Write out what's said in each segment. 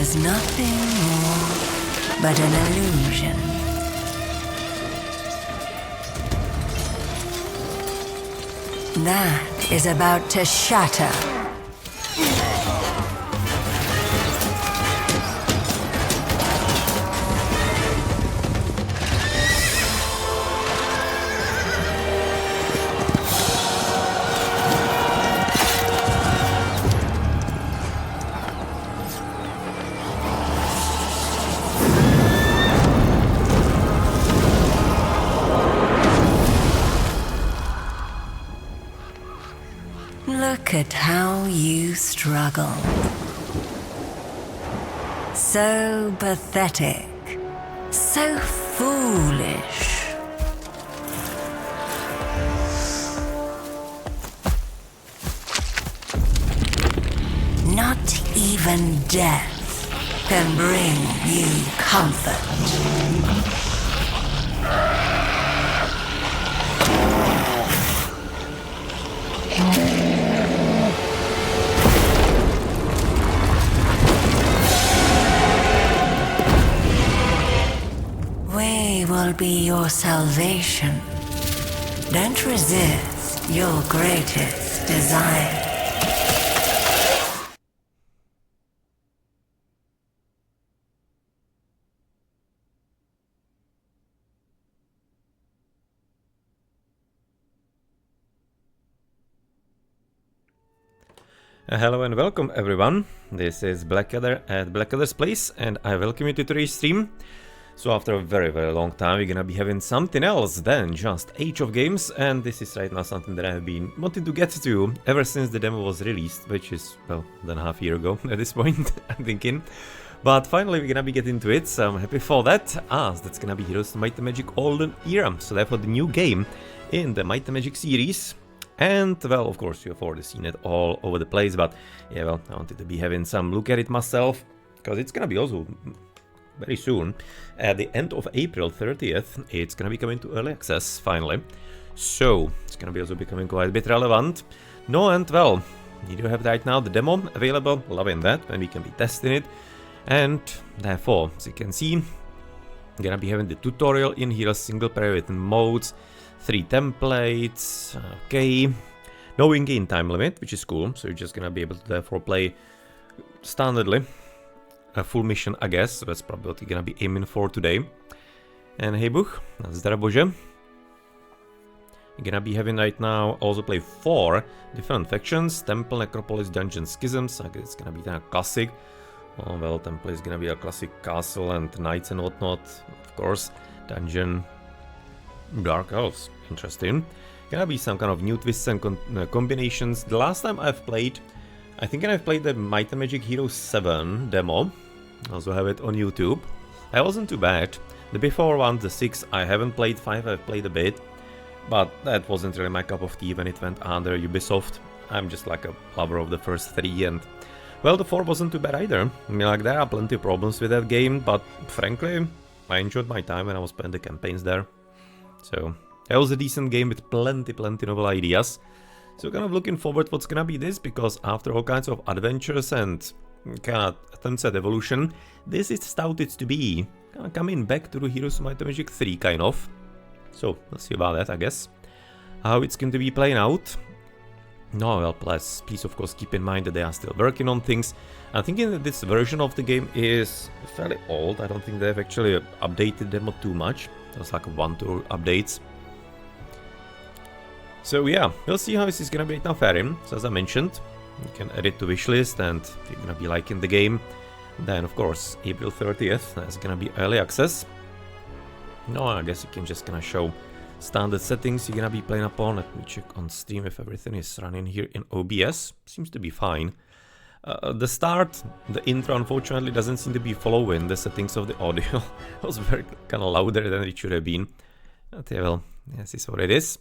is nothing more but an illusion. That is about to shatter. Look at how you struggle. So pathetic. So foolish. Not even death can bring you comfort. We will be your salvation. Don't resist your greatest desire. Hello and welcome everyone. This is Blackadder at Blackadder's Place and I welcome you to today's stream. So after a very long time we're gonna be having something else than just Age of Games, and this is right now something that I've been wanting to get to ever since the demo was released, which is, well, than half a year ago at this point, I'm thinking. But finally we're gonna be getting to it, so I'm happy for that, as that's gonna be Heroes of Might and Magic Olden era, so therefore the new game in the Might and Magic series. And, well, of course, you have already seen it all over the place, but, yeah, well, I wanted to be having some look at it myself, because it's gonna be also very soon, at the end of April 30th, it's gonna be coming to early access, finally. So, it's gonna be also becoming quite a bit relevant. No, and, well, you do have right now the demo available, loving that, and we can be testing it. And, therefore, as you can see, I'm gonna be having the tutorial in here, single player with modes, 3 templates, okay. No in-game time limit, which is cool, so you're just gonna be able to therefore play standardly a full mission, I guess, so that's probably what you're gonna be aiming for today. And hey Buch, zdar bože. You're gonna be having right now also play 4 different factions, Temple, Necropolis, Dungeon, Schisms, so it's gonna be kind of classic. Oh, well, Temple is gonna be a classic castle and knights and whatnot, of course. Dungeon, Dark Elves, interesting. Gonna be some kind of new twists and combinations. The last time I've played, I think I've played the Might and Magic Heroes 7 demo. Also have it on YouTube. That wasn't too bad. The before one, the 6, I haven't played. 5 I've played a bit, but that wasn't really my cup of tea when it went under Ubisoft. I'm just like a lover of the first 3, and well, the 4 wasn't too bad either. I mean, like, there are plenty of problems with that game, but frankly, I enjoyed my time when I was playing the campaigns there. So, it was a decent game with plenty novel ideas. So kind of looking forward what's gonna be this, because after all kinds of adventures and kind of attempts at evolution, this is touted to be kind of coming back to the Heroes of Might and Magic 3 kind of. So we'll see about that, I guess. How it's going to be playing out. No, well, please of course keep in mind that they are still working on things. I'm thinking that this version of the game is fairly old. I don't think they've actually updated them too much. There's like 1-2 updates. So yeah, we'll see how this is gonna be right now faring. So as I mentioned, you can add it to wishlist, and if you're gonna be liking the game, then of course April 30th, that's gonna be early access. No, I guess you can just gonna show standard settings you're gonna be playing upon. Let me check on Steam if everything is running here in OBS. Seems to be fine. The start, the intro unfortunately doesn't seem to be following the settings of the audio. It was very kind of louder than it should have been. But yeah, well, this is what it is.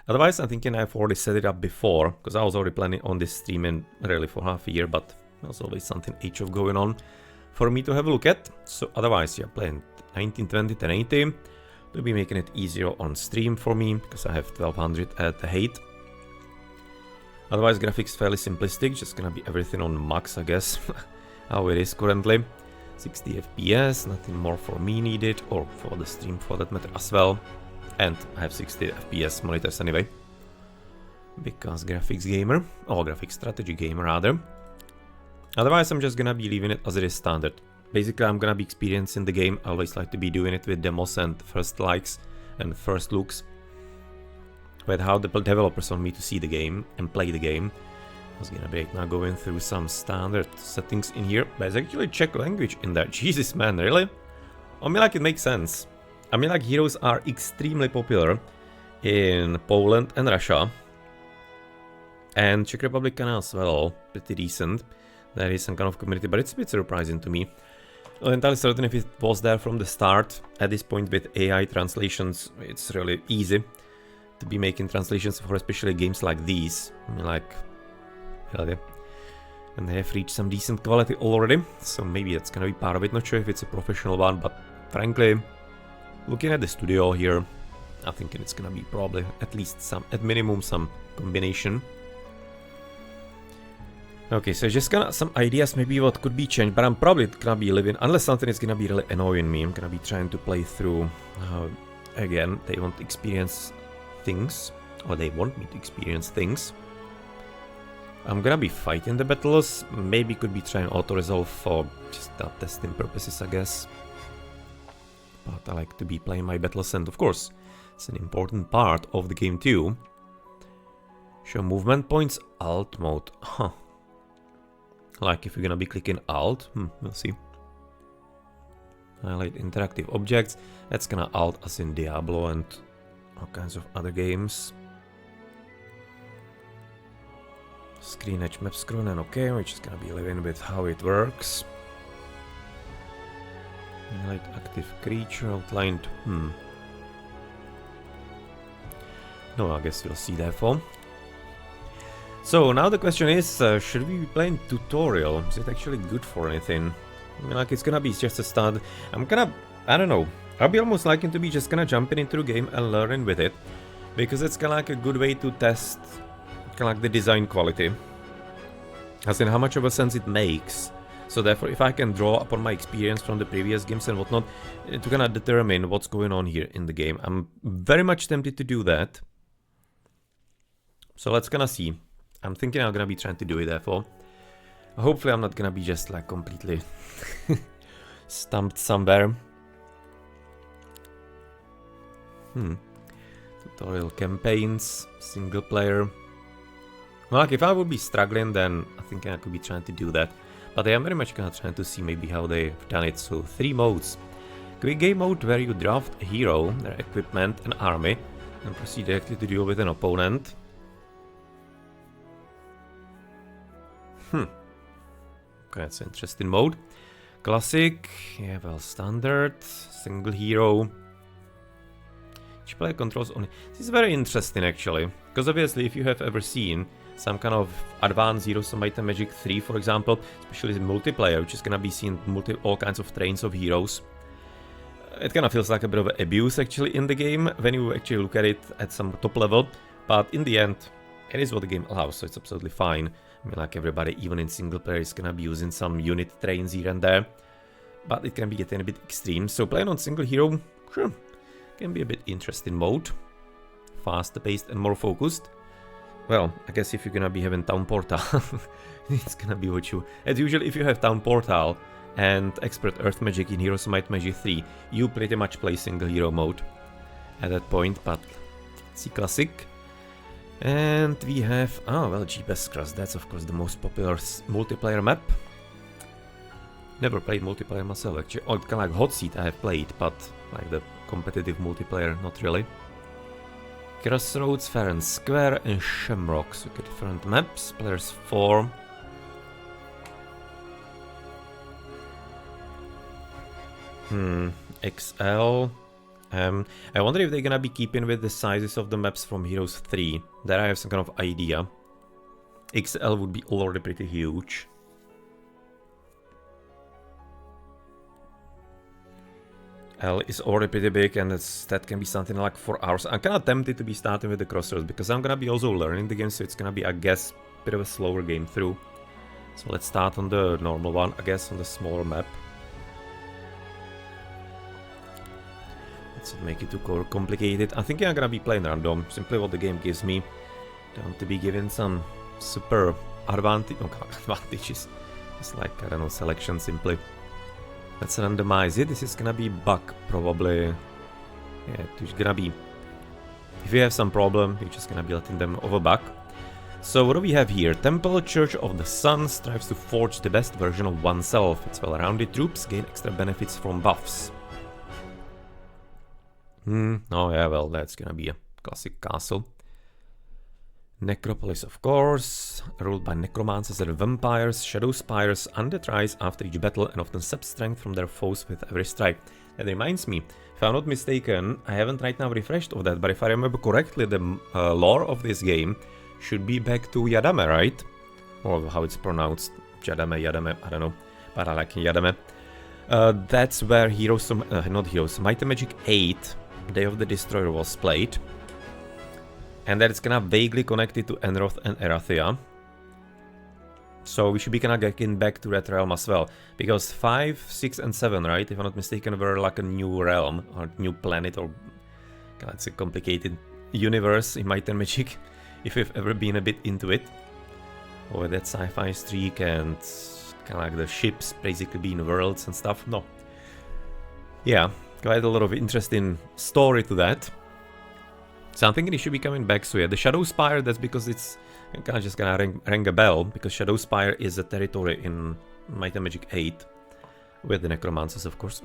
Otherwise, I'm thinking I've already set it up before, because I was already planning on this stream in really for half a year, but there's always something Age of going on for me to have a look at. So otherwise, yeah, playing 1920, 1080 to be making it easier on stream for me, because I have 1200 at the height. Otherwise, graphics fairly simplistic, just gonna be everything on max, I guess. how it is currently. 60 FPS, nothing more for me needed, or for the stream for that matter as well. And I have 60 FPS monitors anyway. Because graphics gamer, or graphics strategy gamer rather. Otherwise I'm just gonna be leaving it as it is standard. Basically I'm gonna be experiencing the game. I always like to be doing it with demos and first likes and first looks. With how the developers want me to see the game and play the game. I was gonna be right now going through some standard settings in here. There's actually Czech language in there. Jesus man, really? I mean, like, it makes sense. I mean, like, heroes are extremely popular in Poland and Russia. And Czech Republic as well, pretty decent. There is some kind of community, but it's a bit surprising to me. Not entirely certain if it was there from the start. At this point with AI translations, it's really easy to be making translations for especially games like these. I mean, like, really. And they have reached some decent quality already, so maybe that's gonna be part of it. Not sure if it's a professional one, but frankly, looking at the studio here, I'm thinking it's gonna be probably at least some, at minimum, some combination. Okay, so just gonna some ideas maybe what could be changed, but I'm probably gonna be living, unless something is gonna be really annoying me, I'm gonna be trying to play through, again, they want to experience things, or they want me to experience things. I'm gonna be fighting the battles, maybe could be trying auto-resolve for just testing purposes, I guess. But I like to be playing my battles, and of course, it's an important part of the game too. Show movement points, alt mode, huh. Like if you're gonna be clicking alt, we'll see. Highlight interactive objects, that's gonna alt as in Diablo and all kinds of other games. Screen edge map scrolling, okay, we're just gonna be living with how it works. Highlight active creature outlined, No, I guess we'll see therefore. So now the question is, should we be playing tutorial? Is it actually good for anything? I mean, like, it's gonna be just a start. I don't know. I'll be almost liking to be just gonna jumping into the game and learning with it. Because it's kinda like a good way to test kinda like the design quality. As in how much of a sense it makes. So therefore, if I can draw upon my experience from the previous games and whatnot, to kinda determine what's going on here in the game. I'm very much tempted to do that. So let's kinda see. I'm thinking I'm gonna be trying to do it therefore. Hopefully I'm not gonna be just like completely stumped somewhere. Tutorial campaigns, single player. Well, like if I would be struggling, then I think I could be trying to do that. But I am very much gonna try to see maybe how they've done it. So 3 modes. Quick game mode where you draft a hero, their equipment and army, and proceed directly to deal with an opponent. Okay, that's an interesting mode. Classic, yeah, well, standard, single hero. Each player controls only. This is very interesting actually, because obviously if you have ever seen some kind of advanced Heroes of Might and Magic 3, for example, especially in multiplayer, which is gonna be seen all kinds of trains of heroes. It kind of feels like a bit of abuse actually in the game when you actually look at it at some top level, but in the end, it is what the game allows, so it's absolutely fine. I mean, like everybody, even in single player, is gonna be using some unit trains here and there. But it can be getting a bit extreme. So playing on single hero, sure, can be a bit interesting mode. Faster paced and more focused. Well, I guess if you're gonna be having Town Portal, it's gonna be what you... As usual, if you have Town Portal and Expert Earth Magic in Heroes of Might Magic 3, you pretty much play single hero mode at that point, but let's see classic. And we have, Jeepers Cross, that's of course the most popular multiplayer map. Never played multiplayer myself actually, or kind of like Hot Seat I have played, but like the competitive multiplayer, not really. Crossroads, Fair and Square, and Shamrock, so okay, different maps, players 4. XL. I wonder if they're gonna be keeping with the sizes of the maps from Heroes 3. There I have some kind of idea. XL would be already pretty huge. L is already pretty big, and that can be something like 4 hours. I'm kind of tempted to be starting with the Crossroads, because I'm gonna be also learning the game, so it's gonna be, I guess, a bit of a slower game through. So let's start on the normal one, I guess, on the smaller map. Let's not make it too complicated. I think I'm gonna be playing random, simply what the game gives me. Don't want to be given some super advantages. It's like, I don't know, selection simply. Let's randomize it. This is gonna be bug, probably. Yeah, it's gonna be... If you have some problem, you're just gonna be letting them overbug. So what do we have here? Temple Church of the Sun strives to forge the best version of oneself. Its well-rounded troops gain extra benefits from buffs. Oh yeah, well, that's gonna be a classic castle. Necropolis, of course, ruled by necromancers and vampires. Shadow spires undead rise after each battle and often sap strength from their foes with every strike. That reminds me, if I'm not mistaken, I haven't right now refreshed of that, but if I remember correctly, the lore of this game should be back to Yadame, right? Or how it's pronounced, Yadame, I don't know, but I like Yadame. That's where Might and Magic 8, Day of the Destroyer was played. And that it's kinda vaguely connected to Enroth and Erathia. So we should be kinda getting back to that realm as well. Because 5, 6 and 7, right, if I'm not mistaken, were like a new realm, or new planet, or... it's a complicated universe in Might and Magic, if you've ever been a bit into it. Or that sci-fi streak and kinda like the ships basically being worlds and stuff. No. Yeah, quite a lot of interesting story to that. So I'm thinking it should be coming back, so yeah, the Shadow Spire, that's because it's kind of just gonna ring a bell, because Shadow Spire is a territory in Might and Magic 8, with the Necromancers, of course.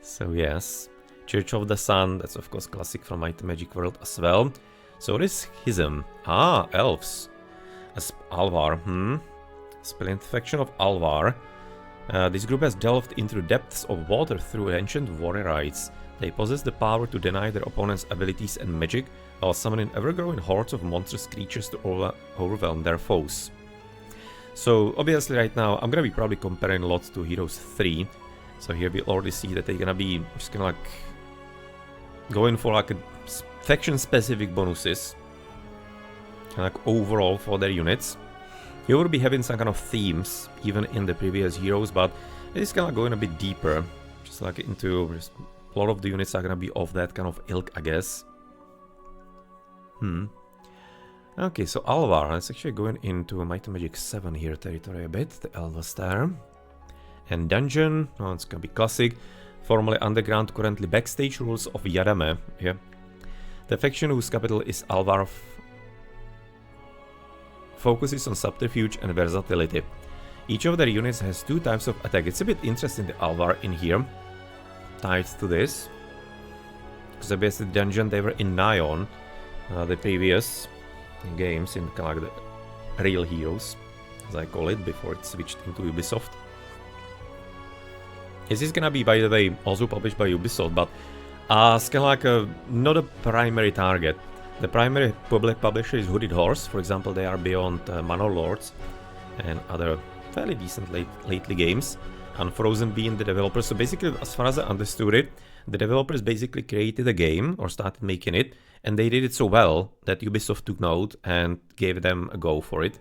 So yes, Church of the Sun, that's of course classic from Might and Magic world as well. So what is Schism? Ah, Elves. Alvar, Splint faction of Alvar. This group has delved into the depths of water through ancient warrior rites. They possess the power to deny their opponents' abilities and magic, while summoning ever-growing hordes of monstrous creatures to overwhelm their foes. So, obviously right now, I'm gonna be probably comparing a lot to Heroes 3. So here we already see that they're gonna be just gonna like... going for like a faction-specific bonuses. Like overall for their units. You will be having some kind of themes, even in the previous Heroes, but it's gonna go in a bit deeper. Just like into... a lot of the units are gonna be of that kind of ilk, I guess. Okay, so Alvar, let's actually going into Might and Magic 7 here territory a bit, the Elvastar. And Dungeon, oh, it's gonna be classic. Formerly underground, currently backstage rules of Yadame, yeah. The faction whose capital is Alvar focuses on subterfuge and versatility. Each of their units has 2 types of attack. It's a bit interesting, the Alvar in here. Tied to this, because obviously the dungeon they were in Nyon, the previous games in kind of like the real Heroes, as I call it, before it switched into Ubisoft. This is gonna be, by the way, also published by Ubisoft, but as kind of like not a primary target. The primary public publisher is Hooded Horse. For example, they are beyond Manor Lords and other fairly decent lately games. Unfrozen being the developer. So basically, as far as I understood it, the developers basically created a game or started making it, and they did it so well that Ubisoft took note and gave them a go for it.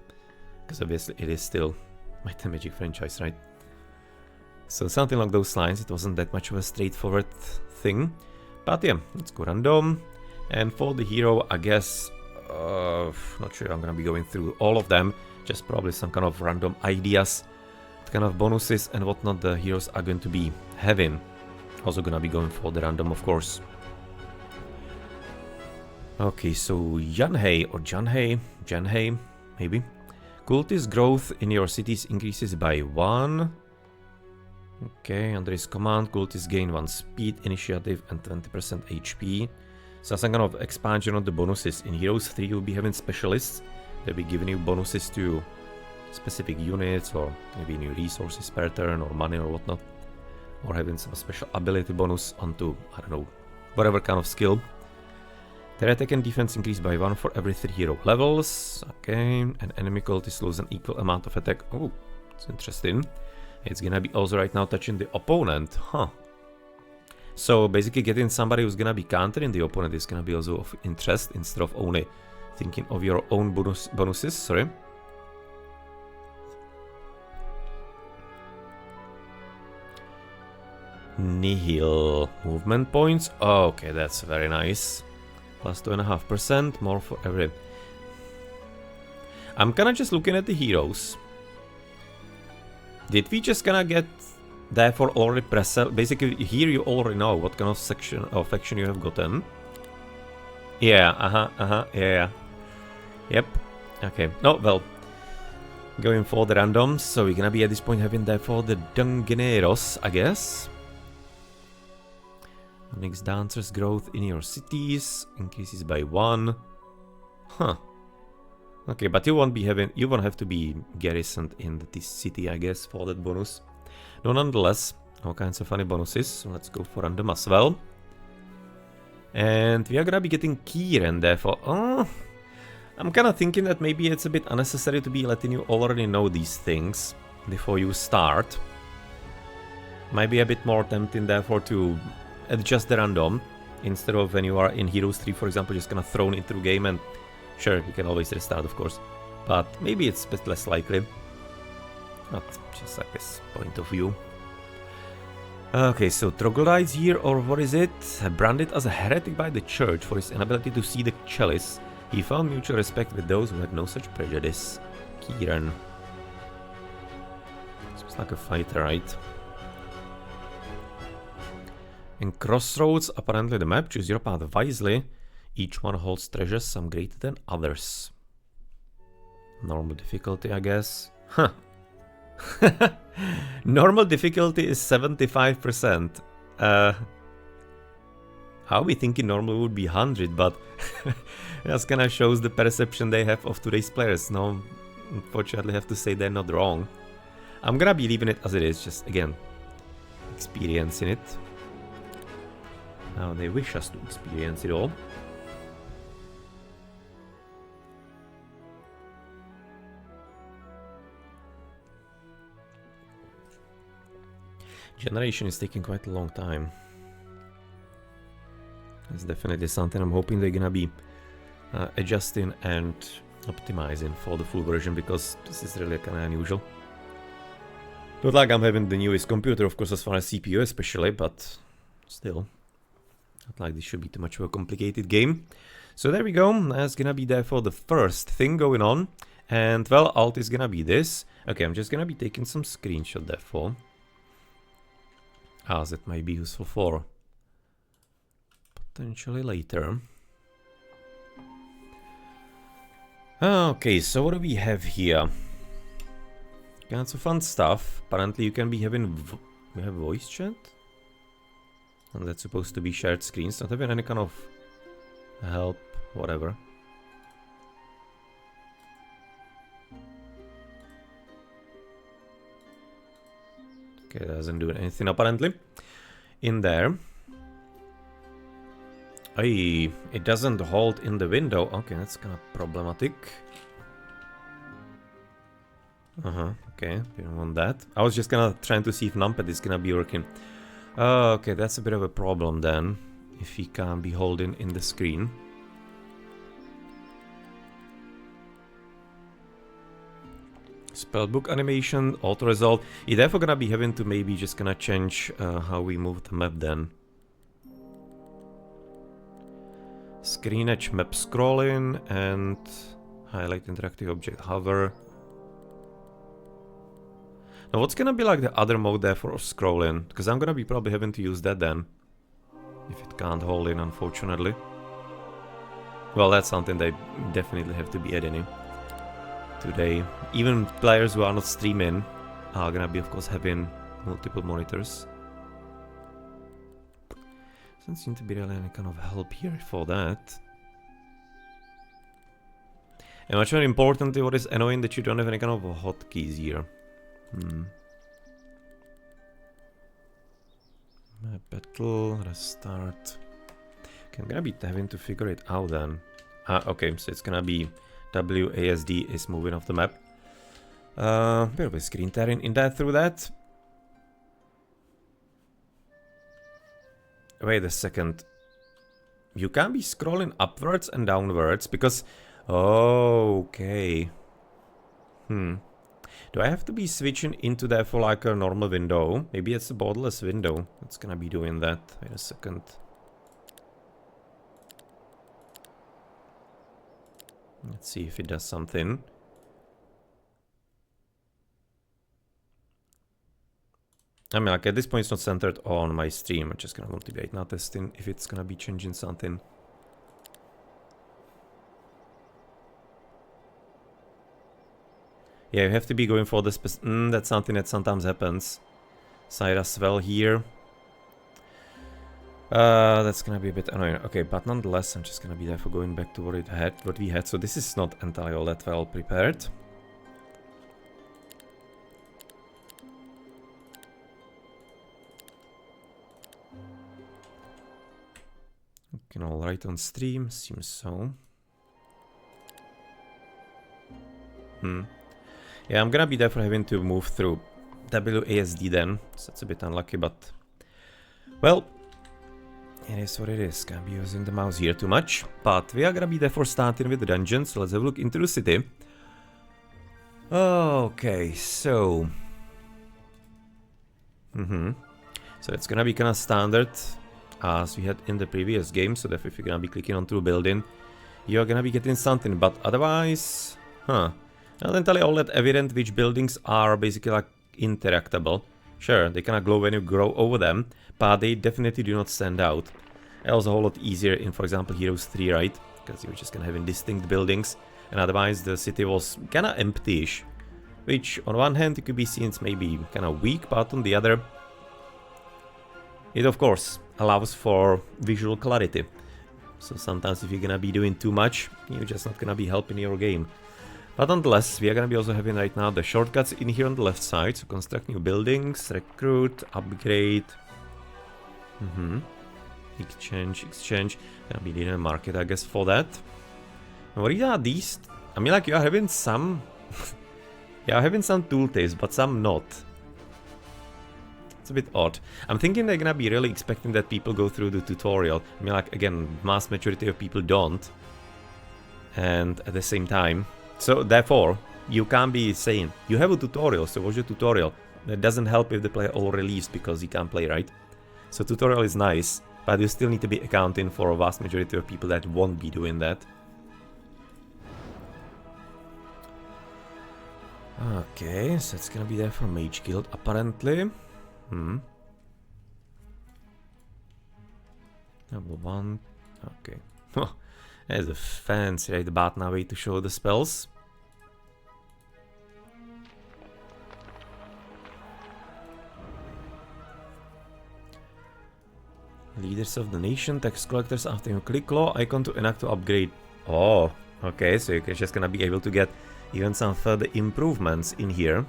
Because obviously it is still Might and Magic franchise, right? So something along those lines. It wasn't that much of a straightforward thing. But yeah, let's go random. And for the hero, I guess, not sure I'm gonna be going through all of them. Just probably some kind of random ideas. Kind of bonuses and whatnot the heroes are going to be having. Also gonna be going for the random, of course. Okay, so Janhei or Janhei, maybe. Cultist growth in your cities increases by 1. Okay, under his command, cultists gain 1 speed, initiative, and 20% HP. So some kind of expansion of the bonuses. In Heroes 3, you'll be having specialists. They'll be giving you bonuses to specific units, or maybe new resources per turn, or money or whatnot, or having some special ability bonus onto, I don't know, whatever kind of skill. Their attack and defense increase by 1 for every 3 hero levels. Okay, and enemy cultists lose an equal amount of attack. Oh, it's interesting. It's gonna be also right now touching the opponent, huh? So basically getting somebody who's gonna be countering the opponent is gonna be also of interest, instead of only thinking of your own bonuses, sorry. Nihil. Movement points. Oh, okay, that's very nice. Plus 2.5%, more for every... I'm kinda just looking at the heroes. Did we just kinda get... Therefore already press... Basically, here you already know what kind of section or faction you have gotten. Yeah, yeah. Yep. Okay. No, well. Going for the randoms, so we're gonna be at this point having therefore the Dungeoneros, I guess. Next dancers growth in your cities increases by 1. Huh. Okay, but you won't have to be garrisoned in this city, I guess, for that bonus. No, nonetheless, all kinds of funny bonuses, so let's go for random as well. And we are gonna be getting Kieran therefore. Oh, I'm kinda thinking that maybe it's a bit unnecessary to be letting you already know these things before you start. Might be a bit more tempting therefore to adjust the random instead of when you are in Heroes 3, for example, just kinda thrown into the game, and sure, you can always restart, of course, but maybe it's a bit less likely. Not just, I guess, point of view. Okay, so Troglodyte's here, or what is it? Branded as a heretic by the church for his inability to see the chalice, he found mutual respect with those who had no such prejudice. Kieran. Seems like a fighter, right? In Crossroads, apparently the map, choose your path wisely. Each one holds treasures, some greater than others. Normal difficulty, I guess. Huh. Normal difficulty is 75%. I'll be thinking normal would be 100, but that kind of shows the perception they have of today's players. No, unfortunately, I have to say they're not wrong. I'm gonna be leaving it as it is, just again, experiencing it. Now they wish us to experience it all. Generation is taking quite a long time. It's definitely something I'm hoping they're gonna be adjusting and optimizing for the full version, because this is really kind of unusual. Not like I'm having the newest computer, of course, as far as CPU especially, but still. Not like this should be too much of a complicated game. So there we go, that's gonna be there for the first thing going on. And well, alt is gonna be this. Okay, I'm just gonna be taking some screenshot therefore. As it might be useful for potentially later. Okay, so what do we have here? Kinds of fun stuff. Apparently you can be having we have voice chat? And that's supposed to be shared screens, not having any kind of help, whatever. Okay, that doesn't do anything apparently. In there. Ay, it doesn't hold in the window. Okay, that's kind of problematic. Okay, didn't want that. I was just gonna trying to see if numpad is gonna be working. Okay, that's a bit of a problem then, if he can't be holding in the screen. Spellbook animation, auto result. You're therefore gonna be having to maybe just gonna change how we move the map then. Screen edge map scrolling and highlight interactive object hover. Now what's gonna be like the other mode there for scrolling? Because I'm gonna be probably having to use that then. If it can't hold in, unfortunately. Well, that's something they definitely have to be adding in today. Even players who are not streaming are gonna be, of course, having multiple monitors. Doesn't seem to be really any kind of help here for that. And much more importantly, what is annoying that you don't have any kind of hotkeys here. Map battle, restart. Okay, I'm gonna be having to figure it out then. Okay, so it's gonna be WASD is moving off the map. Bit of a screen tearing in that through that. Wait a second. You can be scrolling upwards and downwards because... Oh, okay. Do I have to be switching into there for like a normal window? Maybe it's a borderless window. It's gonna be doing that. Wait a second. Let's see if it does something. I mean, like at this point it's not centered on my stream. I'm just gonna multiply now testing if it's gonna be changing something. Yeah, you have to be going for the that's something that sometimes happens. Side as well here. That's gonna be a bit annoying. Okay, but nonetheless, I'm just gonna be there for going back to what we had. So this is not entirely all that well prepared. Okay, all right on stream, seems so. Yeah, I'm gonna be there for having to move through WASD then. So that's a bit unlucky, but well, it is what it is. Can't be using the mouse here too much. But we are gonna be there for starting with the dungeon, so let's have a look into the city. Okay, so so it's gonna be kinda standard as we had in the previous game, so that if you're gonna be clicking onto a building, you're gonna be getting something, but otherwise, not entirely all that evident which buildings are basically like interactable. Sure, they kinda glow when you go over them, but they definitely do not stand out. It was a whole lot easier in, for example, Heroes 3, right? Because you were just gonna have distinct buildings, and otherwise the city was kinda empty-ish. Which, on one hand, it could be seen as maybe kinda weak, but on the other, it of course allows for visual clarity. So sometimes if you're gonna be doing too much, you're just not gonna be helping your game. But nonetheless, we are gonna be also having right now the shortcuts in here on the left side. So construct new buildings, recruit, upgrade. Exchange. Gonna be in a market, I guess, for that. And what are these? I mean, like, you are having some... yeah, having some tooltips, but some not. It's a bit odd. I'm thinking they're gonna be really expecting that people go through the tutorial. I mean, like, again, vast majority of people don't. And at the same time... So, therefore, you can't be saying, you have a tutorial, so watch the tutorial. That doesn't help if the player all released because he can't play, right? So, tutorial is nice, but you still need to be accounting for a vast majority of people that won't be doing that. Okay, so it's gonna be there for Mage Guild, apparently. Level 1. Okay. There's a fancy right about now way to show the spells. Leaders of the nation, tax collectors after you click law icon to enact to upgrade. Oh, okay, so you're just gonna be able to get even some further improvements in here.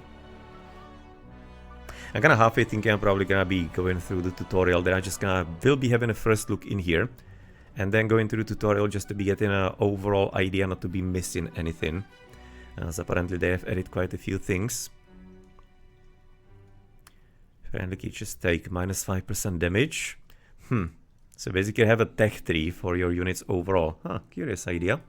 I'm kinda halfway thinking I'm probably gonna be going through the tutorial, then I just will be having a first look in here. And then going through the tutorial just to be getting an overall idea, not to be missing anything. As apparently they have added quite a few things. Friendly creatures take minus 5% damage. So basically have a tech tree for your units overall. Curious idea.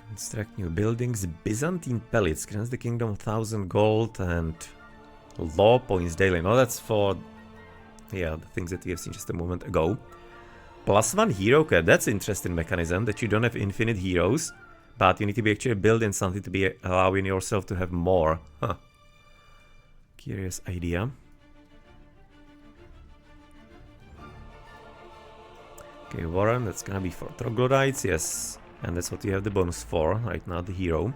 Construct new buildings. Byzantine pellets grants the kingdom 1000 gold and law points daily. No, that's for the things that we have seen just a moment ago. +1 hero. Okay, that's an interesting mechanism that you don't have infinite heroes, but you need to be actually building something to be allowing yourself to have more. Curious idea. Okay, Warren, that's gonna be for troglodytes, yes. And that's what you have the bonus for right now, the hero.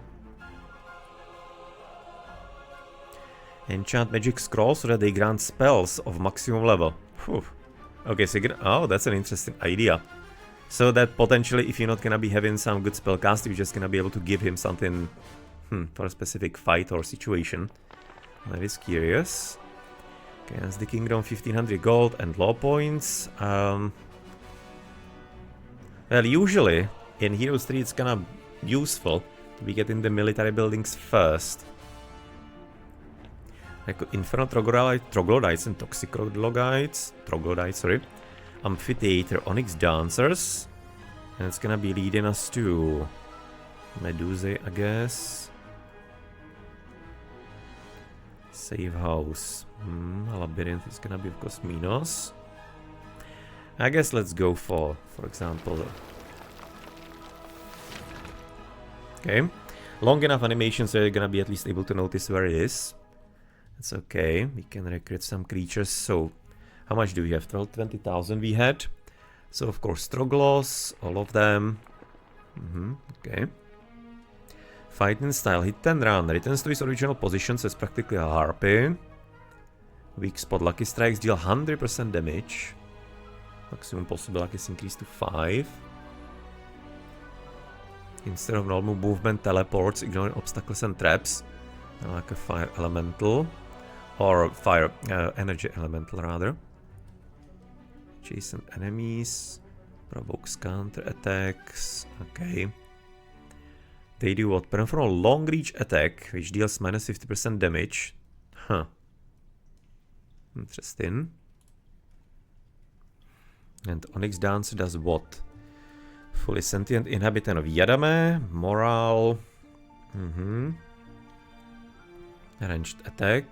Enchant magic scrolls so that they grant spells of maximum level. Whew. Okay, so oh, that's an interesting idea. So that potentially, if you're not gonna be having some good spellcast, you're just gonna be able to give him something for a specific fight or situation. That is curious. Okay, that's the kingdom, 1500 gold and law points. Well, usually in Heroes 3 it's kinda useful to be getting the military buildings first. Like Inferno Troglodytes and Toxic Troglodytes, sorry. Amphitheater, Onyx Dancers. And it's gonna be leading us to Medusa, I guess. Save house. A labyrinth is gonna be, of course, Minos. I guess let's go for example. Okay. Long enough animation so you're gonna be at least able to notice where it is. It's okay. We can recruit some creatures. So, how much do we have? 20,000 we had. So, of course, Troglos, all of them. Okay. Fighting style, hit and run. Returns to his original position, so it's practically a harpy. Weak spot, lucky strikes deal 100% damage. Maximum possible luck is increased to 5. Instead of normal movement, teleports, ignoring obstacles and traps. Like a fire elemental. Or fire, energy elemental rather. Chase enemies. Provokes counter attacks. Okay. They do what? Perform a long reach attack, which deals minus 50% damage. Huh. Interesting. And Onyx Dancer does what? Fully sentient inhabitant of Yadame. Morale. Ranged attack.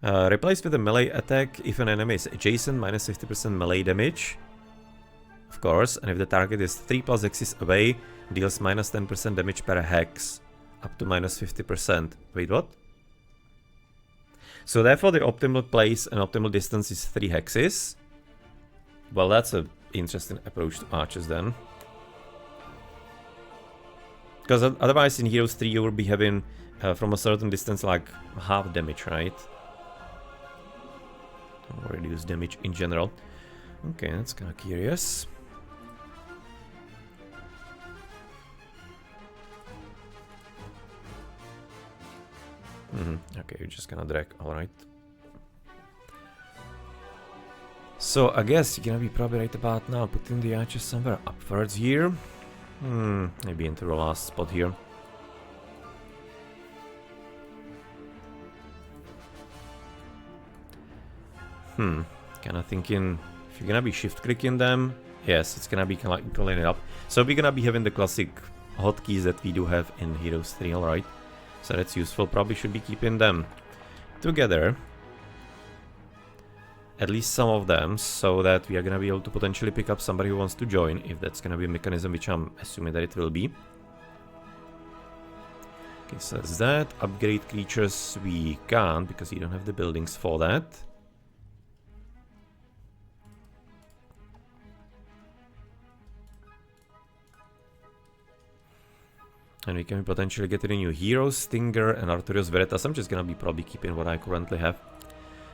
Replace with a melee attack if an enemy is adjacent, minus 50% melee damage. Of course, and if the target is 3+ axis away, deals minus 10% damage per hex. Up to minus 50%. Wait, what? So therefore the optimal place and optimal distance is 3 hexes. Well, that's an interesting approach to archers then. Because otherwise in Heroes 3 you will be having from a certain distance like half damage, right? Or reduce damage in general. Okay, that's kind of curious. Okay, you're just gonna drag, alright. So I guess you're gonna be probably right about now putting the archers somewhere upwards here. Maybe into the last spot here. Kinda thinking if you're gonna be shift clicking them, yes, it's gonna be kinda like pulling it up. So we're gonna be having the classic hotkeys that we do have in Heroes 3, alright. So that's useful. Probably should be keeping them together. At least some of them, so that we are gonna be able to potentially pick up somebody who wants to join, if that's gonna be a mechanism, which I'm assuming that it will be. Okay, so that's that. Upgrade creatures we can't, because you don't have the buildings for that. And we can potentially get a new hero, Stinger and Arturius Veritas. I'm just gonna be probably keeping what I currently have.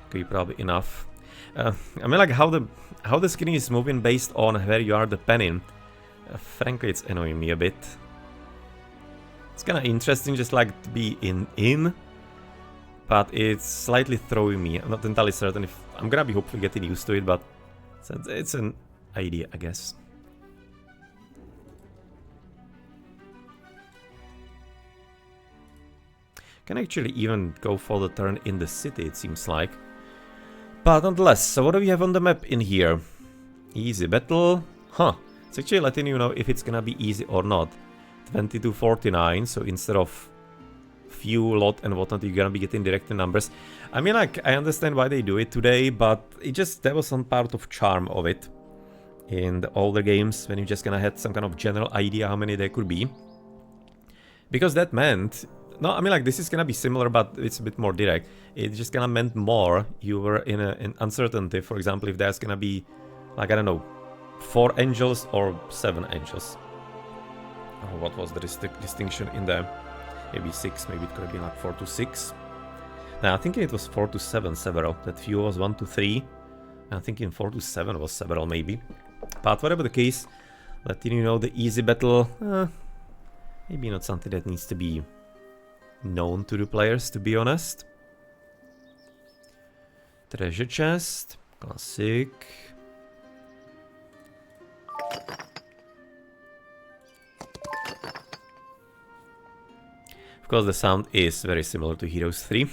Could be probably enough. I mean, like how the skin is moving based on where you are depending. Frankly, it's annoying me a bit. It's kind of interesting, just like to be in, but it's slightly throwing me. I'm not entirely certain if I'm gonna be hopefully getting used to it, but it's an idea, I guess. Can actually even go for the turn in the city, it seems like. But nonetheless, so what do we have on the map in here? Easy battle. Huh. It's actually letting you know if it's gonna be easy or not. 2249, so instead of few, lot and whatnot, you're gonna be getting direct numbers. I mean, like, I understand why they do it today, but it just, there was some part of charm of it. In the older games, when you just gonna had some kind of general idea how many there could be. Because that meant... No, I mean, like, this is gonna be similar, but it's a bit more direct. It just kinda meant more you were in uncertainty. For example, if there's gonna be, like, I don't know, 4 angels or 7 angels. Oh, what was the distinction in there? Maybe 6, maybe it could have been like 4 to 6. Now, I'm thinking it was 4 to 7 several. That few was 1 to 3. I'm thinking 4 to 7 was several, maybe. But whatever the case, letting you know the easy battle, maybe not something that needs to be known to the players, to be honest. Treasure chest, classic. Of course, the sound is very similar to Heroes 3,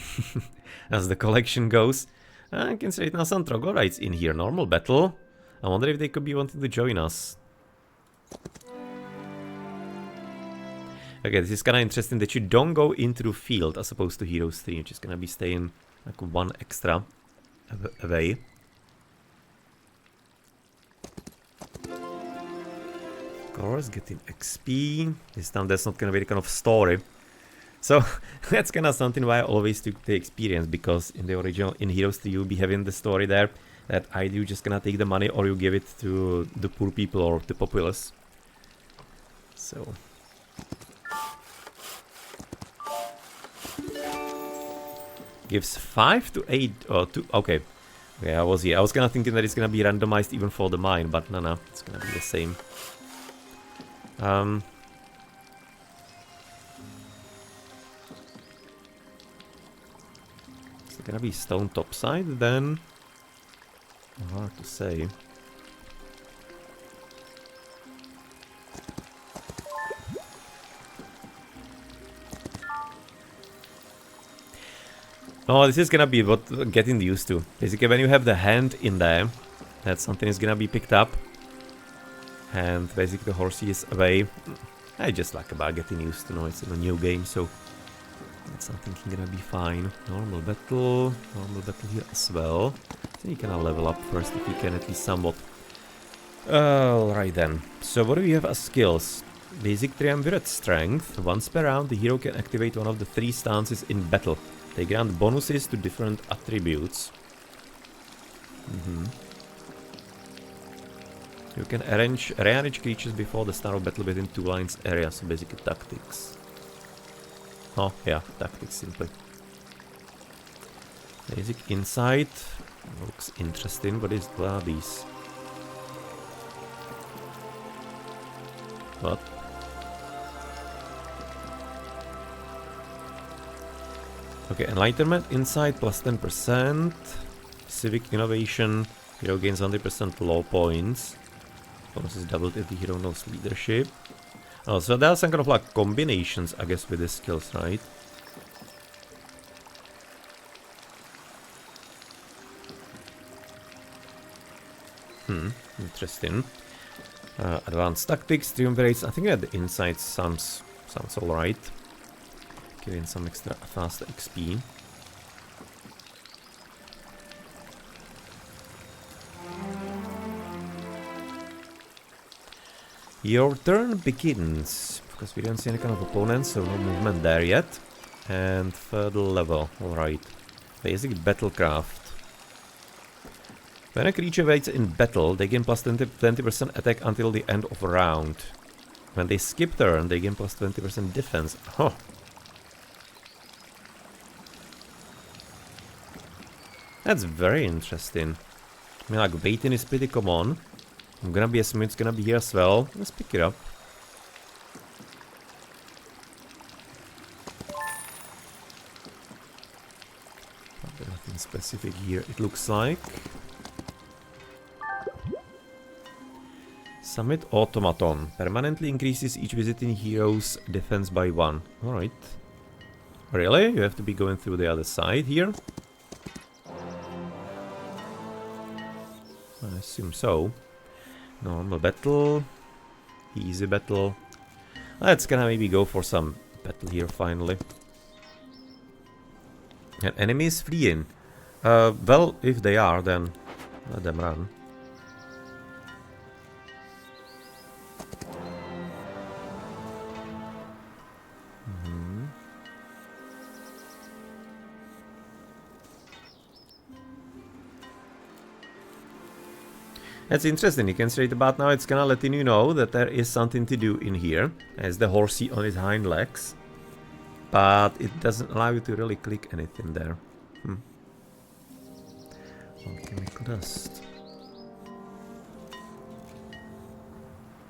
as the collection goes. I can say it now, some troglodytes in here. Normal battle. I wonder if they could be wanting to join us. Okay, this is kind of interesting that you don't go into the field as opposed to Heroes 3, which is gonna be staying like one extra away. Of course, getting XP. This time that's not gonna be the kind of story. So that's kind of something why I always took the experience, because in the original, in Heroes 3, you'll be having the story there that either you just gonna take the money or you give it to the poor people or the populace. So... gives 5 to 8 or 2. Okay. Okay, I was kind of thinking that it's gonna be randomized even for the mine, but no, it's gonna be the same. Is it gonna be stone topside then? Hard to say. Oh, this is gonna be what getting used to. Basically, when you have the hand in there, that something is gonna be picked up. And basically the horsey is away. I just like about getting used to know it's in a new game, so that's something gonna be fine. Normal battle here as well. So you can level up first if you can at least somewhat. Alright then. So what do we have as skills? Basic triumvirate strength. Once per round, the hero can activate one of the 3 stances in battle. They grant bonuses to different attributes. You can rearrange creatures before the start of battle within 2 lines area, so basically tactics. Oh, yeah, tactics simply. Basic insight. Looks interesting. What are these? What? Okay, enlightenment, insight plus 10%. Civic innovation. Hero gains 100% law points. Bonus is doubled if the hero knows leadership. Oh, so there are some kind of like combinations, I guess, with the skills, right? Interesting. Advanced tactics, triumvirates. I think that the insight sounds alright. Giving some extra fast XP. Your turn begins, because we don't see any kind of opponents, so no movement there yet. And third level, alright. Basic battlecraft. When a creature waits in battle, they gain plus 20% attack until the end of a round. When they skip turn, they gain plus 20% defense. Oh. That's very interesting. I mean, like, waiting is pretty common. I'm gonna be assuming it's gonna be here as well. Let's pick it up. Nothing specific here, it looks like. Summit Automaton. Permanently increases each visiting hero's defense by 1. Alright. Really? You have to be going through the other side here? I assume so. Normal battle. Easy battle. Let's gonna maybe go for some battle here finally. And enemies fleeing. Well, if they are, then let them run. That's interesting, you can straight about now it's gonna letting you know that there is something to do in here, as the horsey on his hind legs. But it doesn't allow you to really click anything there. Alchemical dust.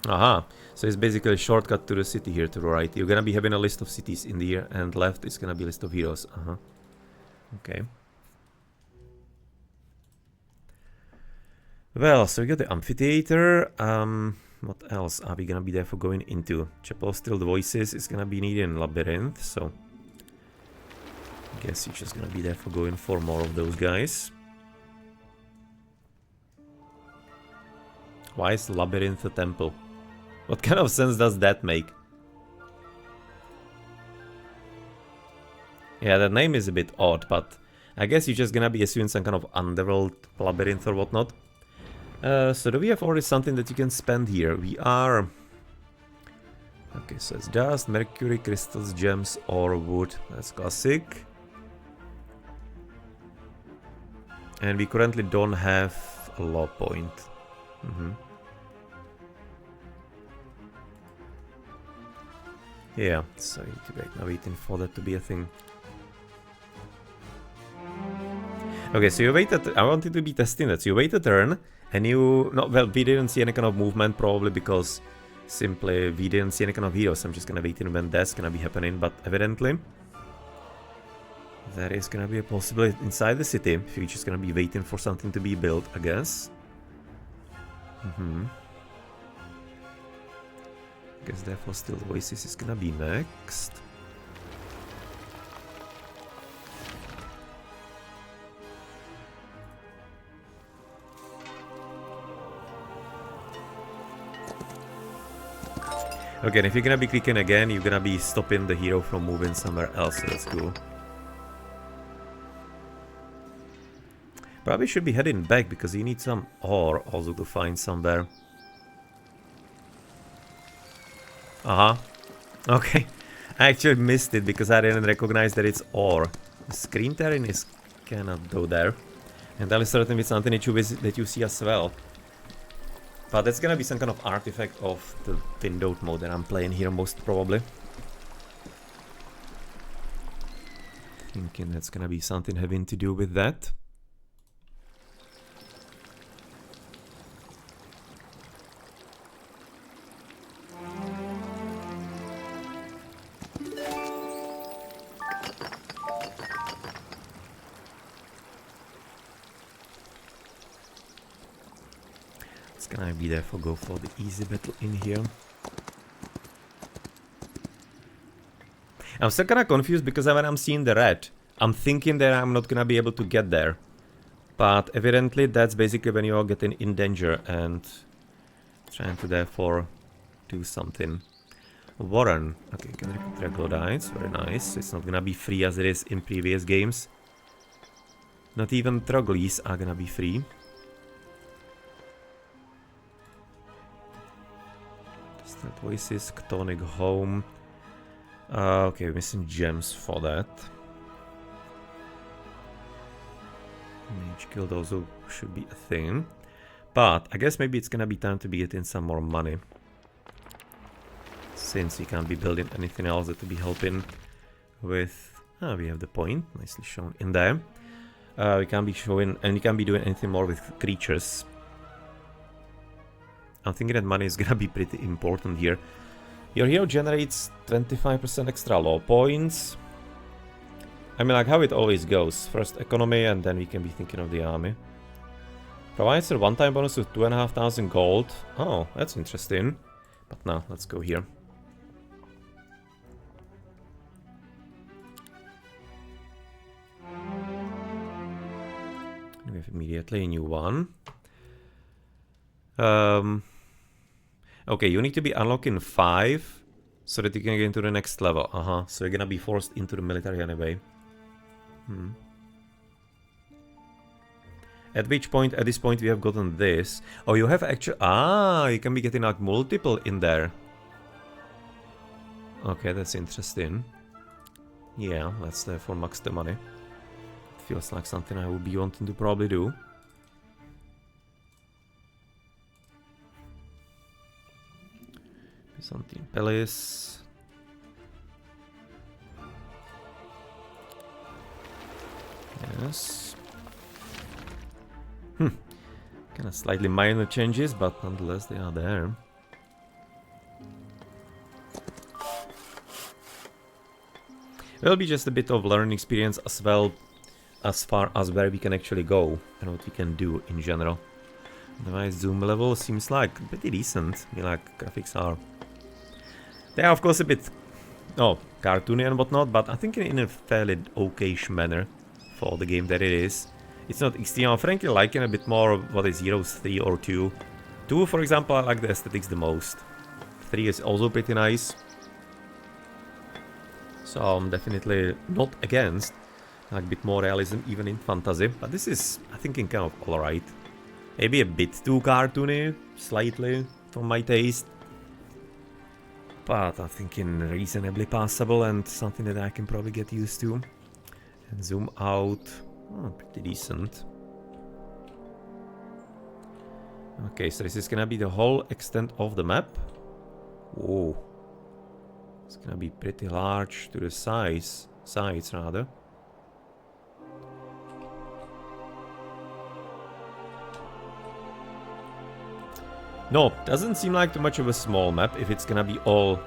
Aha, so it's basically a shortcut to the city here to the right. You're gonna be having a list of cities in the here, and left is gonna be a list of heroes. Okay. Well, so we got the amphitheater. What else are we gonna be there for going into? Chapel of Stilled Voices is gonna be needed in Labyrinth, so I guess you're just gonna be there for going for more of those guys. Why is Labyrinth a temple? What kind of sense does that make? Yeah, that name is a bit odd, but I guess you're just gonna be assuming some kind of underworld labyrinth or whatnot. So do we have already something that you can spend here? We are... Okay, so it's dust, mercury, crystals, gems, or wood. That's classic. And we currently don't have a law point. Yeah, so I need to be now waiting for that to be a thing. Okay, so you waited. I wanted to be testing that. So you wait a turn, and you... No, well, we didn't see any kind of movement, probably because simply we didn't see any kind of heroes. I'm just gonna wait when that's gonna be happening, but evidently there is gonna be a possibility inside the city. If you're just gonna be waiting for something to be built, I guess. Guess therefore still voices is gonna be next. Okay, and if you're gonna be clicking again, you're gonna be stopping the hero from moving somewhere else, so that's cool. Probably should be heading back because you need some ore also to find somewhere. Okay. I actually missed it because I didn't recognize that it's ore. The screen tearing is cannot go there. And that is certainly something that you see as well. But that's gonna be some kind of artifact of the windowed mode that I'm playing here most probably. Thinking that's gonna be something having to do with that. Can I be therefore go for the easy battle in here? I'm still kinda confused because when I'm seeing the red, I'm thinking that I'm not gonna be able to get there. But evidently that's basically when you are getting in danger and trying to therefore do something. Warren. Okay, can recruit troglodytes. Very nice. It's not gonna be free as it is in previous games. Not even troglodytes are gonna be free. That voices, Ctonic Home. Okay, we're missing gems for that. Mage Guild also should be a thing. But I guess maybe it's gonna be time to be getting some more money. Since we can't be building anything else that will be helping with... Ah, we have the point, nicely shown in there. We can't be showing, and we can't be doing anything more with creatures. I'm thinking that money is gonna be pretty important here. Your hero generates 25% extra law points. I mean, like how it always goes. First economy, and then we can be thinking of the army. Provides a one-time bonus of 2,500 gold. Oh, that's interesting. But now, let's go here. We have immediately a new one. Okay, you need to be unlocking 5 so that you can get into the next level. So you're gonna be forced into the military anyway. At this point we have gotten this. Oh, you have actually... Ah, you can be getting like multiple in there. Okay, that's interesting. Yeah, let's therefore max the money. It feels like something I would be wanting to probably do. Byzantine Palace. Yes. Kind of slightly minor changes, but nonetheless they are there. It'll be just a bit of learning experience as well, as far as where we can actually go and what we can do in general. Otherwise, zoom level seems like pretty decent. I mean, like, graphics are... They are of course a bit, cartoony and whatnot, but I think in a fairly okayish manner for the game that it is. It's not extreme. I'm frankly liking a bit more of what is Heroes 3 or 2. 2, for example, I like the aesthetics the most. 3 is also pretty nice. So I'm definitely not against like a bit more realism even in fantasy. But this is, I think, kind of alright. Maybe a bit too cartoony, slightly, for my taste. But I'm thinking reasonably passable and something that I can probably get used to. And zoom out. Oh, pretty decent. Okay, so this is gonna be the whole extent of the map. Whoa. It's gonna be pretty large to the sides rather. No, doesn't seem like too much of a small map if it's gonna be all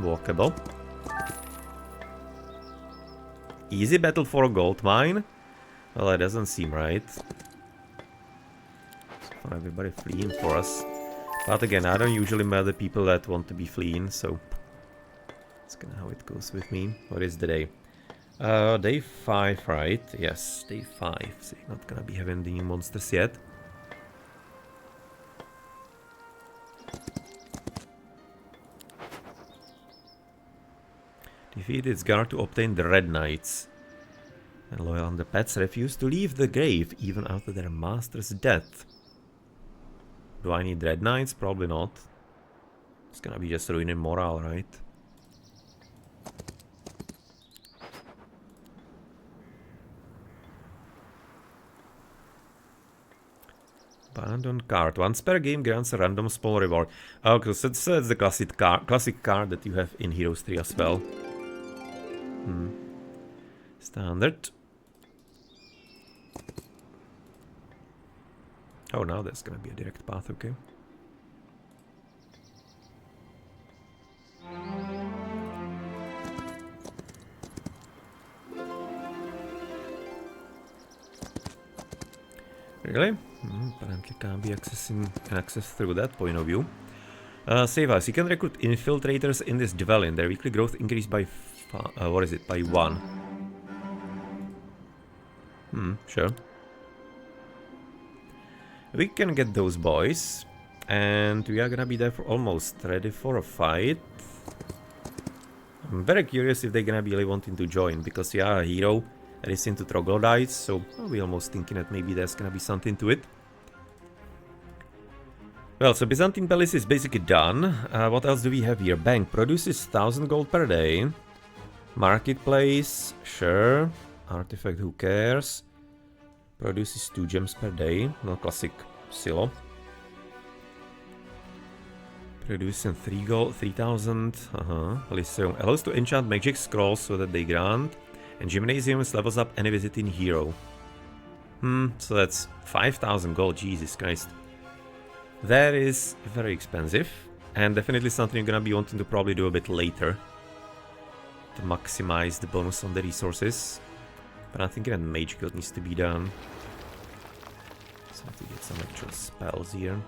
walkable. Easy battle for a gold mine? Well, it doesn't seem right. For everybody fleeing for us. But again, I don't usually murder people that want to be fleeing, so that's kinda how it goes with me. What is the day? Day 5, right? Yes, day 5. So you're not gonna be having the new monsters yet. Defeat its guard to obtain the Red Knights. And loyal underpets refuse to leave the grave even after their master's death. Do I need Red Knights? Probably not. It's gonna be just ruining morale, right? Abandoned card. Once per game grants a random small reward. Okay, so it's the classic card that you have in Heroes 3 as well. Standard. Oh, now there's gonna be a direct path, okay. Really? Apparently can't be accessed through that point of view. Save us. You can recruit infiltrators in this dwelling. Their weekly growth increased by what is it? By 1. Sure. We can get those boys. And we are gonna be there for almost ready for a fight. I'm very curious if they're gonna be really wanting to join, because we are a hero that is into troglodytes, so we're almost thinking that maybe there's gonna be something to it. Well, so Byzantine Palace is basically done. What else do we have here? Bank produces 1000 gold per day. Marketplace, sure. Artifact, who cares? Produces 2 gems per day. No, classic silo. Producing 3 gold, 3000. Lyceum allows to enchant magic scrolls so that they grant. And Gymnasium levels up any visiting hero. So that's 5000 gold, Jesus Christ. That is very expensive. And definitely something you're gonna be wanting to probably do a bit later. To maximize the bonus on the resources. But I'm thinking that Mage Guild needs to be done. So I have to get some actual spells here.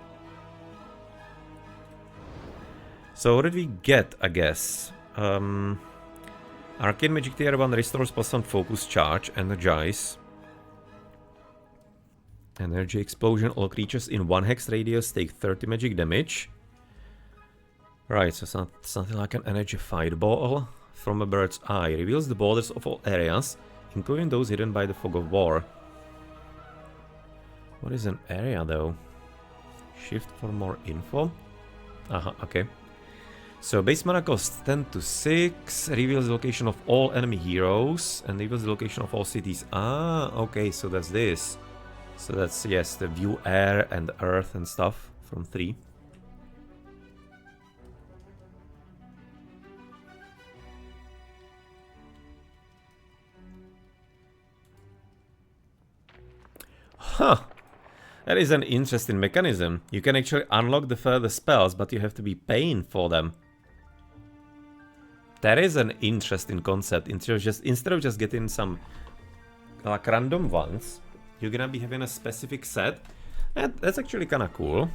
So what did we get, I guess? Arcane Magic Tier 1 restores +1 focus charge, energize. Energy explosion, all creatures in 1 hex radius take 30 magic damage. Right, so something like an energy fireball from a bird's eye. Reveals the borders of all areas, including those hidden by the fog of war. What is an area though? Shift for more info? Okay. So base mana cost 10 to 6, reveals the location of all enemy heroes, and reveals the location of all cities. Okay, so that's this. So that's, yes, the view air and earth and stuff from 3. Huh. That is an interesting mechanism. You can actually unlock the further spells, but you have to be paying for them. That is an interesting concept. Instead of just getting some like random ones, you're gonna be having a specific set. And that's actually kinda cool.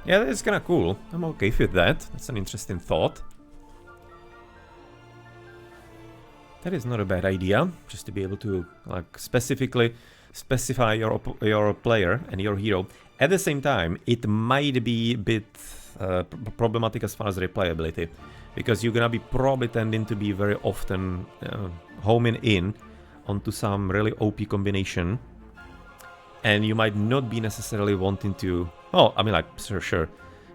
Yeah, that's kinda cool. I'm okay with that. That's an interesting thought. That is not a bad idea. Just to be able to like specifically specify your player and your hero. At the same time, it might be a bit problematic as far as replayability, because you're gonna be probably tending to be very often homing in onto some really OP combination, and you might not be necessarily wanting to. Oh, I mean, like, sure, you're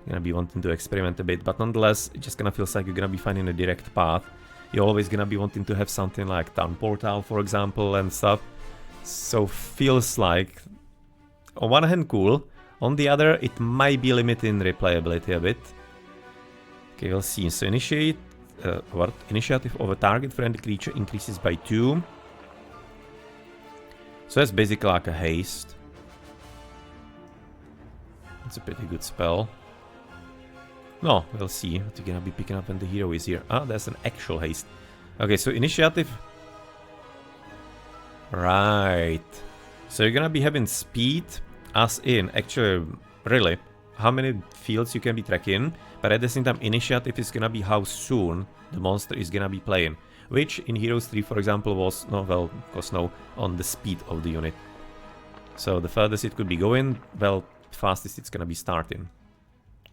gonna be wanting to experiment a bit, but nonetheless, it just kind of feels like you're gonna be finding a direct path. You're always gonna be wanting to have something like Town Portal, for example, and stuff. So feels like, on one hand, cool. On the other, it might be limiting replayability a bit. Okay, we'll see. So initiative of a target-friendly creature increases by 2. So that's basically like a haste. It's a pretty good spell. No, we'll see what you're gonna be picking up when the hero is here. Ah, that's an actual haste. Okay, so initiative. Right. So you're gonna be having speed, as in, actually, really, how many fields you can be tracking, but at the same time, initiative is gonna be how soon the monster is gonna be playing. Which, in Heroes 3, for example, was, no, well, of course no, on the speed of the unit. So the furthest it could be going, well, fastest it's gonna be starting.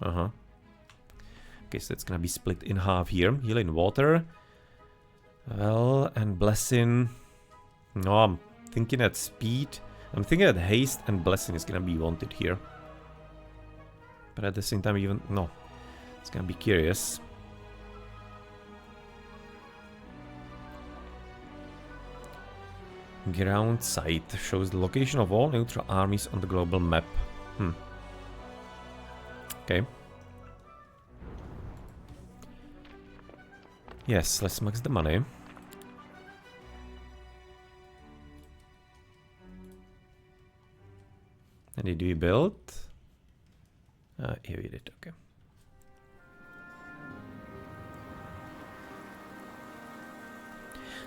Okay, so it's gonna be split in half here. Healing water. Well, and blessing. No, I'm thinking that speed. I'm thinking that haste and blessing is gonna be wanted here. But at the same time, even no, it's gonna be curious. Ground sight shows the location of all neutral armies on the global map. Okay. Yes, let's max the money. And did we build? Here we did, okay.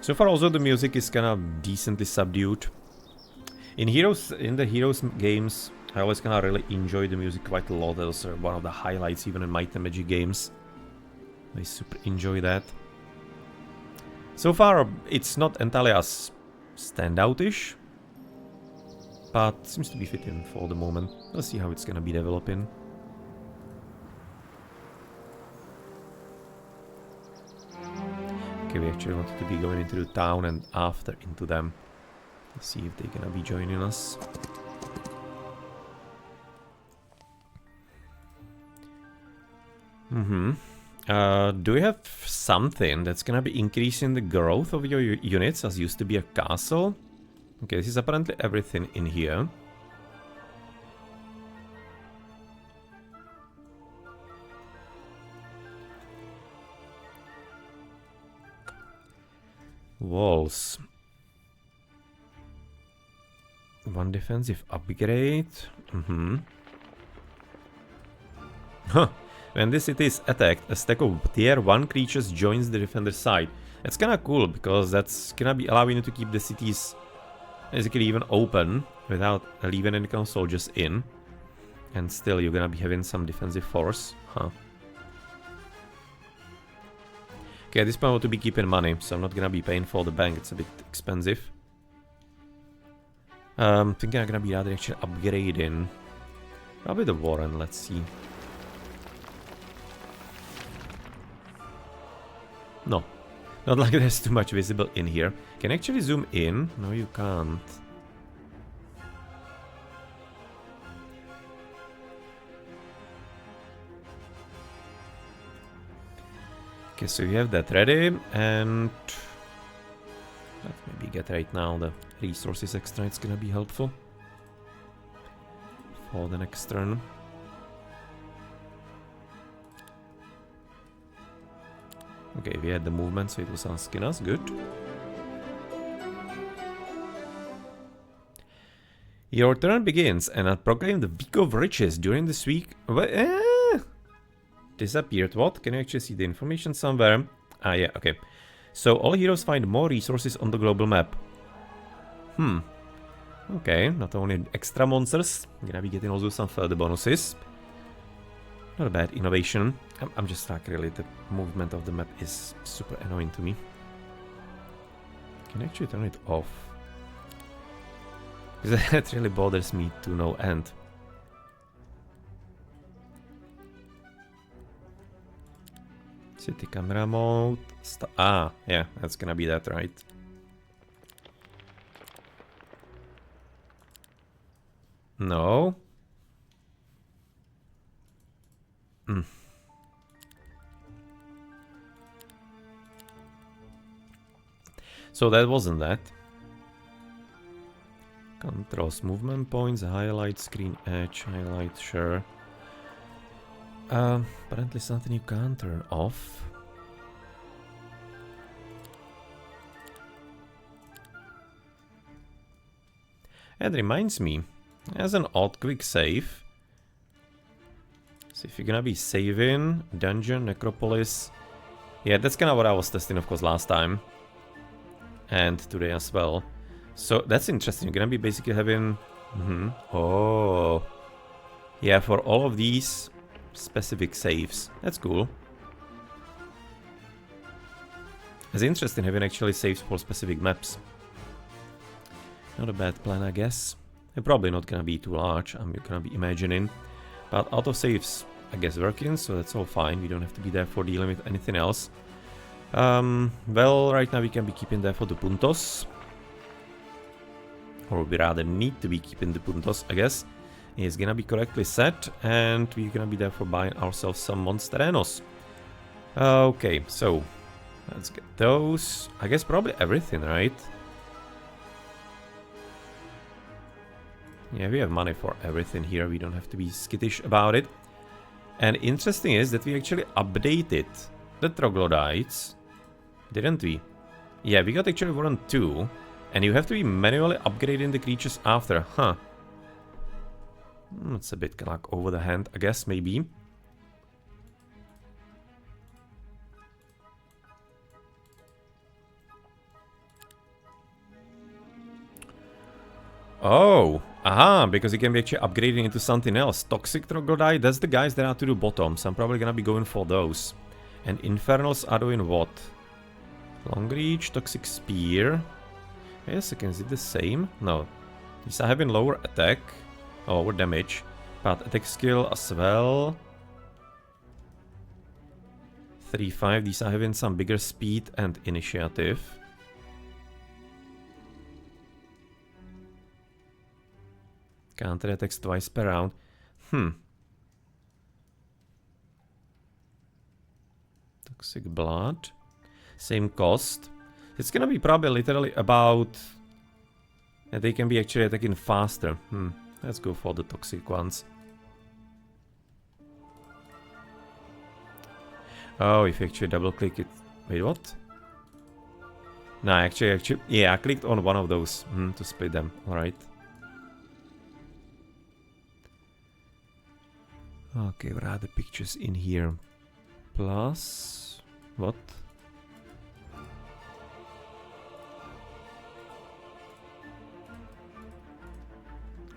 So far also the music is kind of decently subdued. In the Heroes games, I always kind of really enjoy the music quite a lot. That was one of the highlights even in Might and Magic games. I super enjoy that. So far, it's not entirely as standout-ish, but seems to be fitting for the moment. Let's see how it's gonna be developing. Okay, we actually wanted to be going into the town and after into them. Let's see if they're gonna be joining us. Do we have something that's gonna be increasing the growth of your units as used to be a castle? Okay, this is apparently everything in here. Walls. One defensive upgrade. Huh. When this city is attacked, a stack of tier 1 creatures joins the defender's side. It's kinda cool, because that's gonna be allowing you to keep the cities basically even open without leaving any kind of soldiers in. And still you're gonna be having some defensive force. Huh. Okay, at this point I want to be keeping money, so I'm not gonna be paying for the bank, it's a bit expensive. Thinking I'm gonna be rather actually upgrading. Probably the Warren, let's see. No, not like there's too much visible in here. Can I actually zoom in? No, you can't. Okay, so you have that ready, and let's maybe get right now the resources extra. It's gonna be helpful for the next turn. Okay, we had the movement, so it was asking us. Good. Your turn begins, and I proclaim the Week of Riches during this week. Disappeared. What? Can you actually see the information somewhere? Ah, yeah, okay. So all heroes find more resources on the global map. Okay, not only extra monsters, gonna be getting also some further bonuses. Not a bad innovation. I'm just like, really, the movement of the map is super annoying to me. Can I actually turn it off? Because that really bothers me to no end. City camera mode. Yeah, that's gonna be that, right? No. So that wasn't that. Controls, movement points, highlight, screen edge, highlight, sure. Apparently something you can't turn off. It reminds me, as an odd quick save. So if you're gonna be saving, dungeon, necropolis. Yeah, that's kind of what I was testing, of course, last time. And today as well. So that's interesting. You're gonna be basically having... Oh. Yeah, for all of these specific saves. That's cool. It's interesting having actually saves for specific maps. Not a bad plan, I guess. They're probably not gonna be too large, I'm gonna be imagining. But autosaves, I guess, working, so that's all fine. We don't have to be there for dealing with anything else. Well, right now we can be keeping there for the puntos. Or we rather need to be keeping the puntos, I guess. It's gonna be correctly set, and we're gonna be there for buying ourselves some monsterenos. Okay, so let's get those. I guess probably everything, right? Yeah, we have money for everything here. We don't have to be skittish about it. And interesting is that we actually updated the troglodytes, didn't we? Yeah, we got actually Warren 2, and you have to be manually upgrading the creatures after, huh? It's a bit kind of like over the hand, I guess, maybe. Oh, aha, because you can be actually upgrading into something else. Toxic troglodyte, that's the guys that are to the bottom, so I'm probably gonna be going for those. And Infernals are doing what? Long reach, toxic spear. Yes, I can see the same. No, these are having lower attack, lower damage, but attack skill as well. 3-5, these are having some bigger speed and initiative. Counter attacks twice per round. Toxic blood. Same cost. It's gonna be probably literally about... that they can be actually attacking faster. Let's go for the toxic ones. Oh, if you actually double click it... Wait, what? No, actually, yeah, I clicked on one of those to split them. Alright. Okay, what are the pictures in here? Plus... what?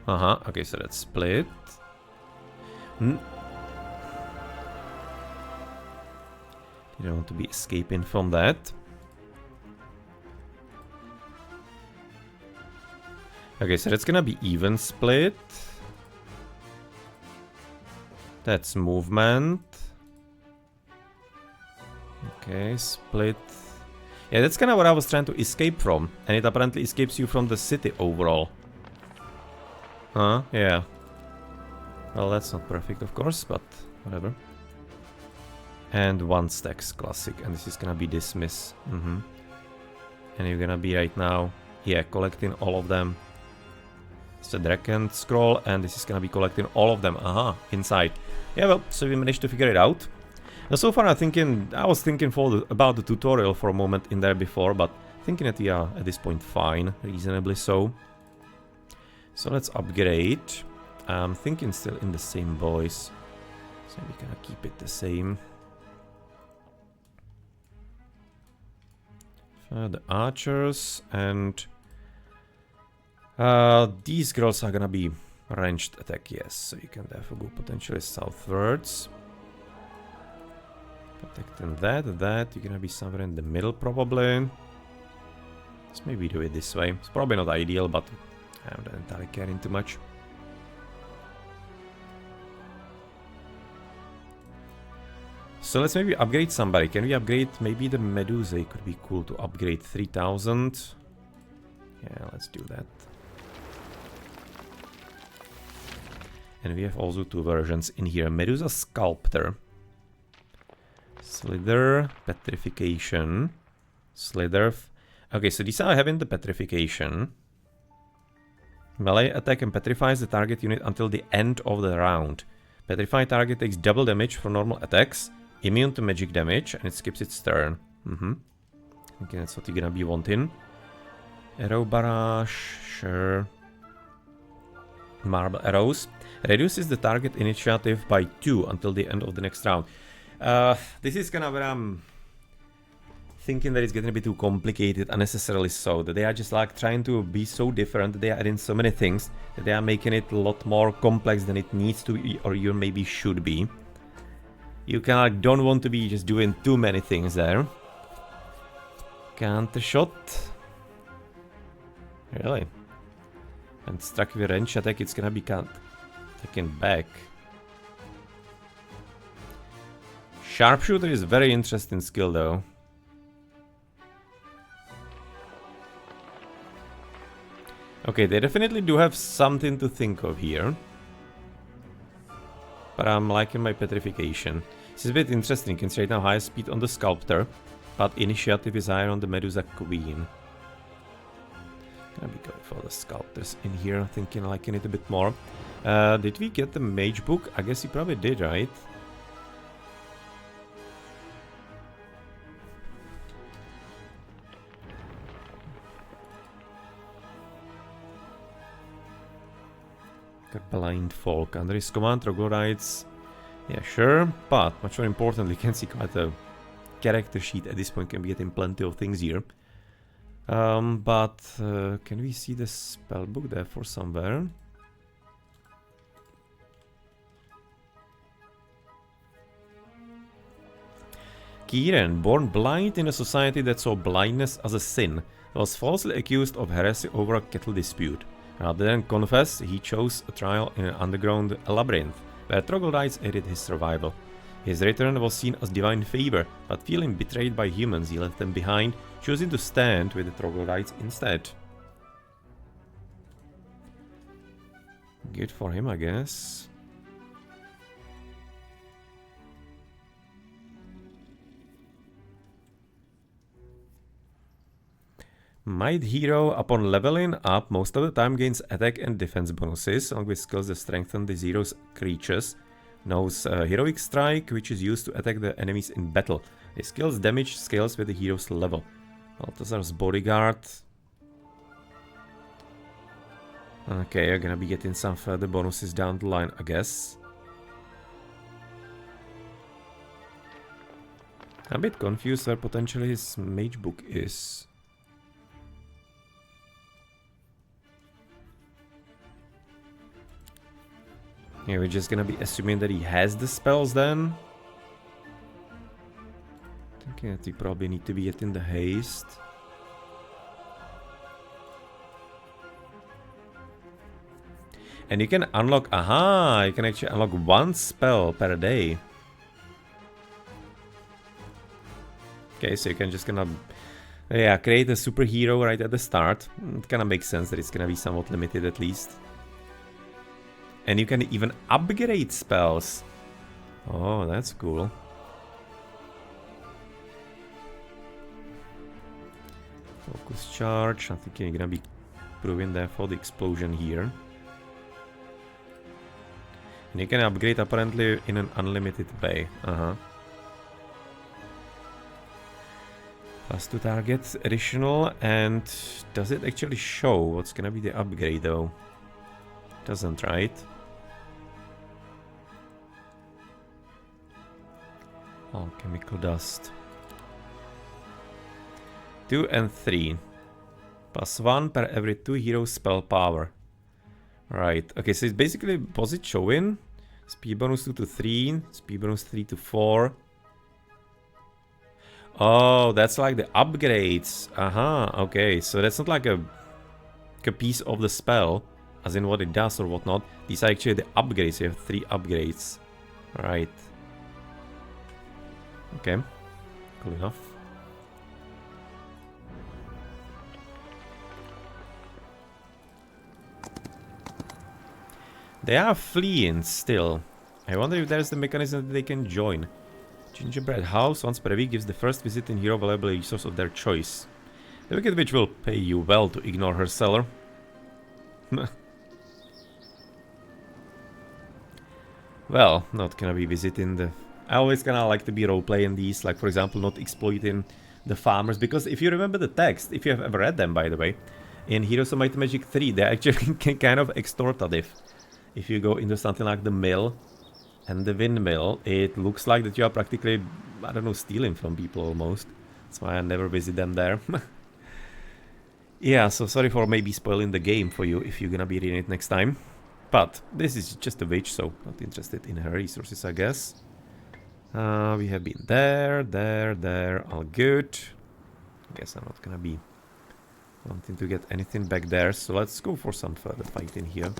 Okay, so that's split. You don't want to be escaping from that. Okay, so that's gonna be even split. That's movement. Okay, split. Yeah, that's kind of what I was trying to escape from. And it apparently escapes you from the city overall. Huh? Yeah. Well, that's not perfect, of course, but whatever. And one stacks classic, and this is gonna be dismiss. And you're gonna be right now, yeah, collecting all of them. It's the Dragon Scroll, and this is gonna be collecting all of them. Inside. Yeah, well, so we managed to figure it out. Now, so far I was thinking about the tutorial for a moment in there before, but thinking that we are at this point fine, reasonably so. So let's upgrade. I'm thinking still in the same voice, so we're gonna keep it the same. The archers, and these girls are gonna be ranged attack, yes, so you can therefore go potentially southwards. Protecting that, you're gonna be somewhere in the middle probably. Let's maybe do it this way. It's probably not ideal, but I don't entirely caring too much. So let's maybe upgrade somebody. Can we upgrade maybe the Medusa? It could be cool to upgrade 3000. Yeah, let's do that. And we have also two versions in here. Medusa Sculptor. Slither, Petrification. Slither. Okay, so these are having the Petrification. Melee attack and petrifies the target unit until the end of the round. Petrified target takes double damage from normal attacks, immune to magic damage, and it skips its turn. Okay, that's what you're gonna be wanting. Arrow barrage, sure. Marble arrows. Reduces the target initiative by 2 until the end of the next round. This is kind of where I'm thinking that it's getting a bit too complicated, unnecessarily so. That they are just like trying to be so different, that they are adding so many things, that they are making it a lot more complex than it needs to be, or you maybe should be. You kind of don't want to be just doing too many things there. Counter shot. Really? And struck with a wrench attack, it's gonna be taken back. Sharpshooter is very interesting skill though. Okay, they definitely do have something to think of here. But I'm liking my petrification. This is a bit interesting. You can see right now high speed on the Sculptor, but initiative is higher on the Medusa Queen. Gonna be going for the Sculptors in here, thinking liking it a bit more. Did we get the Mage book? I guess we probably did, right? Blind Folk. Under his command, troglodytes. Yeah, sure. But, much more importantly, you can see quite a character sheet at this point. Can be getting plenty of things here. Can we see the spell book there for somewhere? Kieran, born blind in a society that saw blindness as a sin, was falsely accused of heresy over a cattle dispute. Rather than confess, he chose a trial in an underground labyrinth, where troglodytes aided his survival. His return was seen as divine favor, but feeling betrayed by humans, he left them behind, choosing to stand with the troglodytes instead. Good for him, I guess. Might Hero, upon leveling up, most of the time gains attack and defense bonuses, along with skills that strengthen the hero's creatures. Knows Heroic Strike, which is used to attack the enemies in battle. The skill's damage scales with the hero's level. Balthazar's Bodyguard. Okay, you're gonna be getting some further bonuses down the line, I guess. I'm a bit confused where potentially his mage book is. Yeah, we're just gonna be assuming that he has the spells then. Thinking that we probably need to be getting the haste. And you can unlock, aha, you can actually unlock one spell per day. Okay, so you can just gonna, yeah, create a superhero right at the start. It kinda makes sense that it's gonna be somewhat limited at least. And you can even upgrade spells. Oh, that's cool. Focus charge. I think you're gonna be proving there for the explosion here. And you can upgrade apparently in an unlimited way. Plus 2 targets additional. And does it actually show what's gonna be the upgrade though? Doesn't, right? Alchemical dust. 2 and 3. Plus 1 per every 2 hero spell power. Right. Okay, so it's basically, was it showing? Speed bonus 2 to 3. Speed bonus 3 to 4. Oh, that's like the upgrades. Okay. So that's not like a piece of the spell, as in what it does or whatnot. These are actually the upgrades. You have 3 upgrades. Right. Okay, cool enough. They are fleeing still. I wonder if there's the mechanism that they can join. Gingerbread house once per week gives the first visiting hero valuable resource of their choice. The wicked witch will pay you well to ignore her seller. Well, not gonna be visiting the... I always kinda like to be roleplaying these, like for example not exploiting the farmers, because if you remember the text, if you have ever read them by the way, in Heroes of Might and Magic 3, they're actually kind of extortative. If you go into something like the mill and the windmill, it looks like that you are practically, I don't know, stealing from people almost. That's why I never visit them there. Yeah, so sorry for maybe spoiling the game for you if you're gonna be reading it next time. But this is just a witch, so not interested in her resources, I guess. We have been there, all good. I guess I'm not gonna be wanting to get anything back there, so let's go for some further fighting here.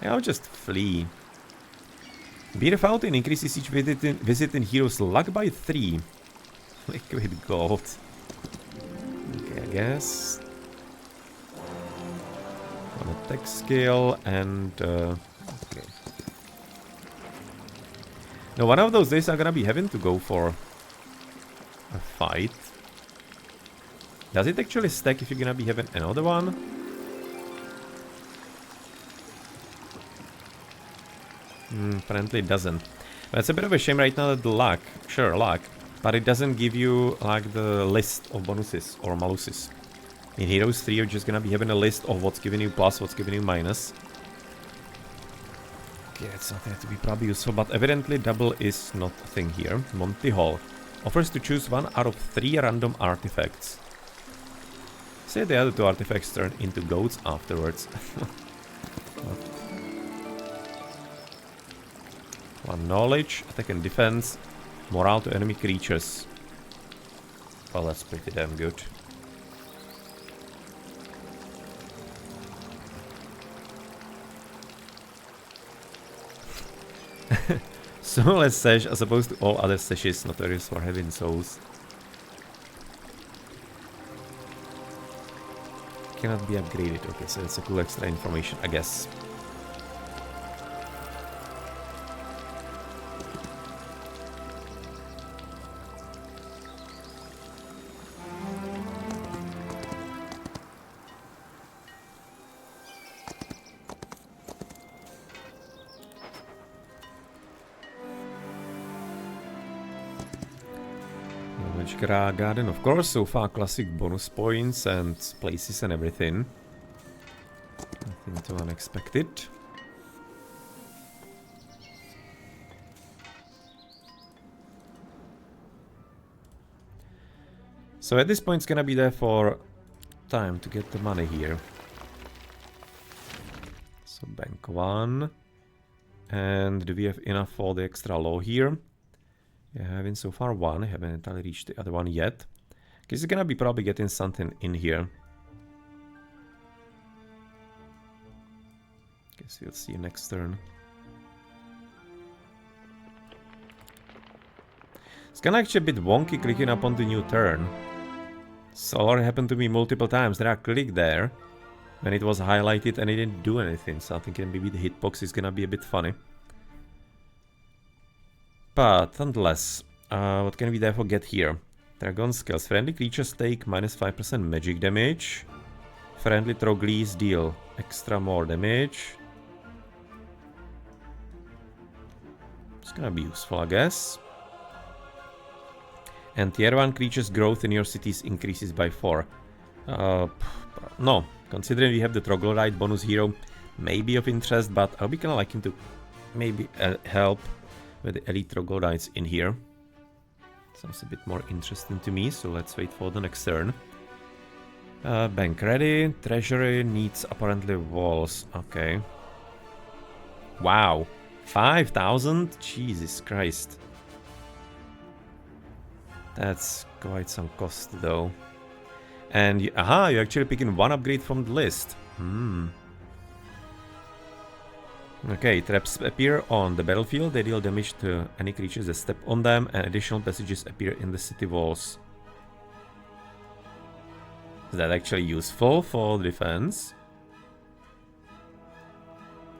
I'll just flee. Beer Fountain increases each visiting hero's luck by 3. Liquid gold. Okay, I guess. On attack skill and... okay. Now one of those days I'm gonna be having to go for a fight. Does it actually stack if you're gonna be having another one? Apparently it doesn't. But it's a bit of a shame right now that the luck, sure luck, but it doesn't give you like the list of bonuses or maluses. In Heroes 3 you're just gonna be having a list of what's giving you plus, what's giving you minus. Okay, it's something to be probably useful, but evidently double is not a thing here. Monty Hall offers to choose 1 out of 3 random artifacts. Say the other 2 artifacts turn into goats afterwards. One knowledge, attack and defense, morale to enemy creatures. Well, that's pretty damn good. Soulless Sash as opposed to all other sashes notorious for having souls. Cannot be upgraded. Okay, so it's a cool extra information, I guess. Garden, of course, so far classic bonus points and places and everything. Nothing too unexpected. So at this point it's gonna be there for time to get the money here. So bank 1. And do we have enough for the extra law here? Yeah, having so far 1, I haven't entirely reached the other one yet. Guess it's gonna be probably getting something in here. Guess we'll see next turn. It's kinda actually a bit wonky clicking up on the new turn. It's already happened to me multiple times that I clicked there when it was highlighted and it didn't do anything, so I think maybe the hitbox is gonna be a bit funny. But nonetheless, what can we therefore get here? Dragon skills. Friendly creatures take minus 5% magic damage. Friendly Troglis deal extra more damage. It's gonna be useful, I guess. And tier 1 creatures' growth in your cities increases by 4. No, considering we have the Troglodyte bonus hero, may be of interest, but I'll be kinda liking to maybe help with the elite troglodytes in here. Sounds a bit more interesting to me, so let's wait for the next turn. Bank ready. Treasury needs apparently walls. Okay. Wow. 5,000? Jesus Christ. That's quite some cost though. And you're actually picking 1 upgrade from the list. Okay, traps appear on the battlefield. They deal damage to any creatures that step on them, and additional passages appear in the city walls. Is that actually useful for defense?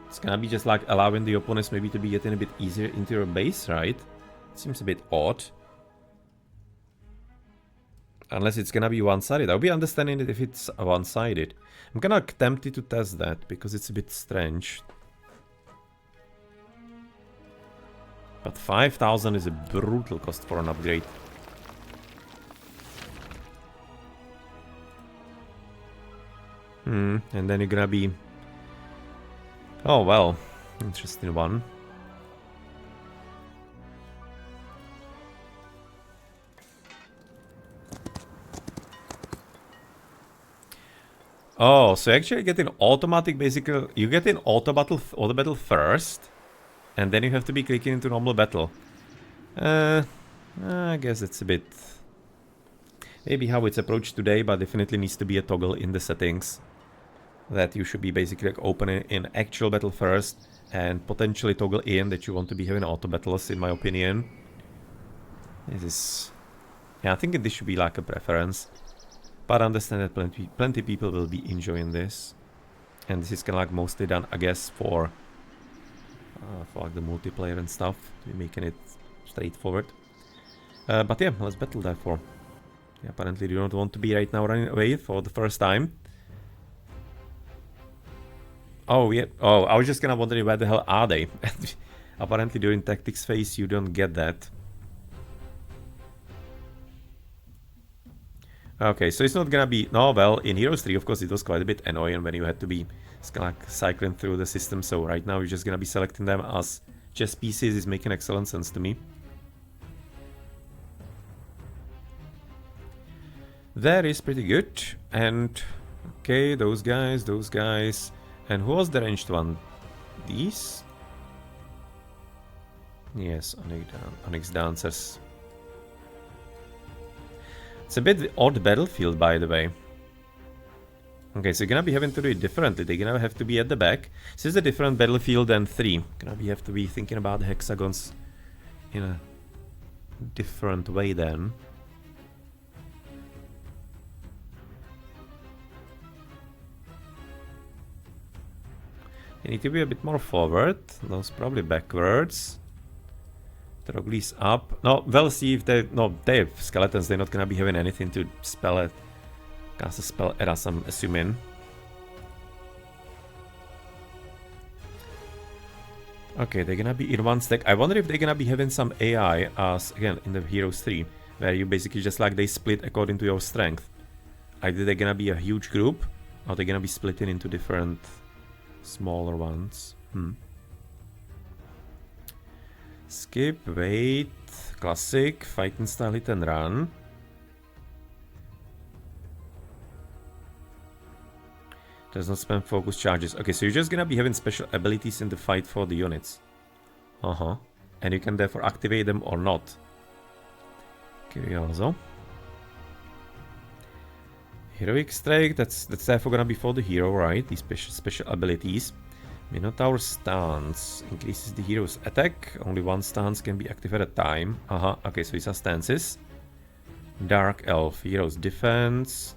It's gonna be just like allowing the opponents maybe to be getting a bit easier into your base, right? Seems a bit odd. Unless it's gonna be one-sided. I'll be understanding it if it's one-sided. I'm kinda tempted to test that, because it's a bit strange. But 5,000 is a brutal cost for an upgrade. And then you're gonna be... Oh, well. Interesting one. Oh, so actually get an automatic, basically... You get in auto battle first. And then you have to be clicking into normal battle. I guess it's a bit... Maybe how it's approached today, but definitely needs to be a toggle in the settings. That you should be basically like opening in actual battle first. And potentially toggle in that you want to be having auto battles, in my opinion. This is... Yeah, I think this should be like a preference. But I understand that plenty people will be enjoying this. And this is kind of like mostly done, I guess, for like the multiplayer and stuff, to be making it straightforward. But yeah, let's battle therefore. Yeah, apparently you don't want to be right now running away for the first time. Oh yeah, oh, I was just kind of wondering where the hell are they? Apparently during tactics phase you don't get that. Okay, so it's not gonna be... No, well, in Heroes 3 of course it was quite a bit annoying when you had to be kind of like cycling through the system, so right now you're just gonna be selecting them as chess pieces. Is making excellent sense to me. That is pretty good. And okay, those guys, and who was the ranged one? These? Yes, Onyx Dancers. It's a bit odd battlefield, by the way. Okay, so you're gonna be having to do it differently. They're gonna have to be at the back. This is a different battlefield than 3. Have to be thinking about the hexagons in a different way then. They need to be a bit more forward. Those probably backwards. Trogly's up. No, we'll see if they... No, they have skeletons. They're not gonna be having anything to spell it. Cast a spell at us, I'm assuming. Okay, they're gonna be in one stack. I wonder if they're gonna be having some AI as, again, in the Heroes 3. Where you basically just like they split according to your strength. Either they're gonna be a huge group, or they're gonna be splitting into different smaller ones. Skip, wait, classic, fighting style, hit and run. Does not spam focus charges. Okay, so you're just gonna be having special abilities in the fight for the units. And you can therefore activate them or not. Curioso. Heroic Strike, that's therefore gonna be for the hero, right? These special abilities. Minotaur stance increases the hero's attack. Only one stance can be active at a time. Okay, so these are stances. Dark Elf, hero's defense.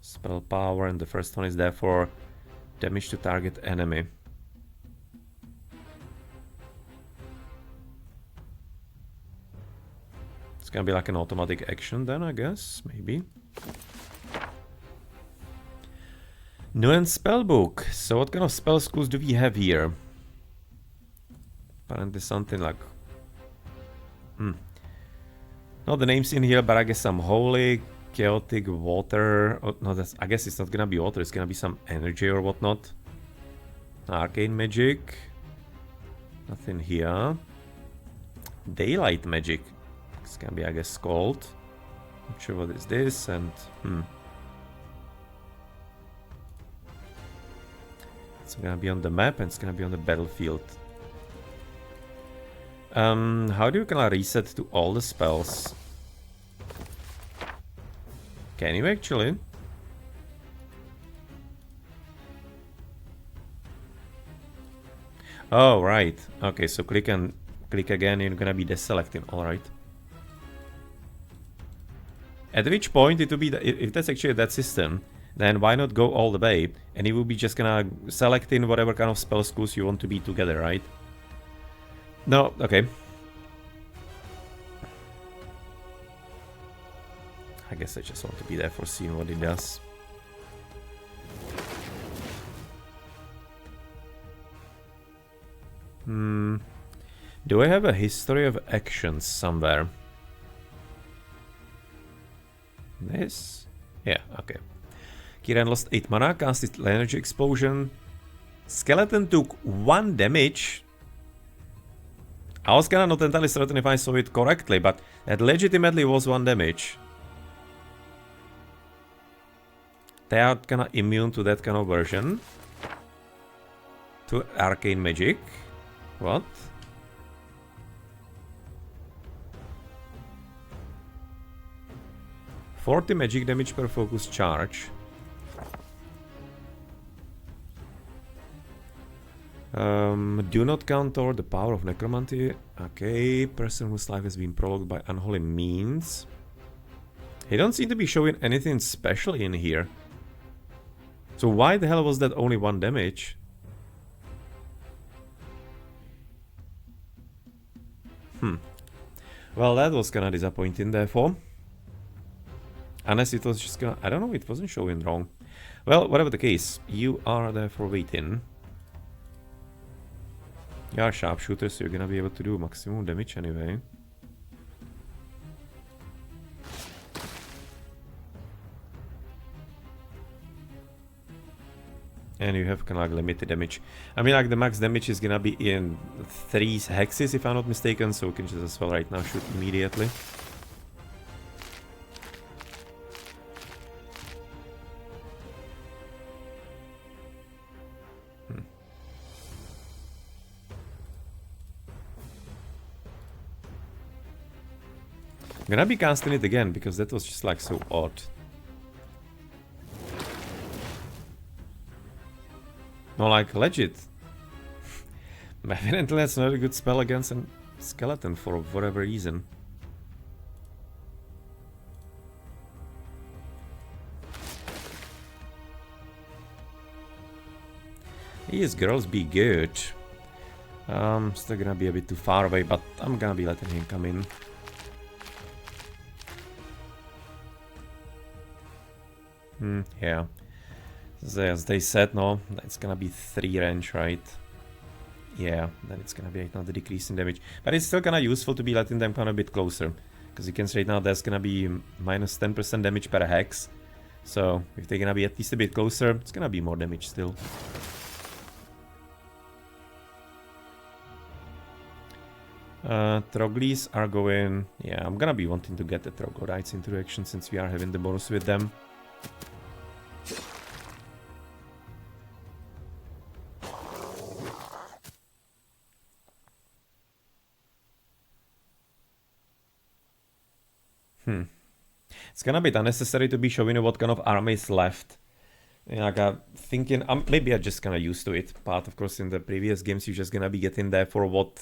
Spell power, and the first one is therefore damage to target enemy. It's gonna be like an automatic action then, I guess, maybe. Nuance spellbook. So what kind of spell schools do we have here? Apparently something like... Not the names in here, but I guess some holy, chaotic, water... Oh, no, that's... I guess it's not gonna be water, it's gonna be some energy or whatnot. Arcane magic. Nothing here. Daylight magic. It's gonna be, I guess, called. Not sure what is this, and... It's gonna be on the map and it's gonna be on the battlefield. How do you kinda reset to all the spells? Can you actually? I Oh, right. Okay, so click and click again, you're gonna be deselecting, alright. At which point it will be, if that's actually that system, then why not go all the way? And it will be just gonna select in whatever kind of spell schools you want to be together, right? No, okay. I guess I just want to be there for seeing what it does. Do I have a history of actions somewhere? This? Yeah, okay. Kiran lost 8 mana, casted energy explosion. Skeleton took 1 damage. I was kinda not entirely certain if I saw it correctly, but that legitimately was 1 damage. They are kinda immune to that kind of version. To arcane magic. What? $40 magic damage per focus charge. Do not counter the power of necromancy. Okay, person whose life has been prolonged by unholy means. He don't seem to be showing anything special in here. So why the hell was that only 1 damage? Well, that was kinda disappointing, therefore. Unless it was just gonna... I don't know, it wasn't showing wrong. Well, whatever the case, you are therefore waiting. You are a sharpshooter, so you're gonna be able to do maximum damage anyway. And you have kind of like limited damage. I mean, like the max damage is gonna be in 3 hexes, if I'm not mistaken, so we can just as well right now shoot immediately. I'm gonna be casting it again because that was just like so odd. No, like legit. Evidently that's not a good spell against a skeleton for whatever reason. These girls be good. Still gonna be a bit too far away, but I'm gonna be letting him come in. Yeah. As they said, no, it's gonna be 3 range, right? Yeah, then it's gonna be another decrease in damage. But it's still kinda useful to be letting them come a bit closer. Because you can see right now there's gonna be minus 10% damage per hex. So if they're gonna be at least a bit closer, it's gonna be more damage still. Troglyphs are going... Yeah, I'm gonna be wanting to get the Troglodytes into action since we are having the bonus with them. It's gonna be unnecessary to be showing you what kind of army is left. Like I'm thinking, maybe I'm just kinda used to it. But of course in the previous games you're just gonna be getting there for what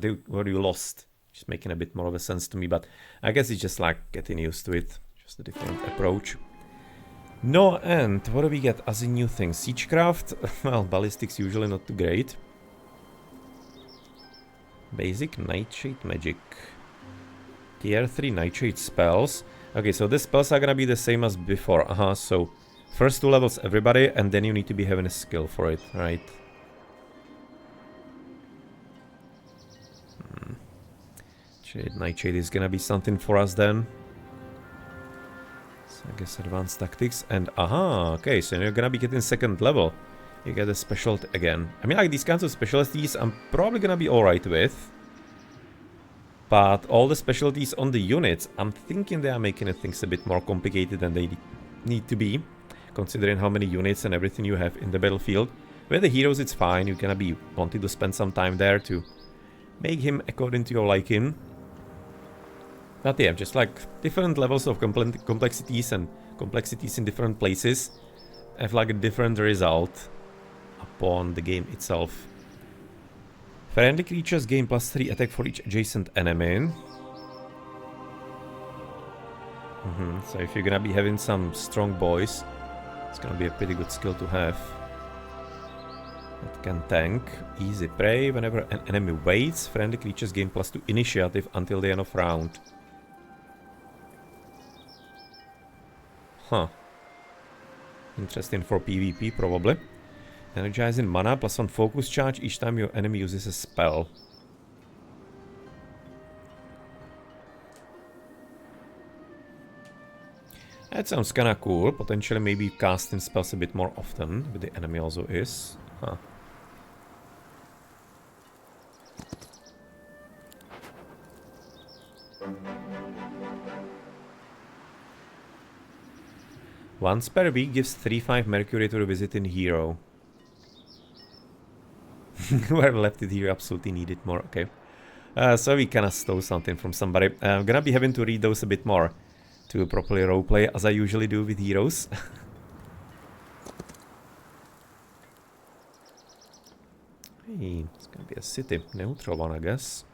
you lost. Just making a bit more of a sense to me, but I guess it's just like getting used to it. Just a different approach. No, and what do we get as a new thing? Siegecraft? Well, ballistics usually not too great. Basic nightshade magic. Tier 3 nightshade spells. Okay, so the spells are gonna be the same as before. So first 2 levels everybody, and then you need to be having a skill for it, right? Nightshade is gonna be something for us then. So I guess advanced tactics and okay, so you're gonna be getting 2nd level. You get a specialty again. I mean, like these kinds of specialties I'm probably gonna be alright with. But all the specialties on the units, I'm thinking they are making things a bit more complicated than they need to be. Considering how many units and everything you have in the battlefield. With the heroes it's fine, you're gonna be wanting to spend some time there to make him according to your liking. But yeah, just like different levels of complexities and complexities in different places have like a different result upon the game itself. Friendly creatures gain +3 attack for each adjacent enemy. So if you're gonna be having some strong boys, it's gonna be a pretty good skill to have. It can tank. Easy prey. Whenever an enemy waits, friendly creatures gain +2 initiative until the end of round. Huh. Interesting for PvP, probably. Energizing mana, +1 focus charge each time your enemy uses a spell. That sounds kinda cool. Potentially maybe casting spells a bit more often, but the enemy also is. Huh. Once per week gives 3/5 Mercury to the visiting hero. Whoever left it here absolutely needed more. Okay. So we kinda stole something from somebody. I'm gonna be having to read those a bit more to properly roleplay, as I usually do with heroes. Hey, it's gonna be a city. Neutral one, I guess.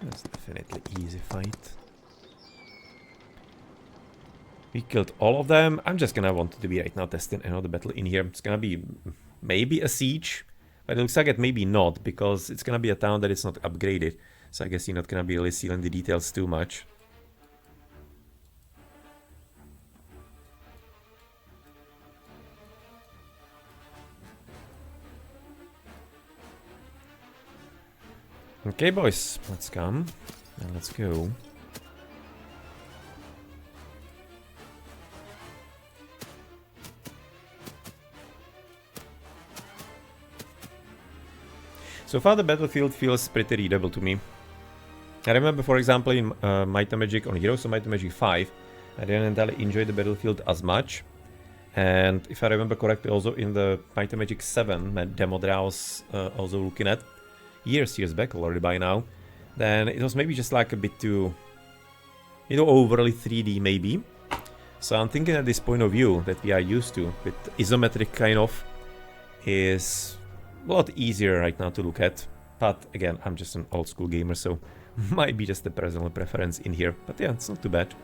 That's definitely easy fight. We killed all of them. I'm just gonna want to be right now testing another battle in here. It's gonna be maybe a siege, but it looks like it maybe not, because it's gonna be a town that is not upgraded. So I guess you're not gonna be really sealing the details too much. Okay, boys, let's come and let's go. So far the battlefield feels pretty readable to me. I remember, for example, in Might and Magic, on Heroes of Might and Magic 5, I didn't entirely enjoy the battlefield as much. And if I remember correctly, also in the Might and Magic 7 demo that I was also looking at, years back already by now, then it was maybe just like a bit too, you know, overly 3D maybe. So I'm thinking at this point of view that we are used to, with isometric kind of, is a lot easier right now to look at. But again, I'm just an old school gamer, so might be just a personal preference in here. But yeah, it's not too bad.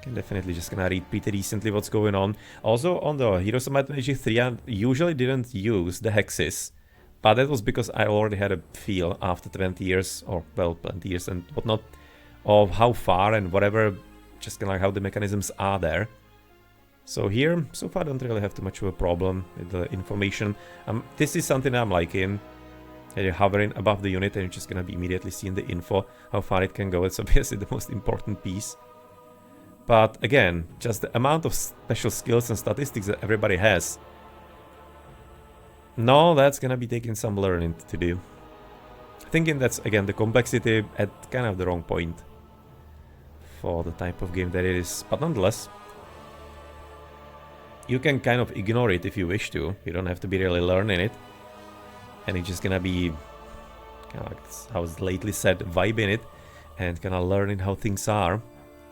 Can definitely just gonna read pretty recently what's going on. Also on the Heroes of Might and Magic 3, I usually didn't use the hexes. But that was because I already had a feel after 20 years, or well, 20 years and whatnot, of how far and whatever, just kind of like how the mechanisms are there. So here, so far I don't really have too much of a problem with the information. This is something I'm liking. You're hovering above the unit and you're just gonna be immediately seeing the info, how far it can go. It's obviously the most important piece. But again, just the amount of special skills and statistics that everybody has. No, that's gonna be taking some learning to do. Thinking that's, again, the complexity at kind of the wrong point for the type of game that it is. But nonetheless, you can kind of ignore it if you wish to. You don't have to be really learning it. And it's just gonna be, kind of like how it's lately said, vibing it and kind of learning how things are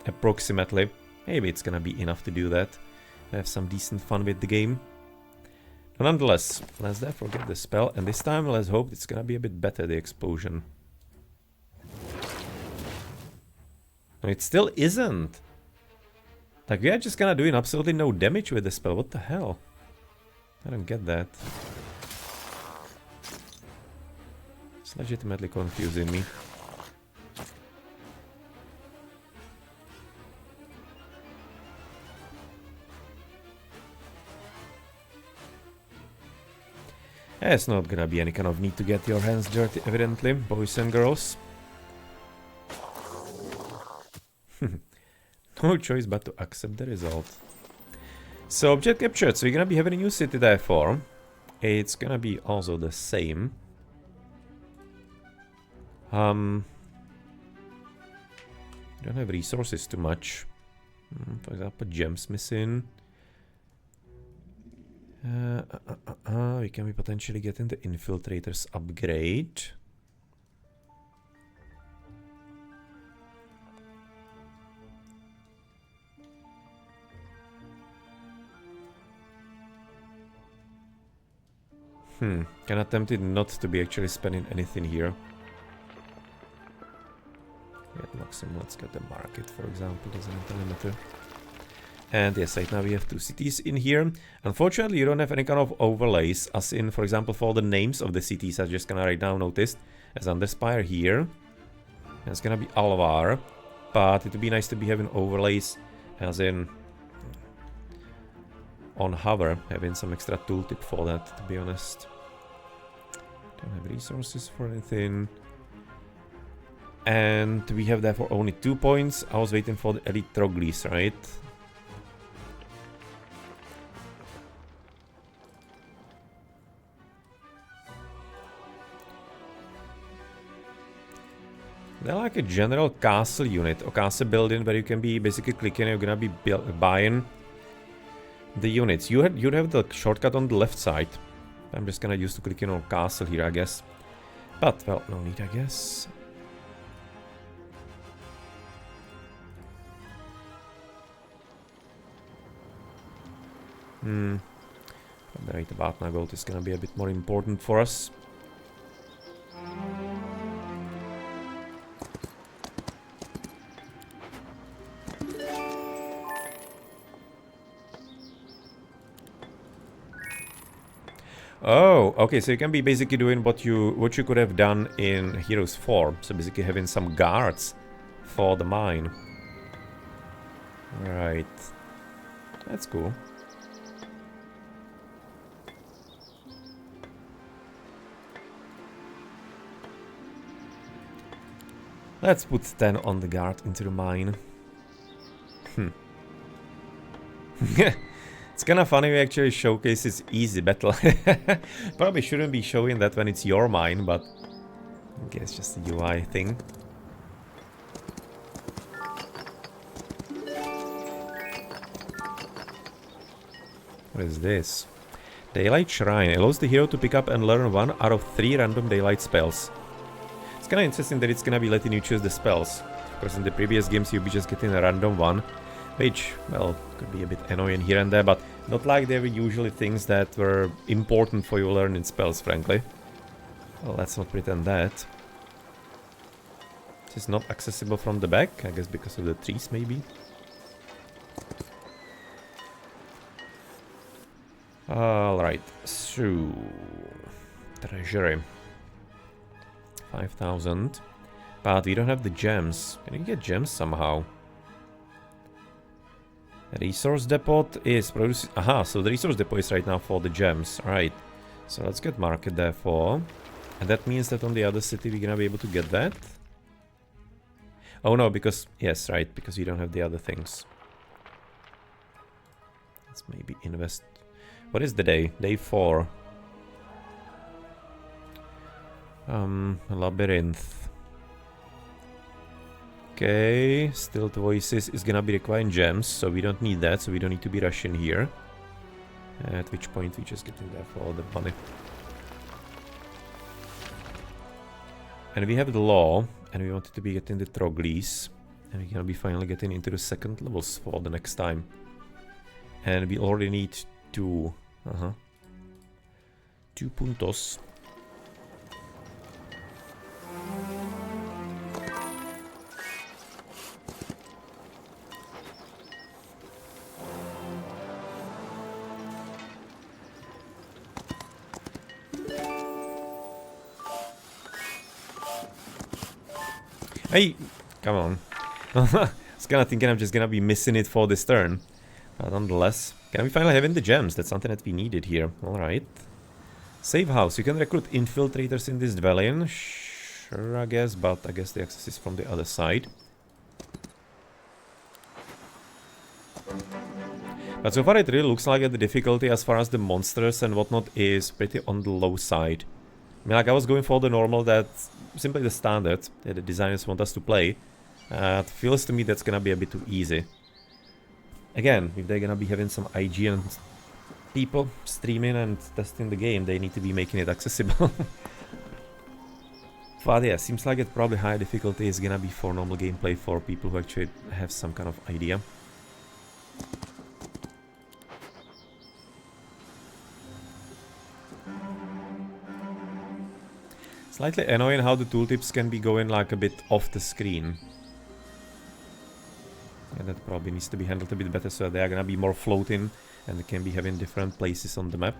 approximately. Maybe it's gonna be enough to do that. Have some decent fun with the game. But nonetheless, let's therefore get the spell, and this time let's hope it's gonna be a bit better, the explosion. No, it still isn't. Like, we are just gonna doing absolutely no damage with the spell. What the hell? I don't get that. It's legitimately confusing me. It's not gonna be any kind of need to get your hands dirty, evidently, boys and girls. No choice but to accept the result. So, object captured. So, we're gonna be having a new city, therefore. It's gonna be also the same. We don't have resources too much. For example, gems missing. We can be potentially getting the infiltrators upgrade. Kinda tempted not to be actually spending anything here. At maximum, let's get the market, for example, doesn't really matter. And yes, right now we have 2 cities in here. Unfortunately, you don't have any kind of overlays, as in, for example, for the names of the cities, I just kinda right now noticed. As Underspire here. And it's gonna be Alvar. But it would be nice to be having overlays, as in on hover, having some extra tooltip for that, to be honest. Don't have resources for anything. And we have therefore only 2 points. I was waiting for the elite Troglis, right? They're like a general castle unit or castle building where you can be basically clicking, you're gonna be buying the units. You'd have the shortcut on the left side. I'm just gonna use to clicking on castle here, I guess. But, well, no need, I guess. The right about now gold is gonna be a bit more important for us. Oh, okay, so you can be basically doing what you could have done in Heroes 4. So basically having some guards for the mine. Right. That's cool. Let's put 10 on the guard into the mine. It's kind of funny we actually showcase this easy battle. Probably shouldn't be showing that when it's your mine, but I guess just a UI thing. What is this? Daylight Shrine allows the hero to pick up and learn 1 out of 3 random daylight spells. It's kind of interesting that it's gonna be letting you choose the spells. Because in the previous games you'll be just getting a random one. Which, well, could be a bit annoying here and there, but not like they were usually things that were important for you learning spells, frankly. Well, let's not pretend that. This is not accessible from the back, I guess because of the trees, maybe. Alright, so... Treasury. 5,000. But we don't have the gems. Can you get gems somehow? Resource depot is producing... Aha, so the resource depot is right now for the gems. Alright. So let's get market there for... And that means that on the other city we're gonna be able to get that. Oh no, because... Yes, right, because you don't have the other things. Let's maybe invest... What is the day? Day 4. Labyrinth. Okay, Still Voices is gonna be requiring gems, so we don't need that, so we don't need to be rushing here. At which point we just get in there for all the money. And we have the law, and we wanted to be getting the Troglis. And we're gonna be finally getting into the 2nd levels for the next time. And we already need 2. 2 puntos. Hey! Come on. I was kinda thinking I'm just gonna be missing it for this turn. But nonetheless, can we finally have in the gems? That's something that we needed here. Alright. Save house. You can recruit infiltrators in this dwelling. Sure, I guess, but I guess the access is from the other side. But so far it really looks like that the difficulty as far as the monsters and whatnot is pretty on the low side. I mean, like I was going for the normal, that's simply the standard that the designers want us to play. It feels to me that's gonna be a bit too easy. Again, if they're gonna be having some IGN people streaming and testing the game, they need to be making it accessible. But yeah, seems like it probably high difficulty is gonna be for normal gameplay for people who actually have some kind of idea. Slightly annoying how the tooltips can be going like a bit off the screen. And that probably needs to be handled a bit better so they are gonna be more floating and they can be having different places on the map.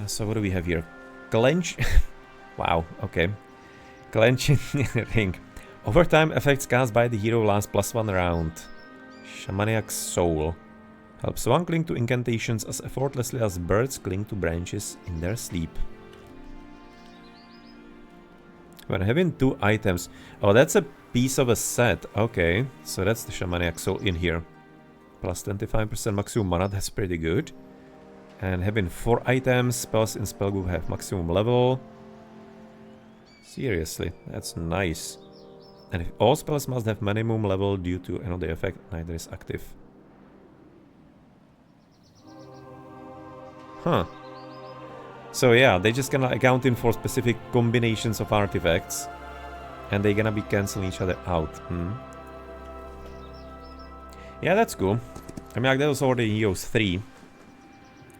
So what do we have here? Clench. Wow, okay. Clenching ring. Overtime effects cast by the hero last +1 round. Shamaniac Soul. Helps one cling to incantations as effortlessly as birds cling to branches in their sleep. When having 2 items. Oh, that's a piece of a set. Okay, so that's the Shamaniac Soul in here. Plus 25% maximum mana, that's pretty good. And having 4 items, spells in spellbook have maximum level. Seriously, that's nice. And if all spells must have minimum level due to another effect, neither is active. Huh. So yeah, they just gonna account in for specific combinations of artifacts. And they're gonna be canceling each other out. Yeah, that's cool. I mean, like, that was already in Heroes 3.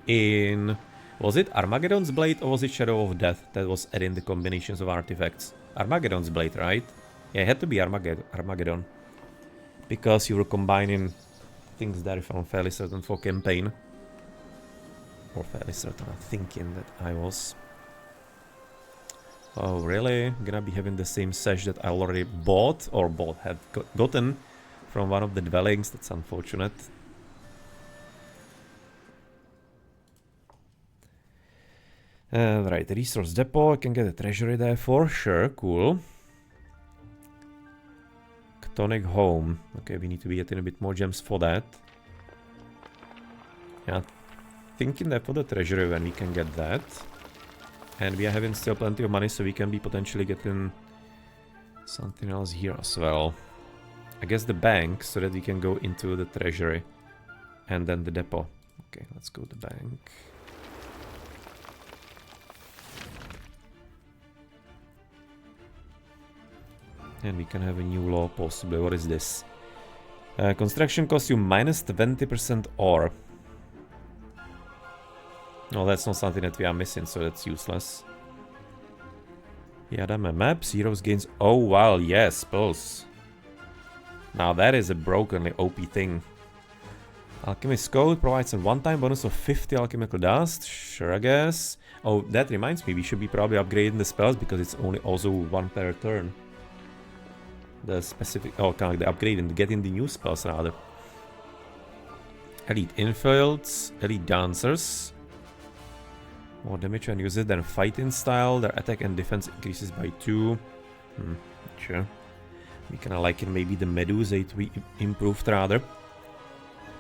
In... Was it Armageddon's Blade or was it Shadow of Death that was adding the combinations of artifacts? Armageddon's Blade, right? Yeah, it had to be Armageddon. Because you were combining things there, if I'm fairly certain, for campaign. Or fairly certain, I'm thinking that I was. Oh, really? I'm gonna be having the same sesh that I already bought, or had gotten from one of the dwellings. That's unfortunate. Right, resource depot. I can get a treasury there for sure. Cool. Tonic home. Okay, we need to be getting a bit more gems for that. Yeah, thinking that for the treasury when we can get that. And we are having still plenty of money, so we can be potentially getting something else here as well. I guess the bank, so that we can go into the treasury. And then the depot. Okay, let's go to the bank. And we can have a new law possibly. What is this? Construction costs you minus 20% ore. No, that's not something that we are missing, so that's useless. Yeah, my maps. Heroes gains. Oh, wow, yes, spells. Now that is a brokenly OP thing. Alchemist Code provides a one-time bonus of 50 alchemical dust. Sure, I guess. Oh, that reminds me, we should be probably upgrading the spells because it's only also 1 per turn. The specific, oh, kind of the upgrading, getting the new spells rather. Elite Infields, Elite Dancers. More damage when used than fighting style. Their attack and defense increases by 2. Sure. We kinda like it, maybe the Medusa to be improved rather.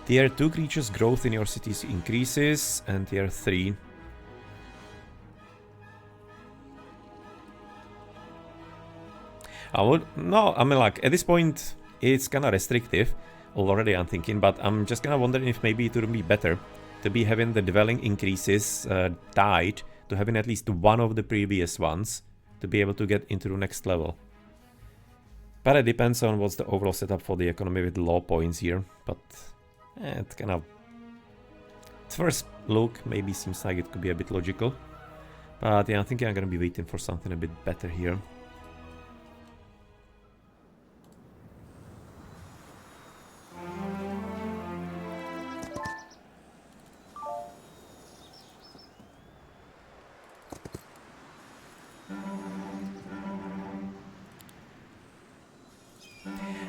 Tier 2 creatures growth in your cities increases, and tier 3. No, I mean, like, at this point, it's kinda restrictive already, I'm thinking, but I'm just kinda wondering if maybe it would be better to be having the dwelling increases tied to having at least one of the previous ones to be able to get into the next level. But it depends on what's the overall setup for the economy with law points here, but it kind of... At first look, maybe seems like it could be a bit logical. But yeah, I think I'm gonna be waiting for something a bit better here.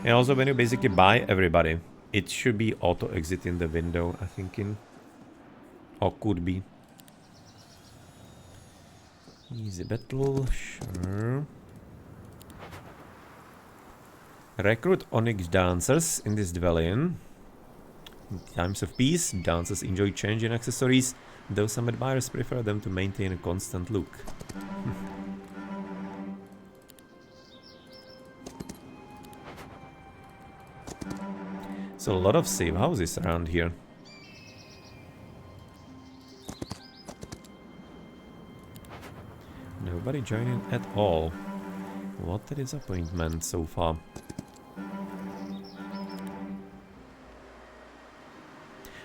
And also when you basically buy everybody, it should be auto exiting the window, I'm thinking. Or could be. Easy battle, sure. Recruit Onyx dancers in this dwelling. In times of peace, dancers enjoy changing accessories, though some admirers prefer them to maintain a constant look. So a lot of safe houses around here. Nobody joining at all. What a disappointment so far.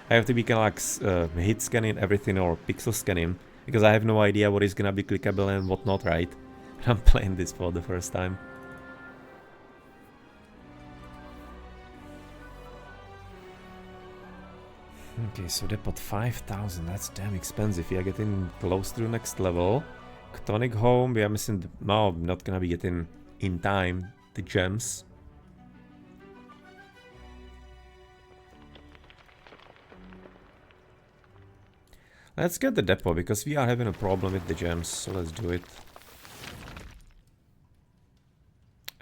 I have to be kind of like hit scanning everything or pixel scanning Because I have no idea what is gonna be clickable and what not, right? I'm playing this for the first time. Okay, so they put 5,000. That's damn expensive. We are getting close to the next level. Chthonic Home, we are missing... No, not gonna be getting in time the gems. Let's get the depot, because we are having a problem with the gems, so let's do it.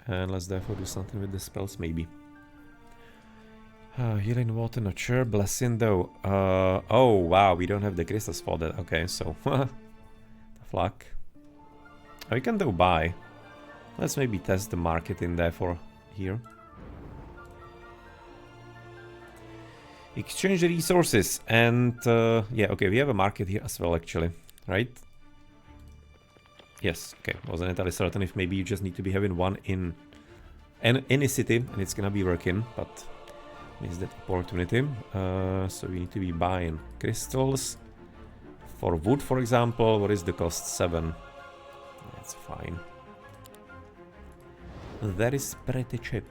And let's therefore do something with the spells, maybe. Healing water, not sure. Blessing, though. Oh, wow, we don't have the crystals for that. Okay, so... the flak. We can do buy. Let's maybe test the market in there for here. Exchange the resources, and yeah, okay, we have a market here as well, actually, right? Yes, okay, wasn't entirely certain if maybe you just need to be having one in any city, and it's gonna be working, but missed that opportunity. So we need to be buying crystals. For wood, for example, what is the cost? 7. That's fine. That is pretty cheap.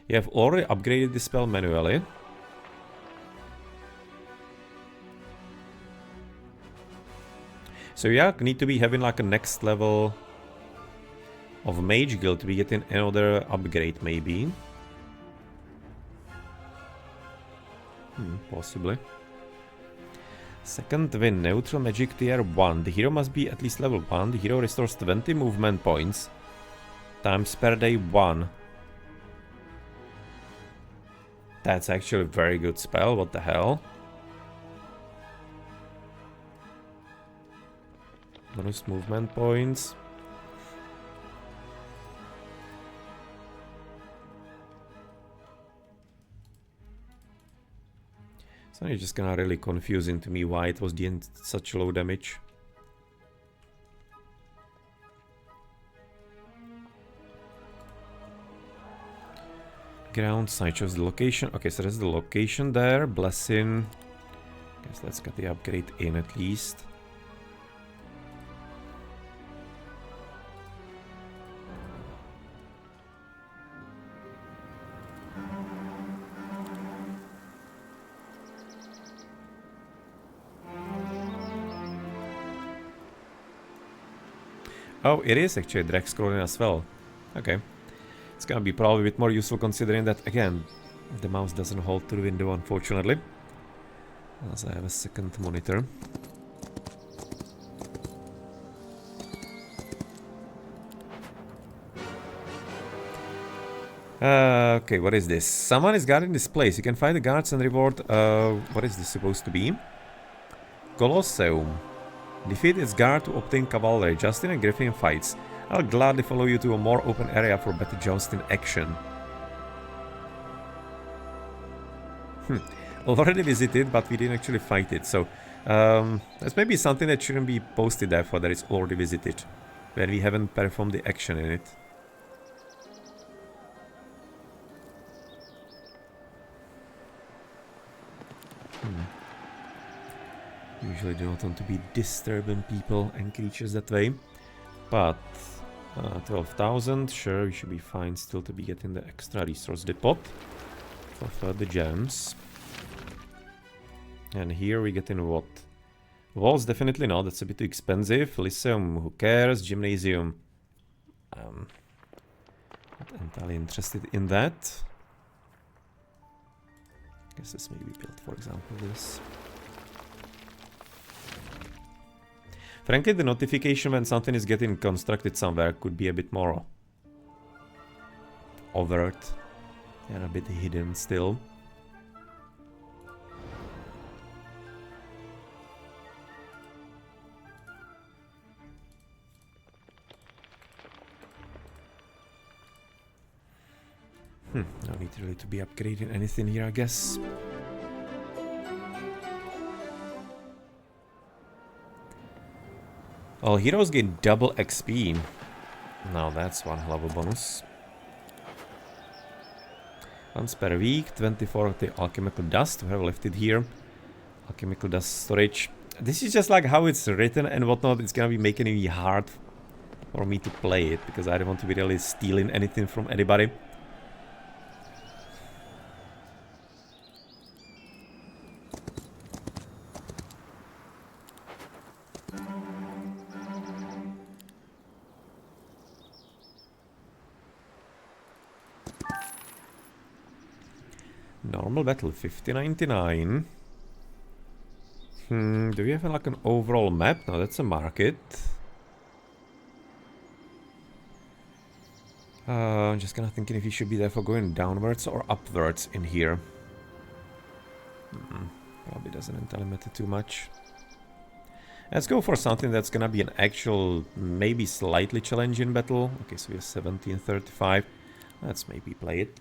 You have already upgraded the spell manually. So yeah, need to be having like a next level of Mage Guild to be getting another upgrade, maybe. Possibly. Second win, neutral magic tier 1. The hero must be at least level 1. The hero restores 20 movement points times per day 1. That's actually a very good spell, what the hell? Bonus movement points. So it's just kinda really confusing to me why it was doing such low damage. Ground side shows the location. Okay, so that's the location there. Blessing. Guess let's get the upgrade in at least. Oh, it is actually drag scrolling as well. Okay. It's gonna be probably a bit more useful considering that, again, the mouse doesn't hold to the window, unfortunately. As I have a second monitor. Okay, what is this? Someone is guarding this place. You can find the guards and reward... what is this supposed to be? Colosseum. Defeat its guard to obtain cavalry. Justin and Griffin fights. I'll gladly follow you to a more open area for better jousting action. Already visited, but we didn't actually fight it, so... that's maybe something that shouldn't be posted there for that it's already visited. When we haven't performed the action in it. Usually do not want to be disturbing people and creatures that way. But 12,000, sure, we should be fine still to be getting the extra resource depot for further gems. And here we get in what? Walls, definitely not, that's a bit too expensive. Lyceum, who cares? Gymnasium. Not entirely interested in that. Guess this may be built, for example, this. Frankly, the notification when something is getting constructed somewhere could be a bit more overt and a bit hidden still. No need really to be upgrading anything here, I guess. Well, heroes gain double XP. Now that's one hell of a bonus. Once per week, 24 of the alchemical dust. We have left it here. Alchemical dust storage. This is just like how it's written and whatnot. It's gonna be making it hard for me to play it because I don't want to be really stealing anything from anybody. Normal battle 5099. Do we have like an overall map? No, that's a market. I'm just kind of thinking if you should be there for going downwards or upwards in here. Probably doesn't entirely matter too much. Let's go for something that's gonna be an actual, maybe slightly challenging battle. Okay, so we have 1735. Let's maybe play it.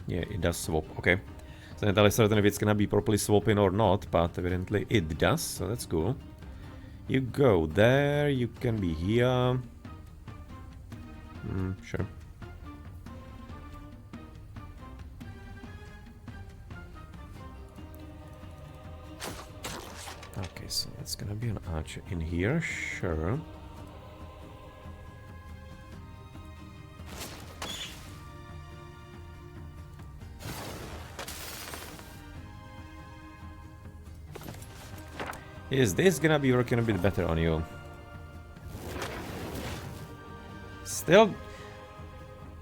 Yeah, it does swap. Okay. So not entirely certain if it's gonna be properly swapping or not, but evidently it does, so that's cool. You go there, you can be here. Sure. Okay, so that's gonna be an archer in here, sure. Is this gonna be working a bit better on you? Still,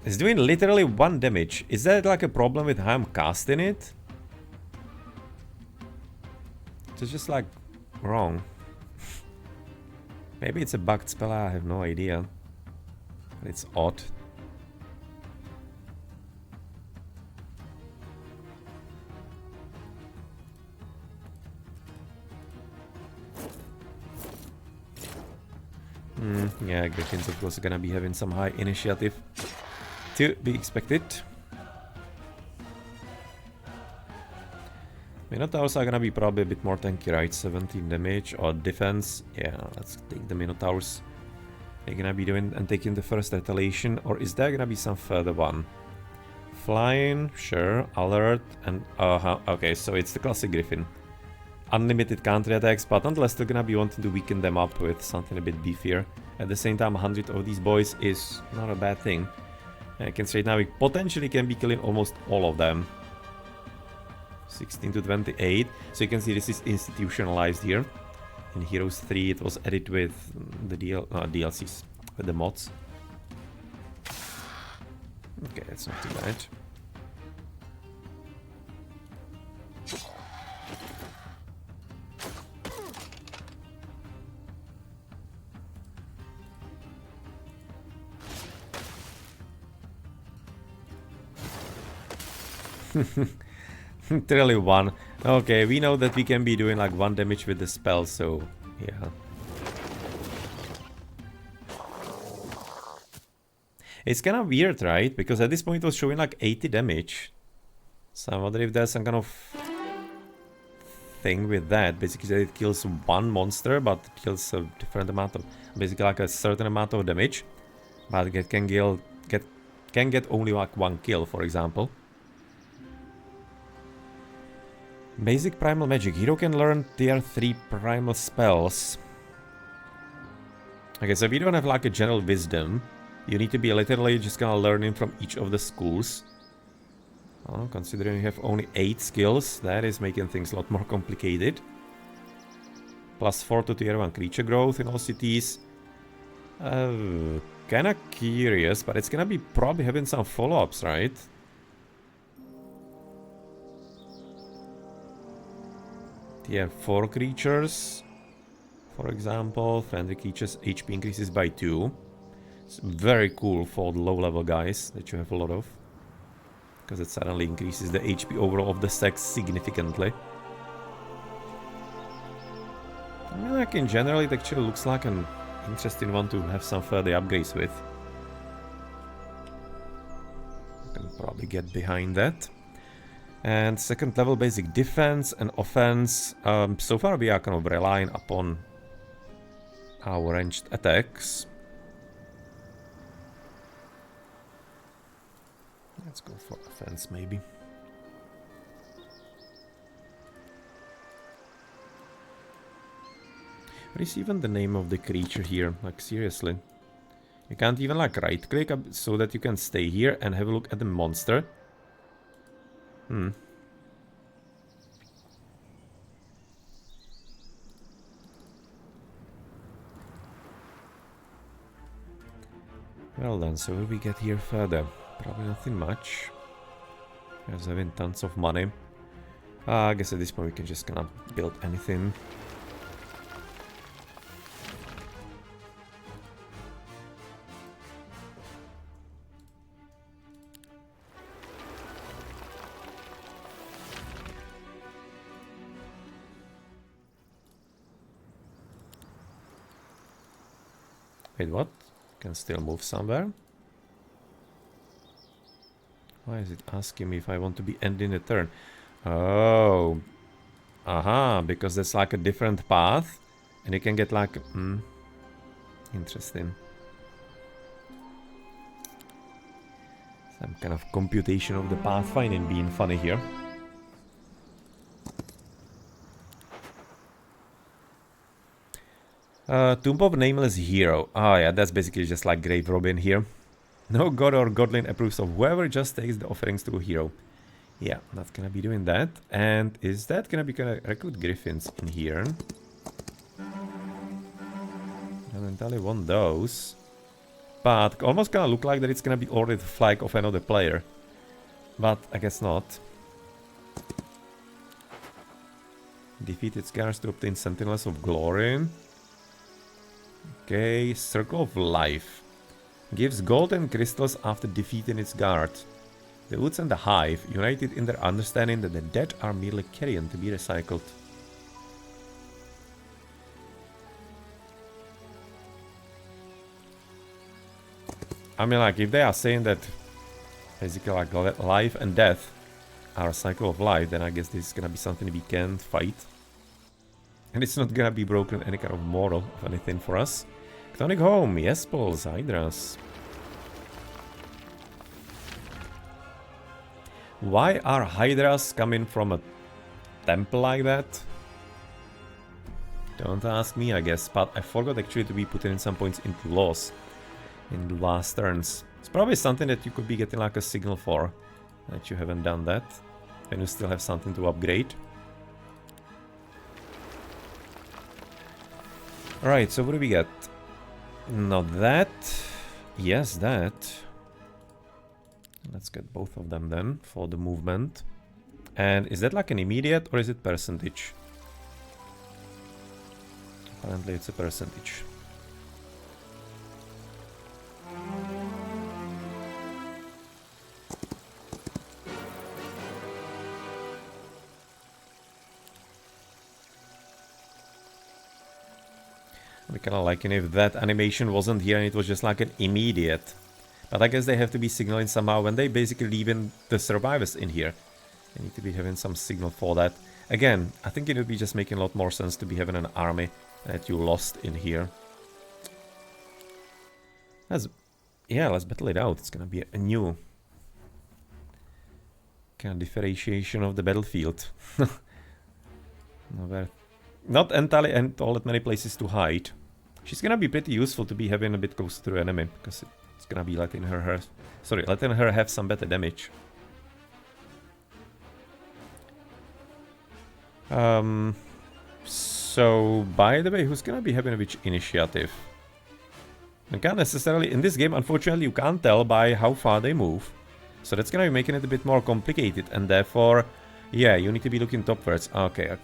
it's doing literally 1 damage. Is that like a problem with how I'm casting it? It's just like wrong. Maybe it's a bugged spell, I have no idea. It's odd. Yeah, Griffins of course are gonna be having some high initiative to be expected. Minotaurs are gonna be probably a bit more tanky, right? 17 damage or defense. Yeah, let's take the Minotaurs. They're gonna be doing and taking the first retaliation, or is there gonna be some further one? Flying, sure, alert, and okay, so it's the classic Griffin. Unlimited counter attacks, but nonetheless still gonna be wanting to weaken them up with something a bit beefier. At the same time, 100 of these boys is not a bad thing. I can say now we potentially can be killing almost all of them. 16 to 28, so you can see this is institutionalized here. In Heroes 3 it was added with the DLCs, with the mods. Okay, that's not too bad. Literally 1. Okay, we know that we can be doing like 1 damage with the spell, so yeah. It's kind of weird, right? Because at this point it was showing like 80 damage. So I wonder if there's some kind of thing with that. Basically it kills 1 monster, but it kills a different amount of, basically like a certain amount of damage. But it can get only like 1 kill, for example. Basic primal magic. Hero can learn tier 3 primal spells. Okay, so if you don't have like a general wisdom, you need to be literally just gonna learning from each of the schools. Well, considering you have only 8 skills, that is making things a lot more complicated. +4 to tier 1 creature growth in all cities. Kinda curious, but it's gonna be probably having some follow-ups, right? Tier 4 creatures, for example, friendly creatures HP increases by 2. It's very cool for the low-level guys that you have a lot of, because it suddenly increases the HP overall of the stacks significantly. I mean, like in general, it actually looks like an interesting one to have some further upgrades with. I can probably get behind that. And second level basic defense and offense. So far we are kind of relying upon our ranged attacks. Let's go for offense, maybe. What is even the name of the creature here? Like, seriously. You can't even, like, right-click so that you can stay here and have a look at the monster. Well then, so what do we get here further? Probably nothing much. Just having tons of money. I guess at this point we can just kind of build anything. Wait, what? Can still move somewhere? Why is it asking me if I want to be ending the turn? Oh. Aha, because that's like a different path. And you can get like... interesting. Some kind of computation of the pathfinding being funny here. Tomb of Nameless Hero. Oh yeah, that's basically just like grave robbing here. No god or godling approves of whoever just takes the offerings to a hero. Yeah, not gonna be doing that. And is that gonna be gonna recruit griffins in here? I don't entirely want those. But almost gonna look like that it's gonna be already the flag of another player. But I guess not. Defeat its guards to obtain Sentinels of Glory. Okay, Circle of Life. Gives gold and crystals after defeating its guard. The Woods and the Hive, united in their understanding that the dead are merely carrion to be recycled. I mean, like, if they are saying that basically like life and death are a cycle of life, then I guess this is gonna be something we can fight. And it's not gonna be broken any kind of moral of anything for us. Chthonic Home, yes, Pauls, Hydras. Why are Hydras coming from a temple like that? Don't ask me, I guess, but I forgot actually to be putting in some points into loss in the last turns. It's probably something that you could be getting like a signal for, that you haven't done that, and you still have something to upgrade. Alright, so what do we get? Not that. Yes, that. Let's get both of them then for the movement. And is that like an immediate or is it percentage? Apparently it's a percentage. We kind of like if that animation wasn't here and it was just like an immediate. But I guess they have to be signaling somehow when they basically leaving the survivors in here. They need to be having some signal for that. Again, I think it would be just making a lot more sense to be having an army that you lost in here. Yeah, let's battle it out. It's gonna be a new kind of differentiation of the battlefield. Not entirely and all that many places to hide. She's gonna be pretty useful to be having a bit closer to the enemy, because it's gonna be letting her have some better damage. So by the way, who's gonna be having which initiative? You can't necessarily in this game, unfortunately, you can't tell by how far they move. So that's gonna be making it a bit more complicated, and therefore, yeah, you need to be looking topwards. Okay.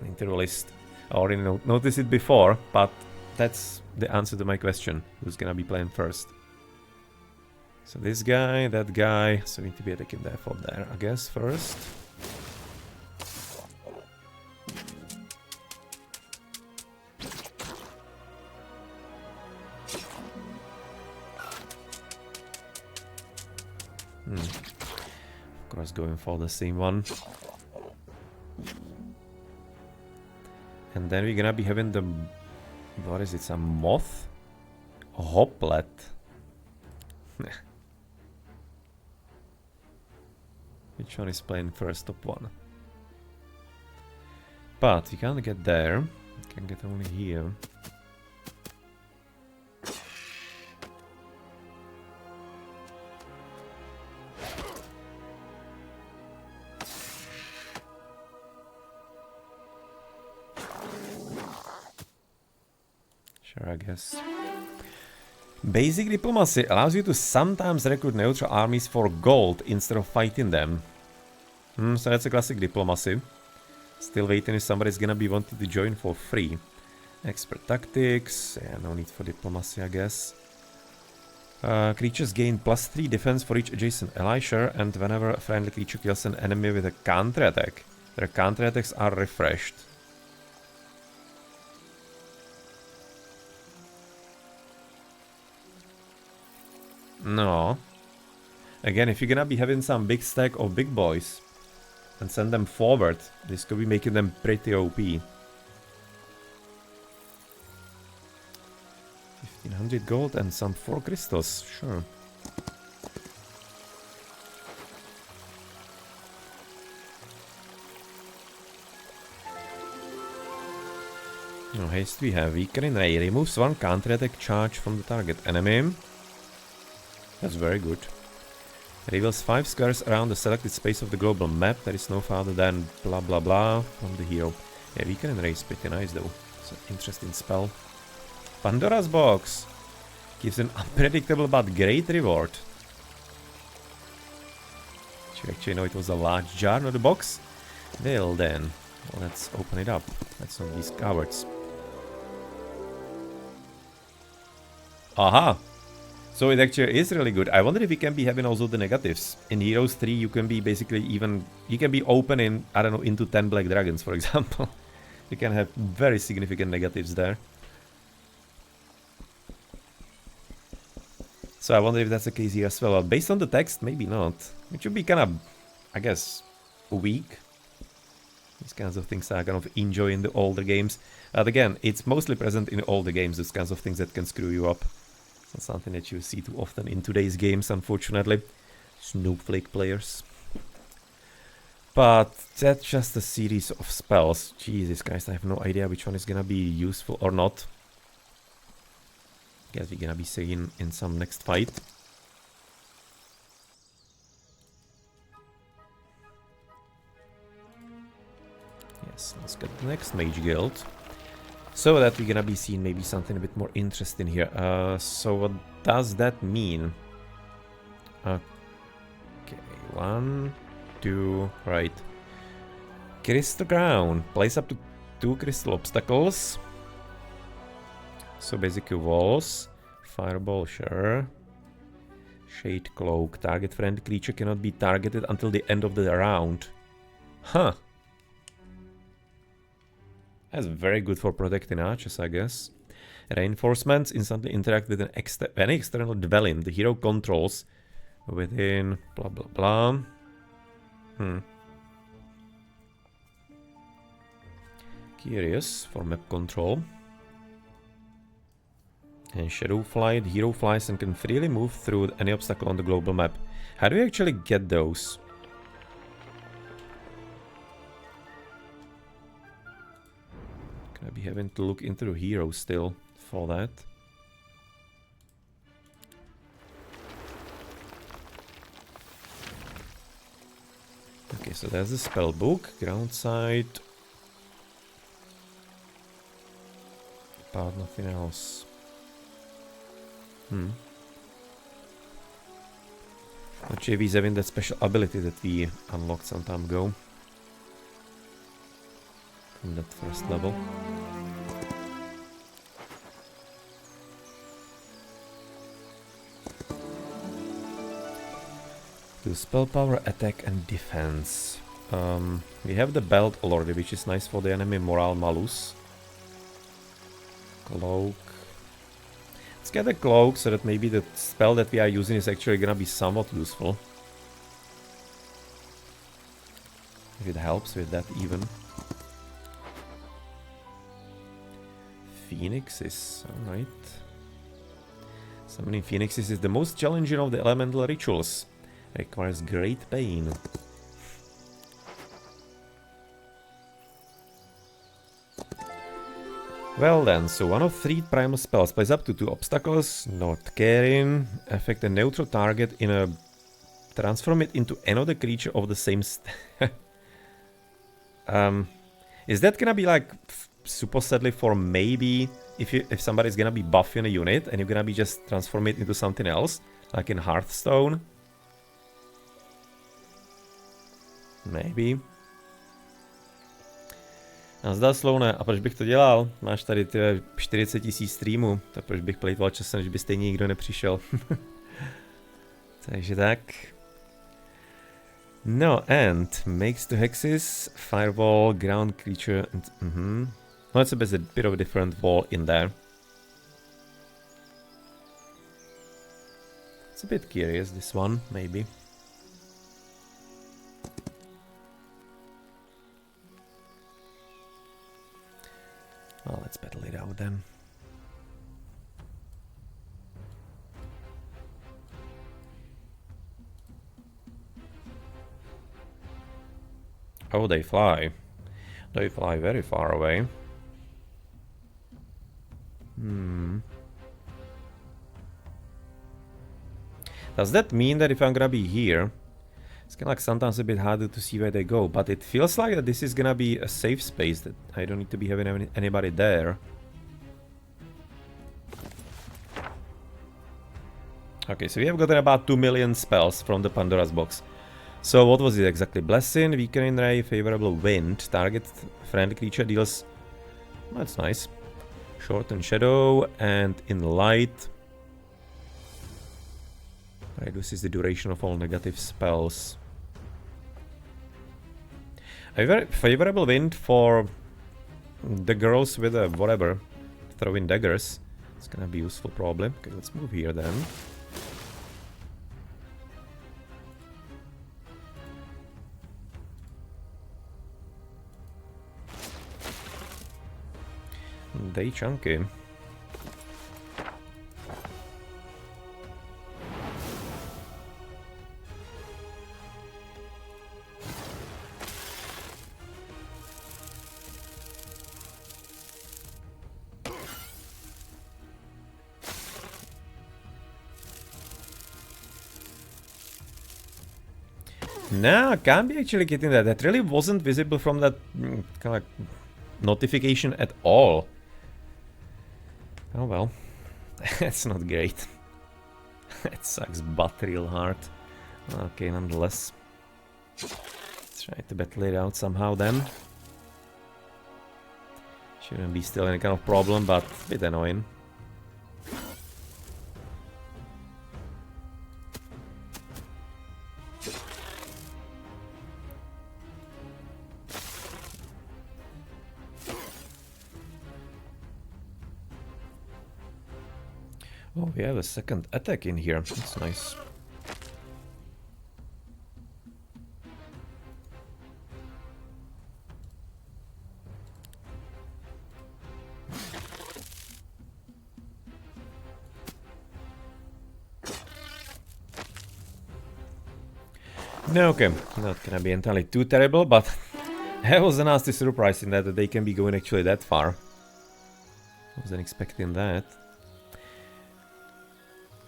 Into the list. I already noticed it before, but that's the answer to my question. Who's gonna be playing first? So this guy, that guy. So we need to be attacking therefore there, I guess, first. Of course, going for the same one. And then we're gonna be having the What is it? Some moth? A hoplet. Which one is playing first? Top one. But we can't get there. We can get only here. Sure, I guess. Basic diplomacy allows you to sometimes recruit neutral armies for gold instead of fighting them. So that's a classic diplomacy. Still waiting if somebody's gonna be wanting to join for free. Expert tactics. Yeah, no need for diplomacy, I guess. Creatures gain +3 defense for each adjacent ally, sure, and whenever a friendly creature kills an enemy with a counterattack, their counterattacks are refreshed. No. Again, if you're gonna be having some big stack of big boys and send them forward, this could be making them pretty OP. 1500 gold and some 4 crystals, sure. No haste we have. Weakening Ray removes 1 counterattack charge from the target enemy. That's very good. Reveals 5 squares around the selected space of the global map that is no farther than blah blah blah from the hero. Yeah, Weakening Ray is pretty nice though. It's an interesting spell. Pandora's Box gives an unpredictable but great reward. Did you actually know it was a large jar, not a box? Well then, let's open it up. Let's not these cowards. Aha! So it actually is really good. I wonder if we can be having also the negatives. In Heroes 3 you can be basically you can be opening, I don't know, into 10 Black Dragons, for example. You can have very significant negatives there. So I wonder if that's the case here as well. But based on the text, maybe not. It should be kind of, I guess, weak. These kinds of things I kind of enjoy in the older games. But again, it's mostly present in older games, those kinds of things that can screw you up. It's not something that you see too often in today's games, unfortunately. Snowflake players. But that's just a series of spells. Jesus Christ, I have no idea which one is gonna be useful or not. Guess we're gonna be seeing in some next fight. Yes, let's get the next Mage Guild. So that we're gonna be seeing maybe something a bit more interesting here. So what does that mean? Okay, 1, 2, right. Crystal Crown. Place up to 2 crystal obstacles. So basically walls. Fireball, sure. Shade Cloak. Target friendly creature cannot be targeted until the end of the round. Huh. That's very good for protecting archers, I guess. Reinforcements instantly interact with any external dwelling the hero controls within blah blah blah. Curious for map control. And Shadow Fly, the hero flies and can freely move through any obstacle on the global map. How do we actually get those? Can I be having to look into the hero still for that? Okay, so there's the spell book, ground side. But nothing else. Not sure if he's having that special ability that we unlocked some time ago. In that first level. Do spell power, attack and defense. We have the belt already, which is nice for the enemy morale malus. Cloak. Let's get a cloak so that maybe the spell that we are using is actually gonna be somewhat useful. If it helps with that even. phoenixes, alright. Summoning phoenixes is the most challenging of the elemental rituals. Requires great pain. Well then, so one of 3 primal spells plays up to 2 obstacles, not caring, affect a neutral target in a... transform it into another creature of the same is that gonna be like supposedly for maybe if somebody's gonna be buffing a unit and you're gonna be just transform it into something else, like in Hearthstone? Maybe. Nazdar Sloune, a proč bych to dělal? Máš tady ty 40 000 streamů, tak proč bych plejtval časem, že by stejně nikdo nepřišel. Takže tak. No, and makes the hexes, firewall, ground creature, and no, it's a bit of a different wall in there. It's a bit curious, this one, maybe. Well, let's battle it out then. Oh, they fly. They fly very far away. Does that mean that if I'm gonna be here, it's kinda like sometimes a bit harder to see where they go, but it feels like that this is gonna be a safe space, that I don't need to be having anybody there. Okay, so we have gotten about 2 million spells from the Pandora's box. So what was it exactly? Blessing, Weakening Ray, Favorable Wind, target friendly creature deals... That's nice. Shorten Shadow, and in Light reduces the duration of all negative spells. A Favorable Wind for the girls with whatever, throwing daggers. It's gonna be useful probably. Okay, let's move here then. They chunky. No, I can't be actually getting that. That really wasn't visible from that kind of like notification at all. Oh well, that's not great. That sucks butt real hard. Okay, nonetheless. Let's try to battle it out somehow then. Shouldn't be still any kind of problem, but a bit annoying. Oh, we have a second attack in here. That's nice. No, okay, not gonna be entirely too terrible, but that was a nasty surprise in that they can be going actually that far. I wasn't expecting that.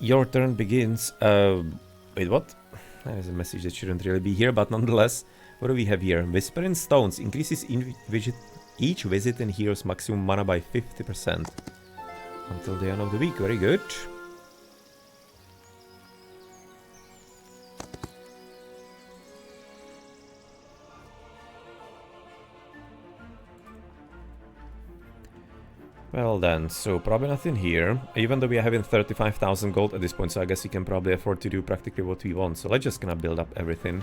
Your turn begins. Wait, what? That is a message that shouldn't really be here, but nonetheless, what do we have here? Whispering Stones increases each visit and hero's maximum mana by 50% until the end of the week. Very good. Well then, so probably nothing here, even though we are having 35,000 gold at this point, so I guess we can probably afford to do practically what we want. So let's just gonna build up everything.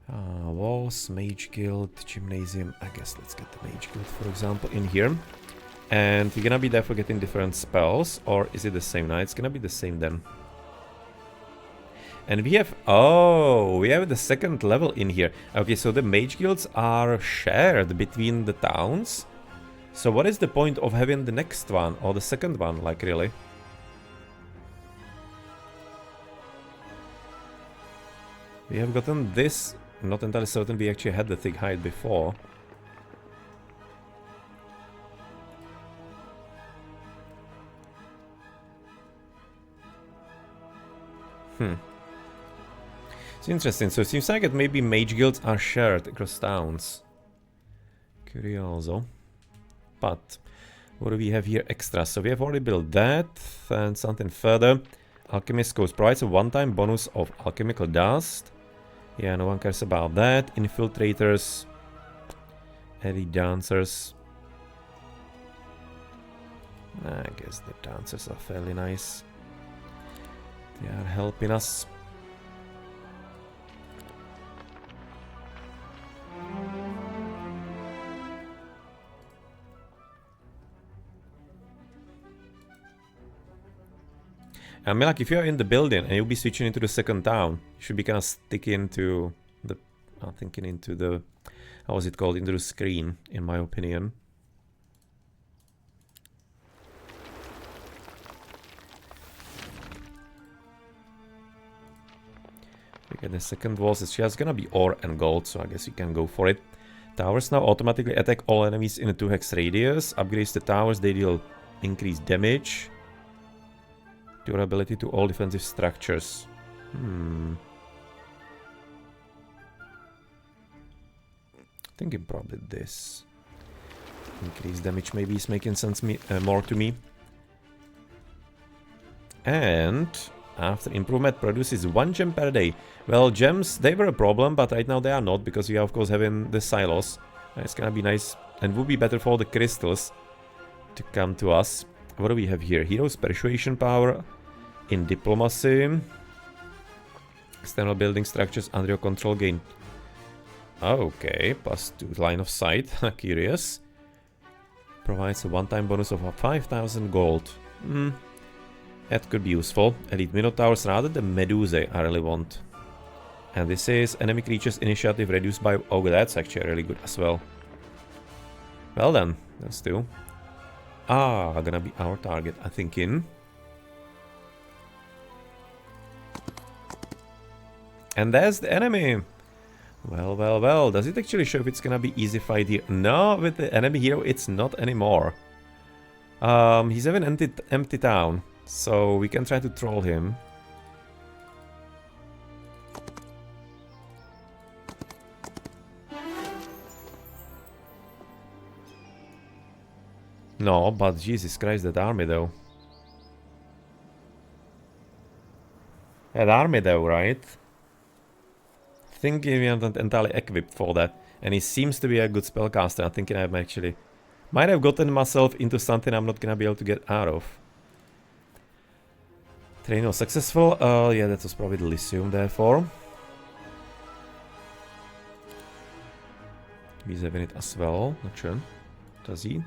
Walls, Mage Guild, Gymnasium. I guess let's get the Mage Guild, for example, in here. And we're gonna be there for getting different spells, or is it the same? No, it's gonna be the same then. And we have... Oh, we have the second level in here. Okay, so the mage guilds are shared between the towns. So what is the point of having the next one? Or the second one, like, really? We have gotten this. Not entirely certain we actually had the thick hide before. It's interesting. So it seems like that maybe mage guilds are shared across towns. Curioso. But what do we have here extra? So we have already built that and something further. Alchemist Coast provides a one-time bonus of alchemical dust. Yeah, no one cares about that. Infiltrators. Heavy dancers. I guess the dancers are fairly nice. They are helping us. And Milak, if you're in the building and you'll be switching into the second town, you should be kind of sticking to the... I'm thinking into the... How was it called? Into the screen, in my opinion. We get the second walls. It's just gonna be ore and gold, so I guess you can go for it. Towers now automatically attack all enemies in a 2 hex radius. Upgrades the towers, they deal increased damage. Durability to all defensive structures. Thinking probably this. Increased damage maybe is making sense more to me. And after improvement produces 1 gem per day. Well, gems, they were a problem, but right now they are not, because we are of course having the silos. It's gonna be nice and would be better for the crystals to come to us. What do we have here? Heroes persuasion power in diplomacy. External building structures under your control gain. Okay, +2 line of sight. Curious. Provides a one-time bonus of 5,000 gold. That could be useful. Elite Minotaurs rather than Medusae I really want. And this is enemy creatures initiative reduced by... Oh, that's actually really good as well. Well then, let's do. Gonna be our target, I'm thinking. And there's the enemy. Well, well, well. Does it actually show if it's gonna be easy fight here? No, with the enemy hero, it's not anymore. He's having an empty town, so we can try to troll him. No, but Jesus Christ, that army though. That army though, right? Thinking we are not entirely equipped for that. And he seems to be a good spellcaster. I'm thinking I'm actually... Might have gotten myself into something I'm not gonna be able to get out of. Train was successful. Yeah, that was probably the Lyceum, therefore. He's having it as well. Not sure. Does he?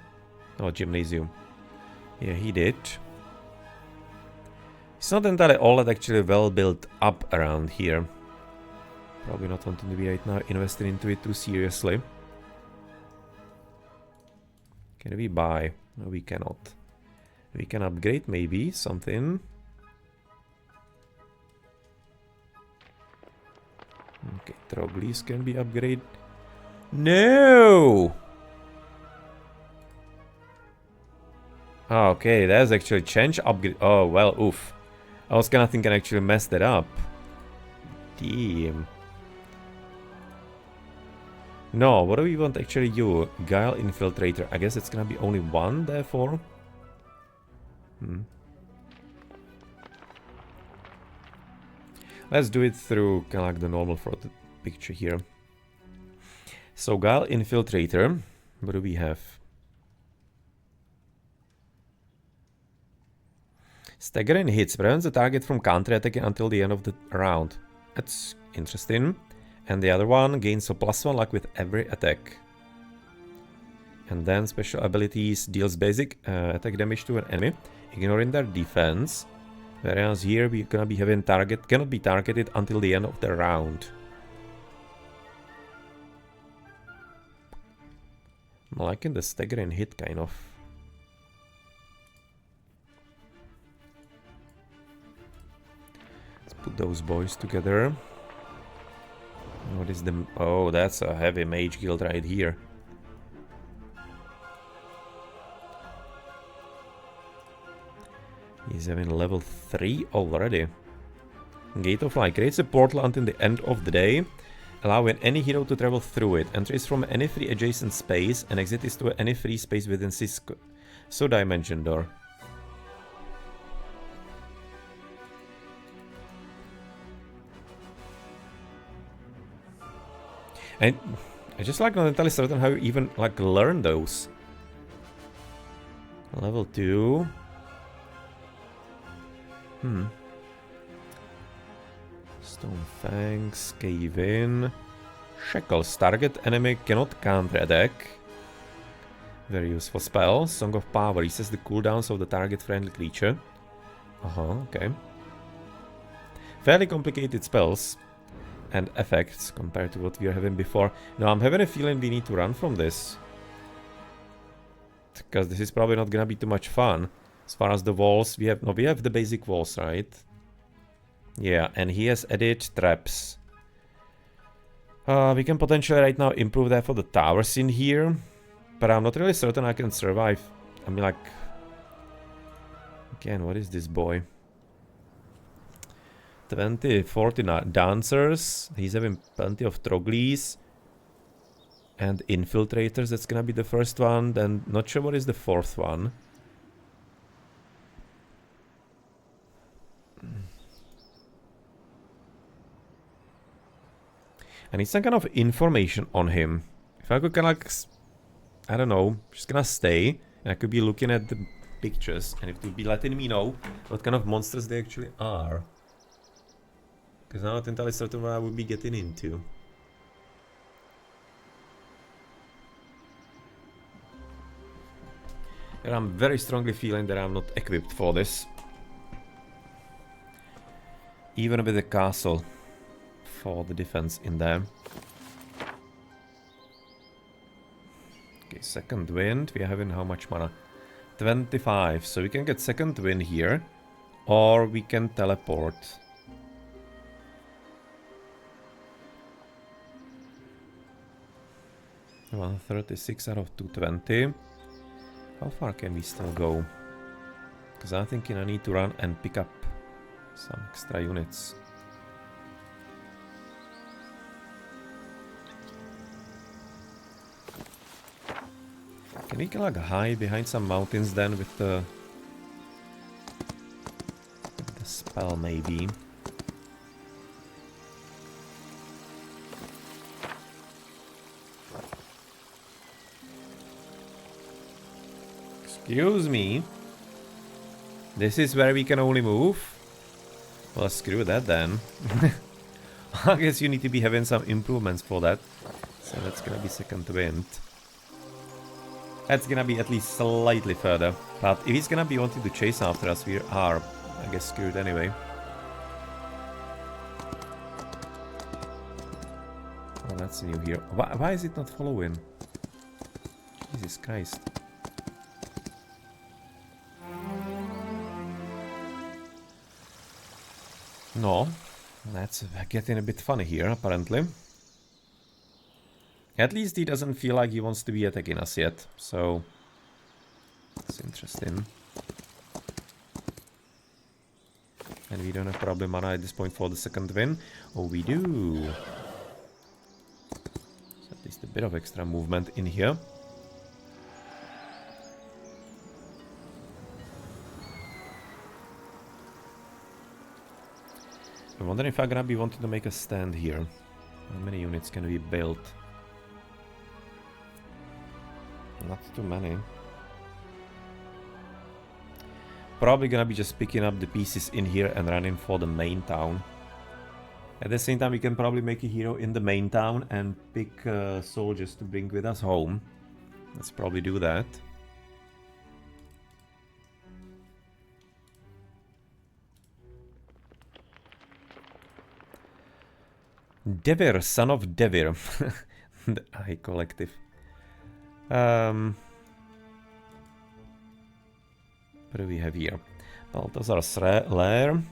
Oh, Gymnasium. Yeah, he did. It's not entirely all that actually well built up around here. Probably not wanting to be right now investing into it too seriously. Can we buy? No, we cannot. We can upgrade maybe something. Okay, Troglyphs can be upgraded. No! Okay, that's actually change upgrade. Oh, well, oof. I was kinda thinking I actually messed it up. Damn. No, what do we want actually you? Guile Infiltrator. I guess it's gonna be only one, therefore. Let's do it through kind of like the normal for the picture here. So, Guile Infiltrator. What do we have? Staggering hits. Prevents the target from counter-attacking until the end of the round. That's interesting. And the other one gains a +1 luck with every attack. And then special abilities deals basic attack damage to an enemy, ignoring their defense. Whereas here we're gonna be having target cannot be targeted until the end of the round. I'm liking the staggering hit kind of. Let's put those boys together. What is the... Oh, that's a heavy mage guild right here. He's having level 3 already. Gate of Light creates a portal until the end of the day, allowing any hero to travel through it. Entry is from any free adjacent space, and exit is to any free space within Cisco. So dimension door. And I just like not entirely certain how you even like learn those. Level 2. Stone Fangs, Cave In. Shackles. Target enemy cannot counter-attack. Very useful spell. Song of Power resets the cooldowns of the target friendly creature. Okay. Fairly complicated spells and effects compared to what we were having before. Now I'm having a feeling we need to run from this, because this is probably not gonna be too much fun. As far as the walls, we have the basic walls, right? Yeah, and he has added traps. We can potentially right now improve that for the towers in here, but I'm not really certain I can survive. I mean, like, again, what is this boy? 20, 40 dancers. He's having plenty of troglis and infiltrators. That's gonna be the first one. Then not sure what is the fourth one. I need some kind of information on him. If I could kind of like, I don't know, just gonna stay, and I could be looking at the pictures, and it would be letting me know what kind of monsters they actually are. Because I'm not entirely certain what I would be getting into. And I'm very strongly feeling that I'm not equipped for this. Even with the castle for the defense in there. Okay, second wind. We are having how much mana? 25. So we can get second wind here. Or we can teleport. 136 out of 220. How far can we still go? Because I'm thinking I need to run and pick up some extra units. Can we like hide behind some mountains then with the spell maybe? Excuse me. This is where we can only move? Well, screw that then. I guess you need to be having some improvements for that. So that's gonna be second wind. That's gonna be at least slightly further. But if he's gonna be wanting to chase after us, we are, I guess, screwed anyway. Oh, that's new here. Why is it not following? Jesus Christ. No, that's getting a bit funny here, apparently. At least he doesn't feel like he wants to be attacking us yet, so that's interesting. And we don't have problem mana at this point for the second win. Oh, we do. So at least a bit of extra movement in here. I'm wondering if I'm gonna be wanting to make a stand here. How many units can we build? Not too many. Probably gonna be just picking up the pieces in here and running for the main town. At the same time, we can probably make a hero in the main town and pick soldiers to bring with us home. Let's probably do that. Devir, son of Devir. The Eye Collective. What do we have here? Balthazar's Lair.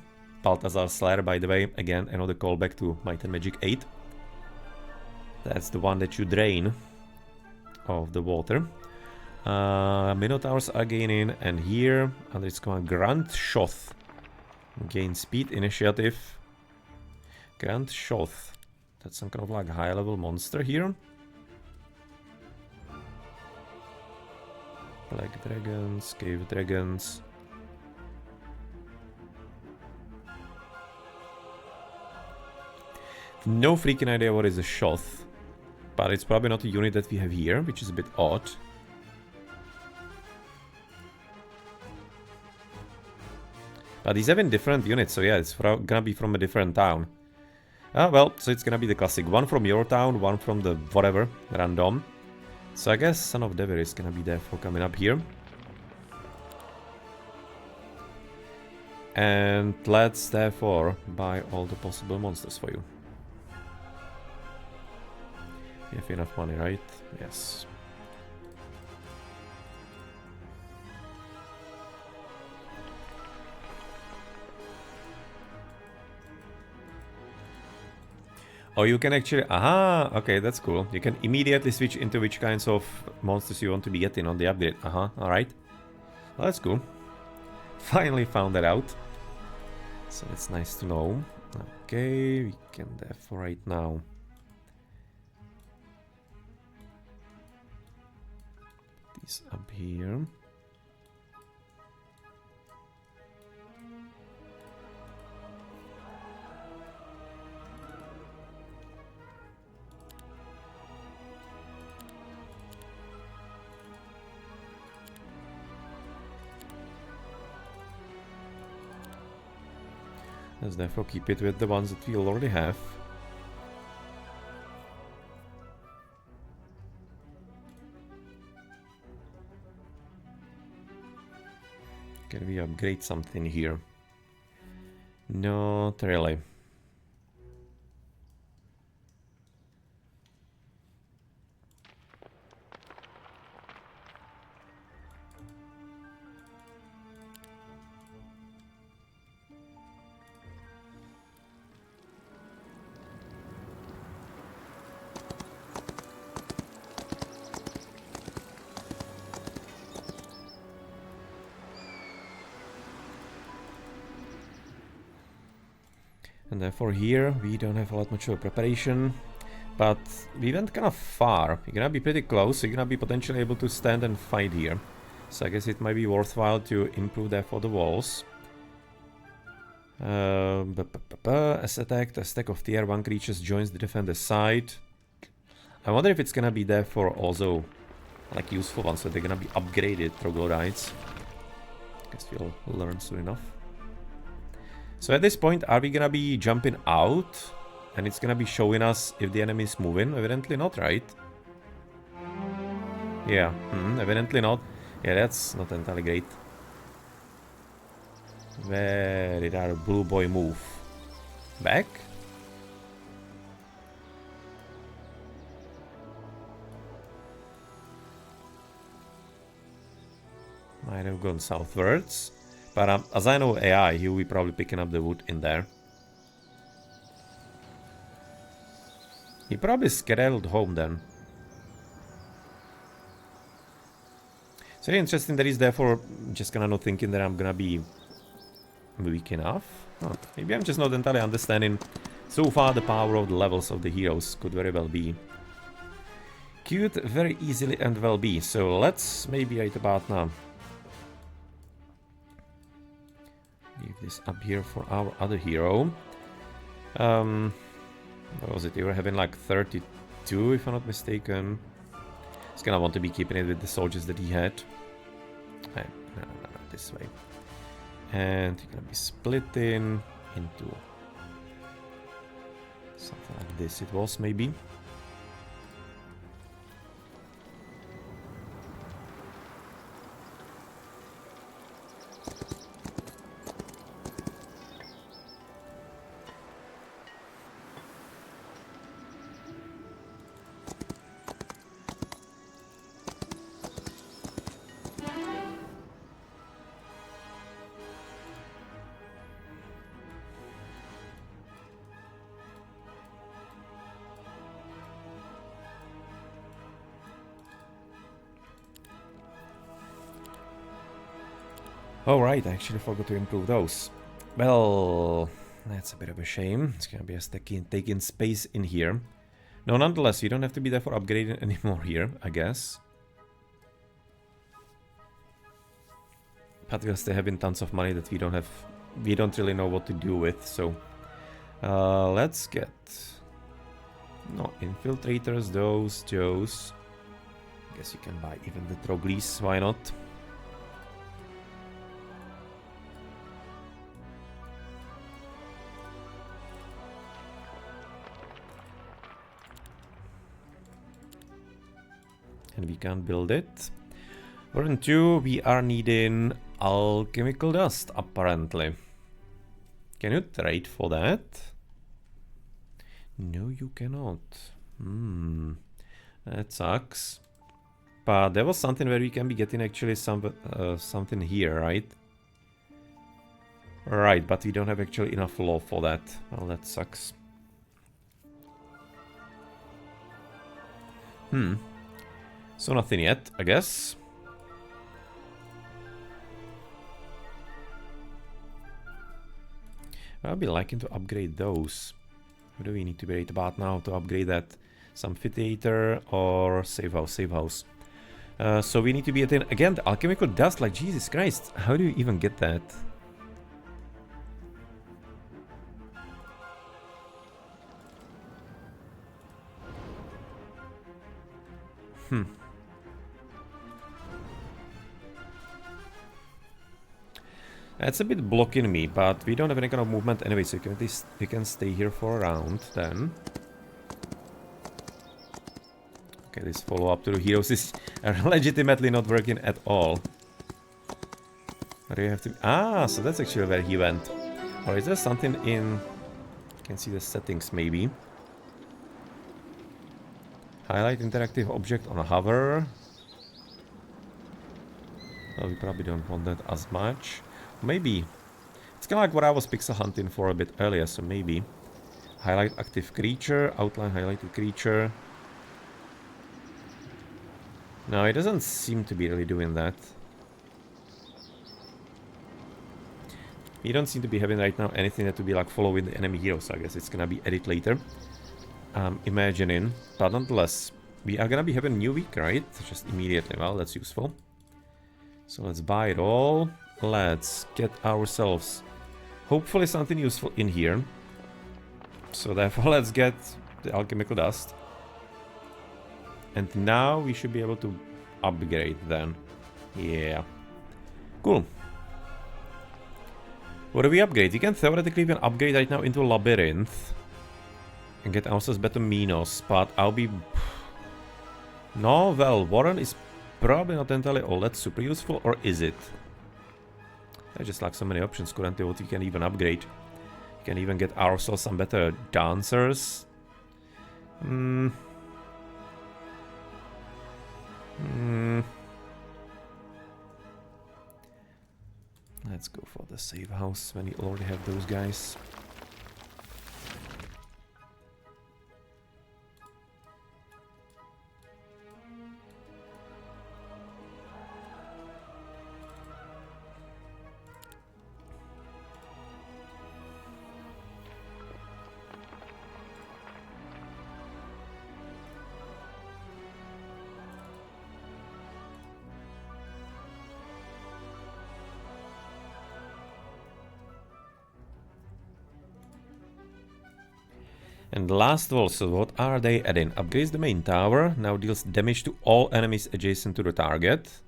Balthazar's Lair, by the way, again, another callback to Might and Magic 8. That's the one that you drain of the water. Minotaurs are gaining, and here, under its command, Grand Shoth. Gain speed, initiative. Grand Shoth. That's some kind of like high level monster here. Black dragons, cave dragons. No freaking idea what is a Shoth. But it's probably not a unit that we have here, which is a bit odd. But these have different units, so yeah, it's gonna be from a different town. Well, so it's gonna be the classic. One from your town, one from the whatever, random. So I guess Son of Devir is gonna be there for coming up here. And let's therefore buy all the possible monsters for you. You have enough money, right? Yes. Oh, you can actually... Aha! Okay, that's cool. You can immediately switch into which kinds of monsters you want to be getting on the upgrade. Alright. Well, that's cool. Finally found that out. So it's nice to know. Okay, we can therefore right now... These up here. Let's therefore keep it with the ones that we already have. Can we upgrade something here? Not really. And therefore here we don't have a lot much of a preparation, but we went kind of far. You're gonna be pretty close, so you're gonna be potentially able to stand and fight here. So I guess it might be worthwhile to improve therefore the walls. As attacked, a stack of tier 1 creatures joins the defender's side. I wonder if it's gonna be there for also like useful ones, so they're gonna be upgraded troglodytes. Guess we'll learn soon enough. So at this point, are we gonna be jumping out and it's gonna be showing us if the enemy is moving? Evidently not, right? Yeah, evidently not. Yeah, that's not entirely great. Where did our blue boy move? Back? Might have gone southwards. But as I know AI, he will be probably picking up the wood in there. He probably skedaddled home then. It's very interesting that he's therefore just kinda not thinking that I'm gonna be weak enough. Oh, maybe I'm just not entirely understanding so far the power of the levels of the heroes. Could very well be. Could very easily and well be. So let's maybe right about now leave this up here for our other hero. What was it? You were having like 32, if I'm not mistaken. He's gonna want to be keeping it with the soldiers that he had. No, this way. And you're gonna be splitting into something like this. It was maybe. Oh right, I actually forgot to improve those. Well, that's a bit of a shame. It's gonna be us taking space in here. No, nonetheless, you don't have to be there for upgrading anymore here, I guess. But we're still having tons of money that we don't really know what to do with, so let's get no infiltrators, those. Guess you can buy even the Troglis, why not? And we can build it. Turn 2, we are needing alchemical dust, apparently. Can you trade for that? No, you cannot. That sucks. But there was something where we can be getting actually something here, right? Right, but we don't have actually enough law for that. Well, that sucks. So nothing yet, I guess. I'll be liking to upgrade those. What do we need to be right about now to upgrade that? Some amphitheater or save house, save house. So we need to be at again the alchemical dust, like Jesus Christ. How do you even get that? That's a bit blocking me, but we don't have any kind of movement anyway, so you can stay here for a round then. Okay, this follow-up to the heroes is legitimately not working at all. What do you have to... Ah, so that's actually where he went. Or is there something in... You can see the settings maybe. Highlight interactive object on a hover. Well, we probably don't want that as much. Maybe. It's kind of like what I was pixel hunting for a bit earlier, so maybe. Highlight active creature, outline highlighted creature. No, it doesn't seem to be really doing that. We don't seem to be having right now anything that to be like following the enemy hero, so I guess it's gonna be edit later. Imagining. But nonetheless, we are gonna be having a new week, right? Just immediately. Well, that's useful. So let's buy it all. Let's get ourselves hopefully something useful in here. So therefore let's get the alchemical dust. And now we should be able to upgrade then. Yeah. Cool. What do we upgrade? We can theoretically even upgrade right now into a labyrinth. And get ourselves better Minos, but I'll be... No, well, Warren is probably not entirely all that super useful, or is it? There's just like so many options currently what we can even upgrade. We can even get ourselves some better dancers. Let's go for the save house when you already have those guys. And last of all, so what are they adding? Upgrades the main tower, now deals damage to all enemies adjacent to the target.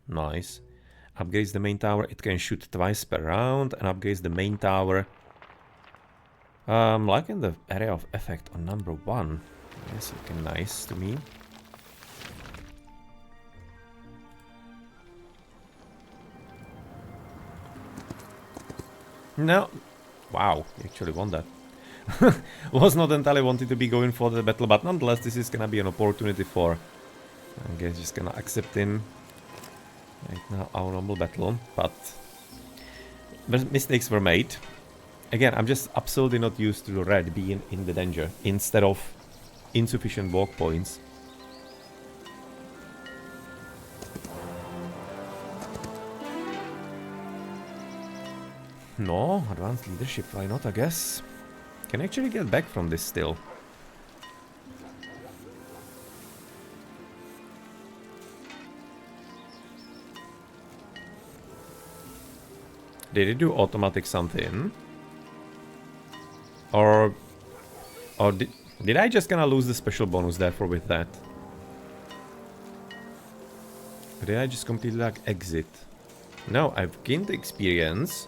Nice. Upgrades the main tower, it can shoot twice per round, and upgrades the main tower. Like in the area of effect on number 1. Yes, looking nice to me. No. Wow, you actually won that. Was not entirely wanting to be going for the battle, but nonetheless this is gonna be an opportunity for, I guess, just gonna accept in right now our normal battle, but mistakes were made. Again, I'm just absolutely not used to the red being in the danger instead of insufficient walk points. No, advanced leadership, why not, I guess. Can I actually get back from this still? Did it do automatic something? Or did I just gonna lose the special bonus therefore with that? Or did I just completely like exit? No, I've gained the experience.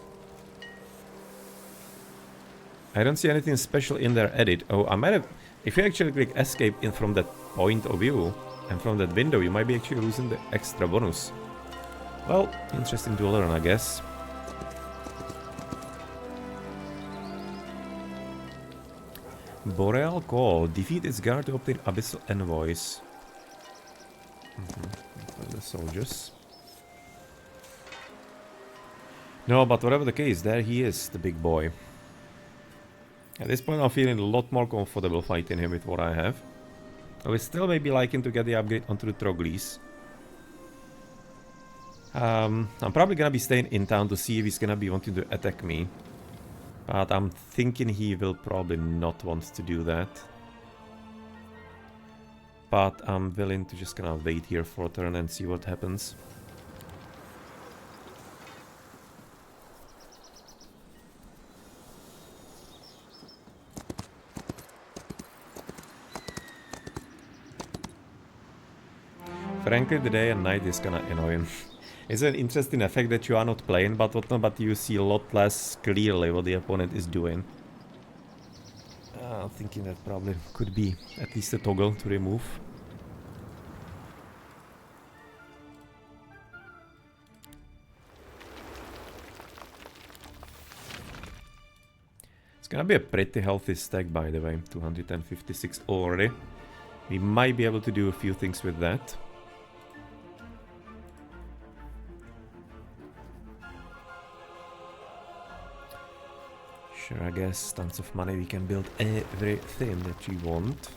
I don't see anything special in their edit. Oh, I might have... If you actually click escape in from that point of view and from that window, you might be actually losing the extra bonus. Well, interesting to learn, I guess. Boreal Call. Defeat its guard to obtain abyssal envoys. The soldiers. No, but whatever the case, there he is, the big boy. At this point I'm feeling a lot more comfortable fighting him with what I have. I would still maybe liking to get the upgrade onto the Troglis. I'm probably gonna be staying in town to see if he's gonna be wanting to attack me. But I'm thinking he will probably not want to do that. But I'm willing to just kind of wait here for a turn and see what happens. Frankly, the day and night is kinda annoying. It's an interesting effect that you are not playing, but you see a lot less clearly what the opponent is doing. I'm thinking that probably could be at least a toggle to remove. It's gonna be a pretty healthy stack, by the way. 256 already. We might be able to do a few things with that. Sure, I guess tons of money, we can build everything that we want.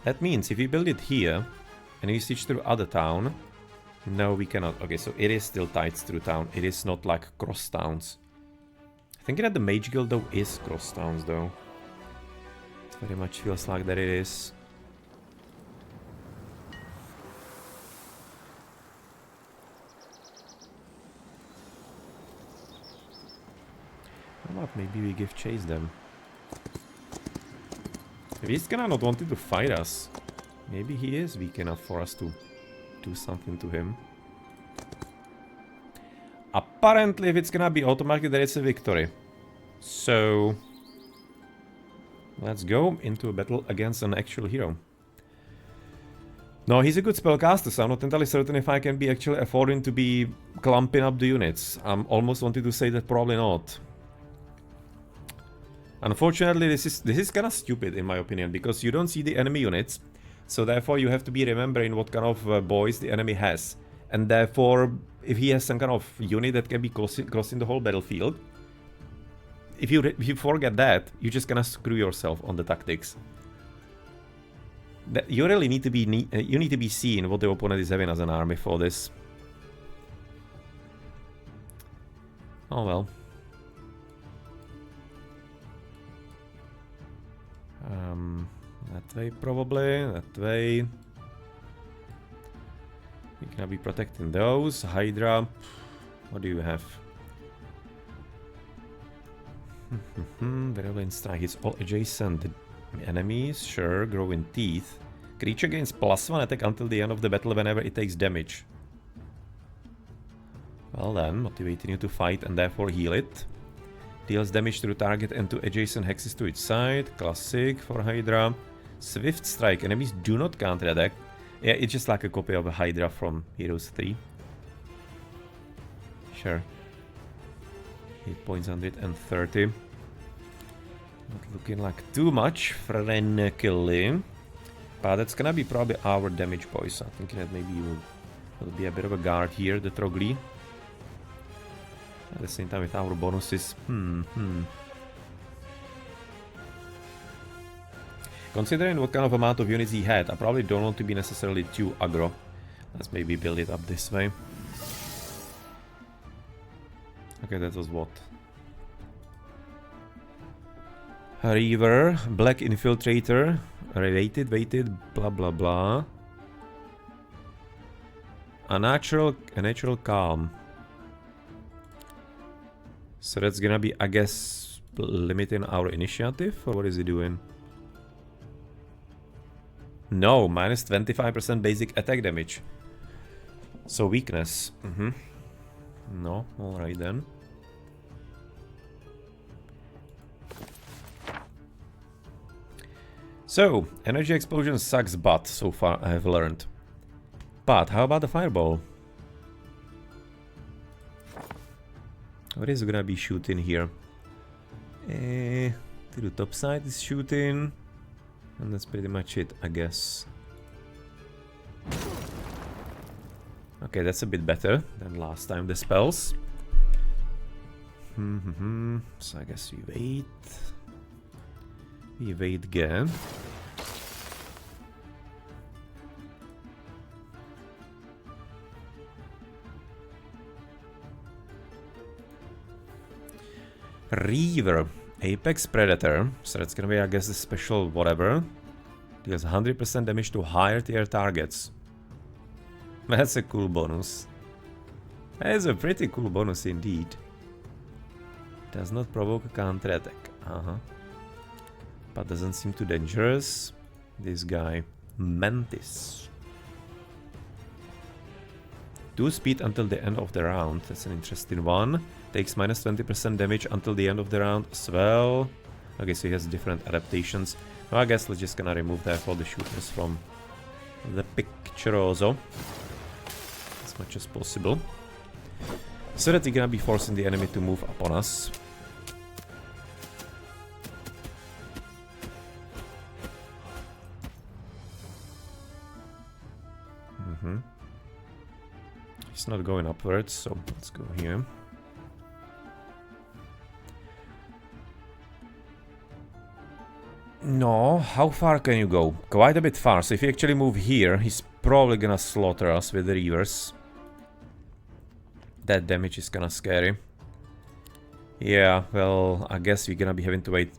That means if we build it here and we switch to other town, no, we cannot. Okay, so it is still tied through town. It is not like cross towns. I think that the Mage Guild though is cross towns though. It very much feels like that it is. What? Maybe we give chase them. If he's gonna not wanting to fight us, maybe he is weak enough for us to do something to him. Apparently, if it's gonna be automatic, then it's a victory. So let's go into a battle against an actual hero. No, he's a good spellcaster, so I'm not entirely certain if I can be actually affording to be clumping up the units. I'm almost wanting to say that probably not. Unfortunately, this is kind of stupid in my opinion, because you don't see the enemy units, so therefore you have to be remembering what kind of boys the enemy has, and therefore if he has some kind of unit that can be crossing the whole battlefield, if you forget that, you're just gonna screw yourself on the tactics. You really need to be seeing what the opponent is having as an army for this. Oh well. That way probably, that way. We can be protecting those. Hydra. What do you have? Virulent strike hits all adjacent enemies. Sure, growing teeth. Creature gains +1 attack until the end of the battle whenever it takes damage. Well then, motivating you to fight and therefore heal it. Deals damage to the target and to adjacent hexes to its side. Classic for Hydra. Swift strike. Enemies do not counter-attack. Yeah, it's just like a copy of a Hydra from Heroes 3. Sure. Hit points 130. Not looking like too much, frankly. But that's gonna be probably our damage boys. I'm thinking that maybe will be a bit of a guard here, the Trogli. At the same time with our bonuses. Considering what kind of amount of units he had, I probably don't want to be necessarily too aggro. Let's maybe build it up this way. Okay, that was what? Reaver, Black Infiltrator, weighted, blah blah blah. A natural calm. So that's gonna be, I guess, limiting our initiative, or what is he doing? No, minus 25% basic attack damage. So weakness. No, alright then. So, energy explosion sucks butt, so far I have learned. But how about the fireball? What is gonna be shooting here? To the top side is shooting. And that's pretty much it, I guess. Okay, that's a bit better than last time the spells. So I guess we wait. We wait again. Reaver, Apex Predator, so that's gonna be, I guess, the special whatever. Deals 100% damage to higher tier targets. That's a cool bonus. That is a pretty cool bonus indeed. Does not provoke a counter attack. But doesn't seem too dangerous. This guy, Mantis. 2 speed until the end of the round. That's an interesting one. Takes minus 20% damage until the end of the round as well. Okay, so he has different adaptations. Well, I guess we're just gonna remove therefore the shooters from the picture also. As much as possible. So that we're gonna be forcing the enemy to move upon us. It's not going upwards, so let's go here. No, how far can you go? Quite a bit far, so if you actually move here, he's probably gonna slaughter us with the reavers. That damage is kinda scary. Yeah, well, I guess we're gonna be having to wait.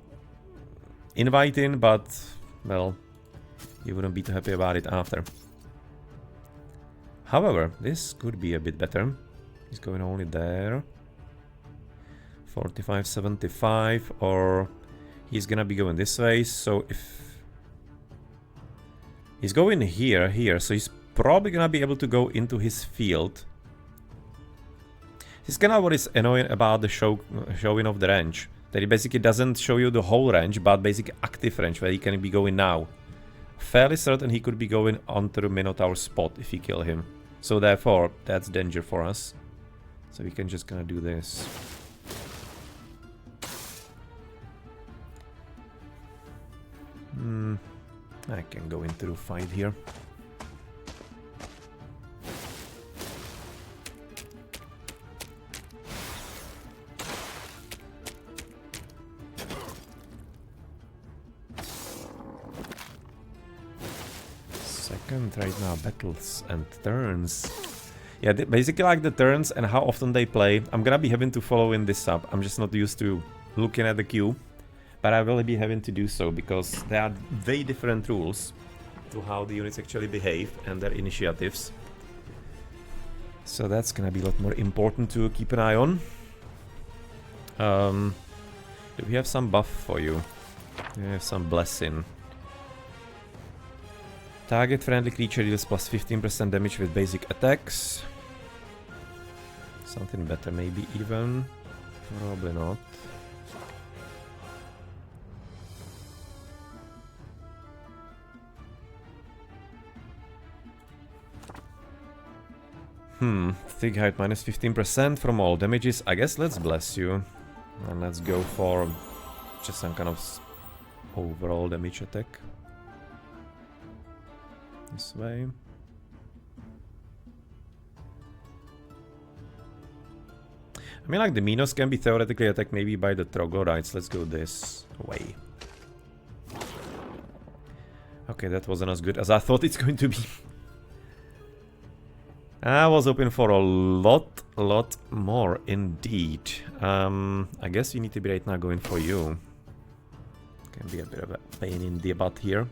Inviting, but, well, you wouldn't be too happy about it after. However, this could be a bit better. He's going only there. 45, 75, or he's gonna be going this way, so if... He's going here, so he's probably gonna be able to go into his field. This is kinda what is annoying about the showing of the range. That it basically doesn't show you the whole range, but basically active range, where he can be going now. Fairly certain he could be going onto the Minotaur spot if you kill him. So therefore, that's danger for us. So we can just gonna do this. I can go into the fight here. Second right now, battles and turns. Yeah, basically like the turns and how often they play. I'm gonna be having to follow in this up. I'm just not used to looking at the queue. But I will be having to do so because there are very different rules to how the units actually behave and their initiatives. So that's gonna be a lot more important to keep an eye on. Do we have some buff for you? We have some blessing. Target friendly creature deals plus 15% damage with basic attacks. Something better maybe even. Probably not. Thick height minus 15% from all damages. I guess let's bless you. And let's go for just some kind of overall damage attack. This way. I mean, like the Minos can be theoretically attacked maybe by the troglodytes. Let's go this way. Okay, that wasn't as good as I thought it's going to be. I was hoping for a lot more indeed. I guess you need to be right now going for you. Can be a bit of a pain in the butt here.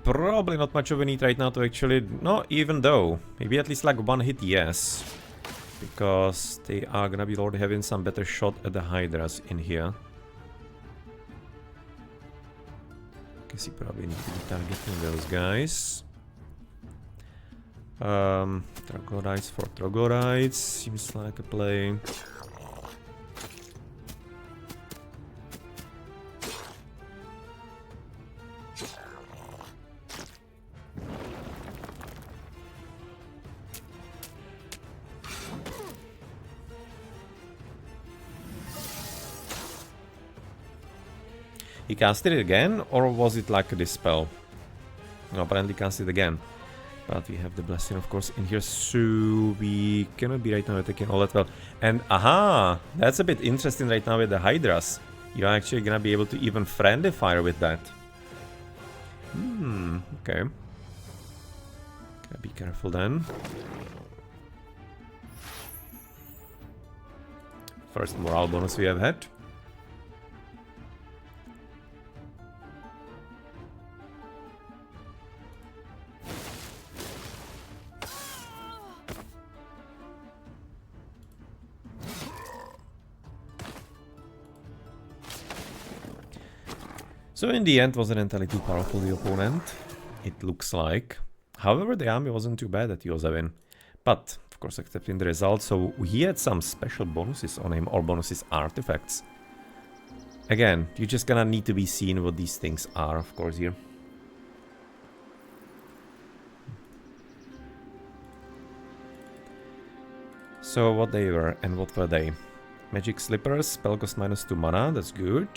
Probably not much of a need right now to actually... No, even though. Maybe at least like one hit, yes. Because they are gonna be already having some better shot at the Hydras in here. Guess you probably need to be targeting those guys. Troglodytes for Troglodytes. Seems like a play. He casted it again, or was it like a dispel? No, apparently casted it again. But we have the blessing, of course, in here, so we cannot be right now attacking all that well. And aha! That's a bit interesting right now with the Hydras. You're actually gonna be able to even friendly fire with that. Okay. Gotta be careful then. First morale bonus we have had. So in the end, wasn't entirely too powerful, the opponent, it looks like. However, the army wasn't too bad that he was having. But, of course, accepting the result, so he had some special bonuses on him, or bonuses artifacts. Again, you're just gonna need to be seen what these things are, of course, here. So, what they were, and what were they? Magic Slippers, spell cost -2 mana, that's good.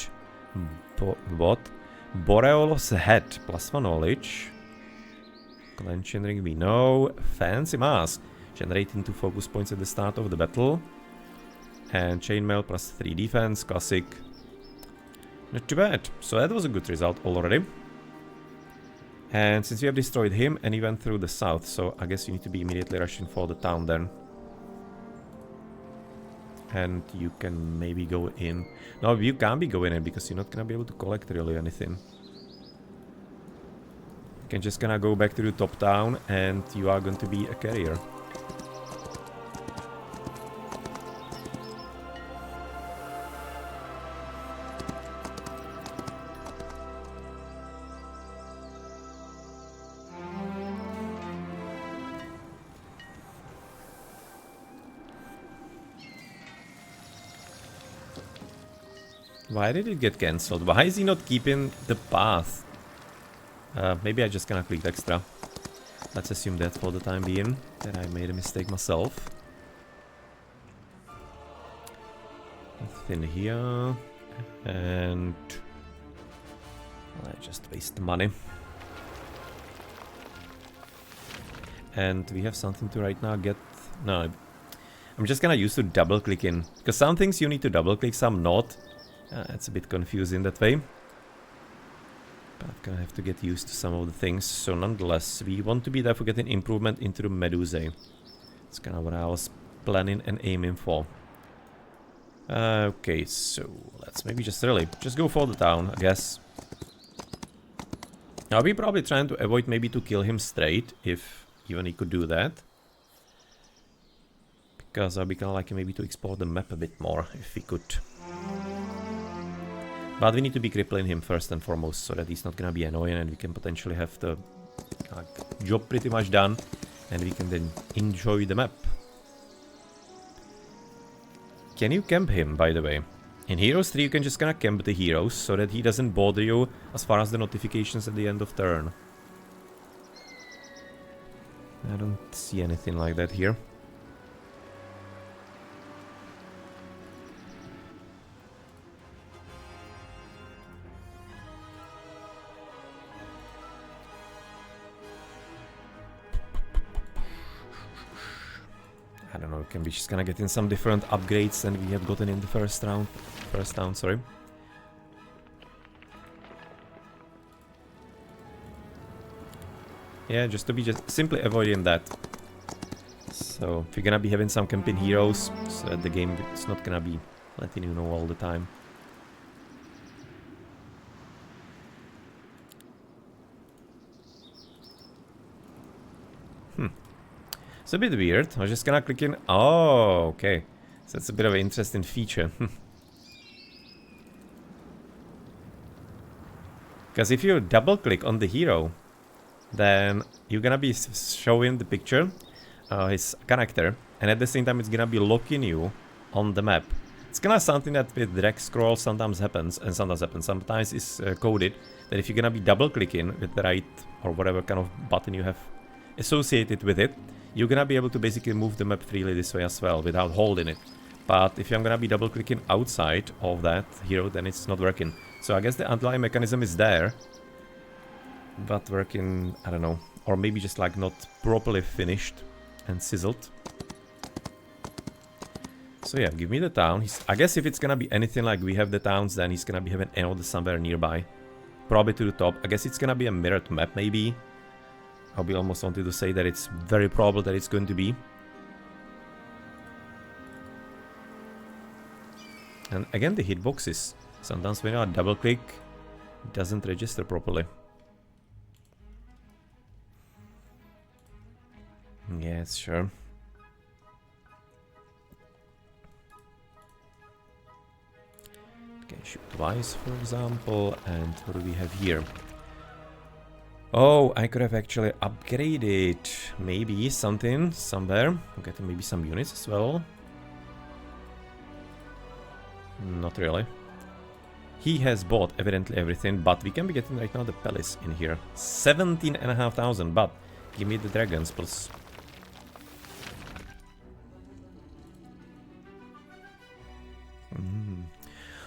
What? Borealos Head, +1 knowledge. Clenching Ring, we know. Fancy Mask, generating 2 focus points at the start of the battle. And Chainmail +3 defense, classic. Not too bad. So that was a good result already. And since we have destroyed him, and he went through the south, so I guess you need to be immediately rushing for the town then. And you can maybe go in. No, you can't be going in because you're not gonna be able to collect really anything. You can just gonna go back to the top town and you are going to be a carrier. Why did it get cancelled? Why is he not keeping the path? Maybe I just gonna click extra. Let's assume that for the time being, that I made a mistake myself. Nothing here. And... I just waste the money. And we have something to right now get... No. I'm just gonna use to double click in. Because some things you need to double click, some not. It's a bit confusing that way. But I'm gonna have to get used to some of the things. So nonetheless, we want to be there for getting improvement into the Medusae. That's kind of what I was planning and aiming for. Okay, so let's maybe just go for the town, I guess. I'll be probably trying to avoid maybe to kill him straight, if even he could do that. Because I'll be kind of like maybe to explore the map a bit more, if we could. But we need to be crippling him first and foremost, so that he's not gonna be annoying and we can potentially have the job pretty much done. And we can then enjoy the map. Can you camp him, by the way? In Heroes 3 you can just kinda camp the heroes, so that he doesn't bother you as far as the notifications at the end of turn. I don't see anything like that here. I don't know, can we just gonna get in some different upgrades than we have gotten in the first round. Sorry. Yeah, just to be simply avoiding that. So if you're gonna be having some camping heroes, so that the game is not gonna be letting you know all the time. It's a bit weird. I was just gonna click in. Oh, okay. So that's a bit of an interesting feature. Because if you double click on the hero, then you're gonna be showing the picture, his character, and at the same time it's gonna be locking you on the map. It's kind of something that with drag scroll sometimes happens, and sometimes happens. Sometimes it's coded that if you're gonna be double clicking with the right or whatever kind of button you have associated with it, you're gonna be able to basically move the map freely this way as well without holding it. But if I'm gonna be double clicking outside of that hero, then it's not working. So I guess the underlying mechanism is there, but working, I don't know, or maybe just like not properly finished and sizzled. So yeah, give me the town. I guess if it's gonna be anything like we have the towns, then he's gonna be having another somewhere nearby. Probably to the top. I guess it's gonna be a mirrored map maybe. I'll be almost wanted to say that it's very probable that it's going to be. And again, the hitboxes. Sometimes when I double click, it doesn't register properly. Yes, sure. Okay, shoot twice, for example. And what do we have here? Oh, I could have actually upgraded maybe something somewhere. Get maybe some units as well. Not really. He has bought evidently everything, but we can be getting right now the palace in here. 17,500, but give me the dragons, please.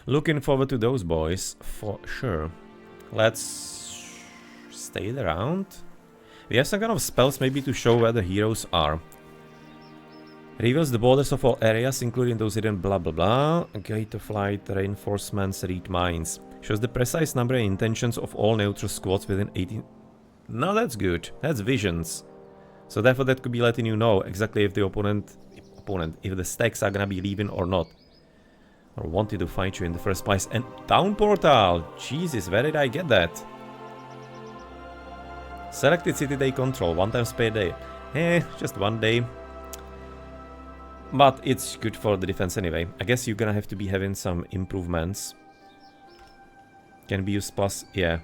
Looking forward to those boys for sure. Let's stay around. We have some kind of spells maybe to show where the heroes are. Reveals the borders of all areas, including those hidden blah blah blah. Gate of flight, reinforcements, read mines. Shows the precise number and intentions of all neutral squads within 18... No, that's good. That's visions. So therefore that could be letting you know exactly if the opponent, if the stacks are gonna be leaving or not. Or wanted to fight you in the first place. And town portal! Jesus, where did I get that? Selected city day control, 1 time per day. Just 1 day. But it's good for the defense anyway. I guess you're gonna have to be having some improvements. Can be used plus, yeah.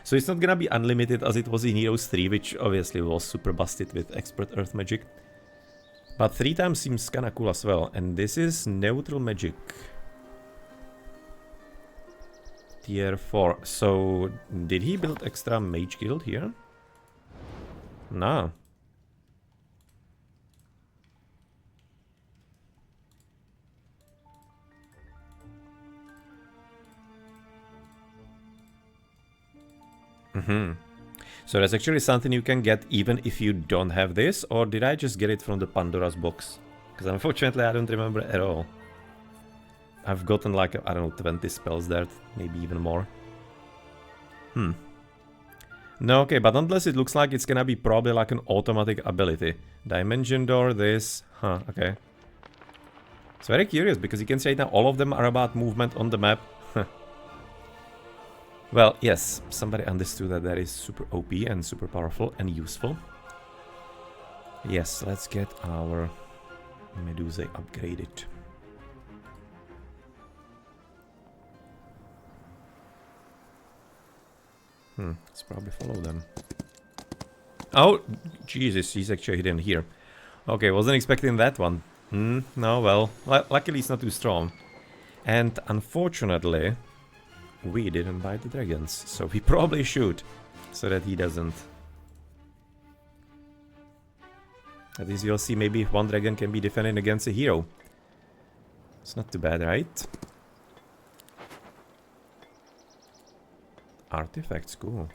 So it's not gonna be unlimited as it was in Heroes 3, which obviously was super busted with expert earth magic. But 3 times seems kinda cool as well. And this is neutral magic. Tier 4. So, did he build extra mage guild here? Nah. So that's actually something you can get even if you don't have this, or did I just get it from the Pandora's box? Because unfortunately I don't remember at all. I've gotten like, I don't know, 20 spells there, maybe even more. No, okay, but nonetheless it looks like it's gonna be probably like an automatic ability. Dimension door, this, okay. It's very curious because you can say that all of them are about movement on the map. Well, yes, somebody understood that that is super OP and super powerful and useful. Yes, let's get our Medusa upgraded. Let's probably follow them. Oh, Jesus, he's actually hidden here. Okay, wasn't expecting that one. No, well, luckily it's not too strong. And unfortunately, we didn't buy the dragons, so we probably should, so that he doesn't. At least you'll see maybe if one dragon can be defending against a hero. It's not too bad, right? Artifacts, cool.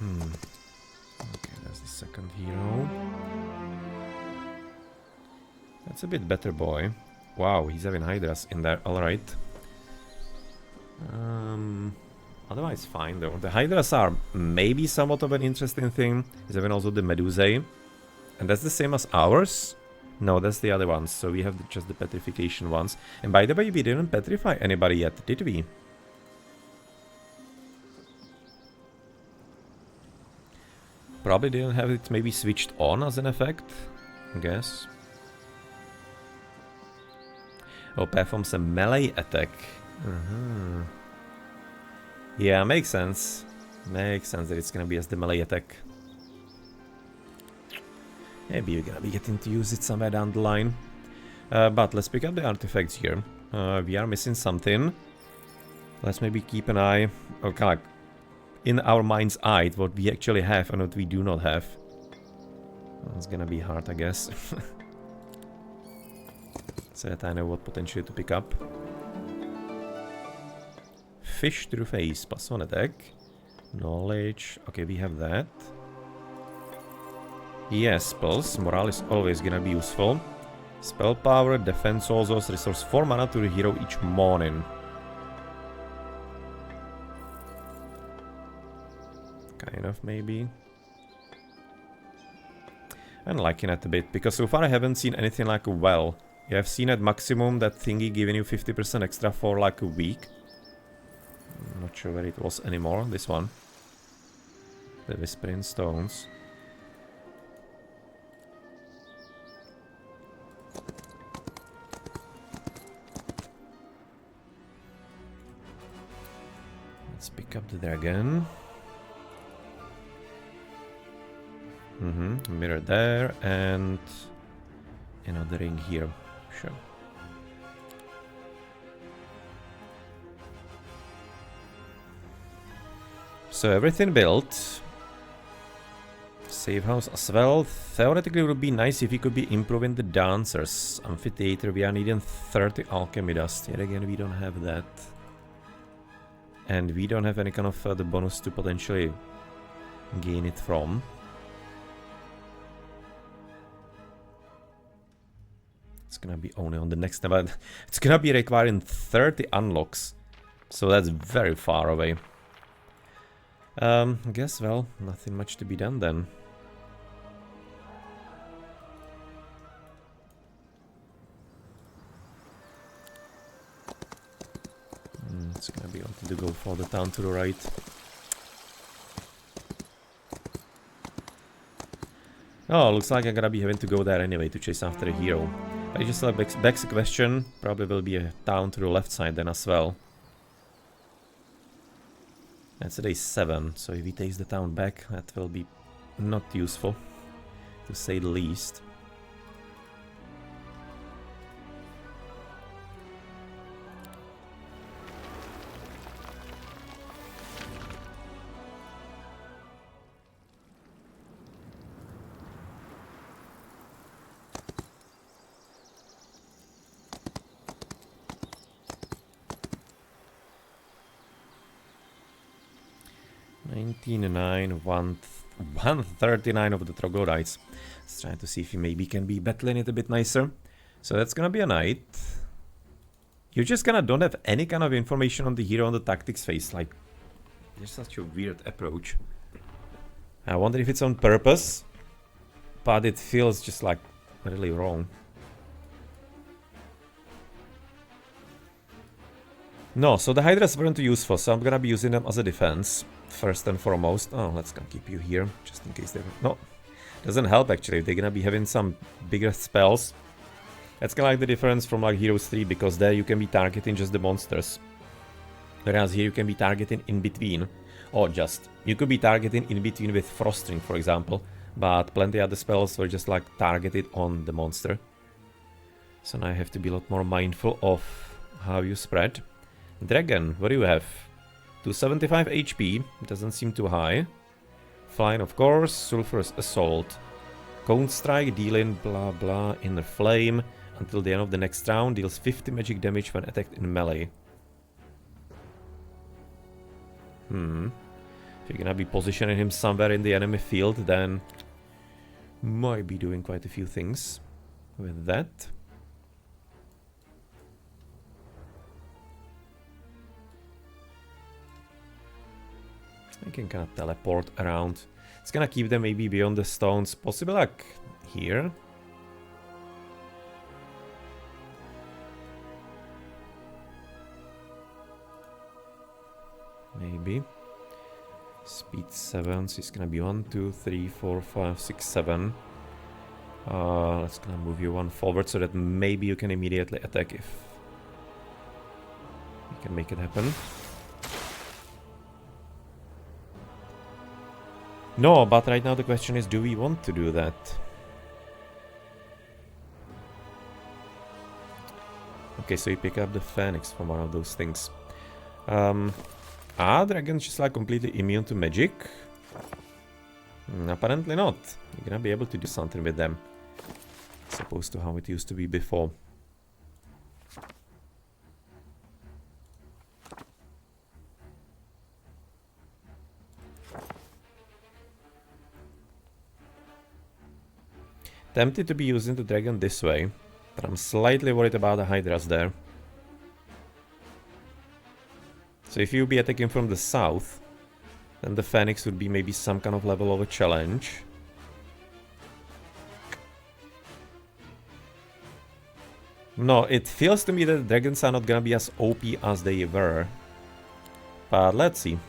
Okay, that's the second hero. That's a bit better, boy. Wow, he's having Hydras in there, alright. Otherwise fine though. The Hydras are maybe somewhat of an interesting thing. He's having also the Medusae. And that's the same as ours? No, that's the other ones. So we have just the petrification ones. And by the way, we didn't petrify anybody yet, did we? Probably didn't have it maybe switched on as an effect, I guess. Oh, performs a melee attack. Yeah, makes sense. Makes sense that it's gonna be as the melee attack. Maybe you're gonna be getting to use it somewhere down the line. But let's pick up the artifacts here. We are missing something. Let's maybe keep an eye, or kind of like in our mind's eye, what we actually have and what we do not have. It's gonna be hard, I guess. So that I know what potentially to pick up. Fish to the face, plus 1 attack. Knowledge, okay, we have that. Yes, spells, morale is always gonna be useful. Spell power, defense also, restores 4 mana to the hero each morning. Kind of, maybe. I'm liking it a bit, because so far I haven't seen anything like a well. You have seen at maximum that thingy giving you 50% extra for like a week. I'm not sure where it was anymore, this one. The Whispering Stones. Let's pick up the dragon. Mirror there, and another ring here. Sure. So everything built. Save house as well. Theoretically it would be nice if we could be improving the dancers. Amphitheater, we are needing 30 alchemy dust. Yet again, we don't have that. And we don't have any kind of further bonus to potentially gain it from. It's gonna be only on the next level. It's gonna be requiring 30 unlocks. So that's very far away. I guess, well, nothing much to be done then. It's gonna be wanting to go for the town to the right. Oh, looks like I'm gonna be having to go there anyway to chase after a hero. But just like begs the question, probably will be a town to the left side then as well. That's day 7, so if he takes the town back, that will be not useful, to say the least. One 139 of the troglodytes. Let's try to see if we maybe can be battling it a bit nicer. So that's gonna be a night. You just kinda don't have any kind of information on the hero on the tactics phase. Like, there's such a weird approach. I wonder if it's on purpose, but it feels just like really wrong. No, so the Hydras weren't useful, so I'm gonna be using them as a defense. First and foremost. Oh, let's gonna keep you here, just in case they... No, doesn't help actually. They're gonna be having some bigger spells. That's kinda like the difference from like Heroes 3, because there you can be targeting just the monsters. Whereas here you can be targeting in between. Or just... You could be targeting in between with Frostring, for example. But plenty other spells were just like targeted on the monster. So now I have to be a lot more mindful of how you spread. Dragon, what do you have? 275 HP, doesn't seem too high. Flying, of course. Sulphurous Assault. Cone Strike, dealing blah blah inner flame. Until the end of the next round, deals 50 magic damage when attacked in melee. If you're gonna be positioning him somewhere in the enemy field, then might be doing quite a few things with that. I can kind of teleport around. It's gonna keep them maybe beyond the stones, possibly like here. Maybe. Speed 7, so it's gonna be 1, 2, 3, 4, 5, 6, 7. Let's gonna move you one forward so that maybe you can immediately attack if you can make it happen. No, but right now the question is, do we want to do that? Okay, so you pick up the Phoenix from one of those things. Are dragons just like completely immune to magic? Apparently not. You're gonna be able to do something with them, as opposed to how it used to be before. Tempted to be using the dragon this way, but I'm slightly worried about the Hydras there. So if you'll be attacking from the south, then the Phoenix would be maybe some kind of level of a challenge. No, it feels to me that the dragons are not gonna be as OP as they were. But let's see.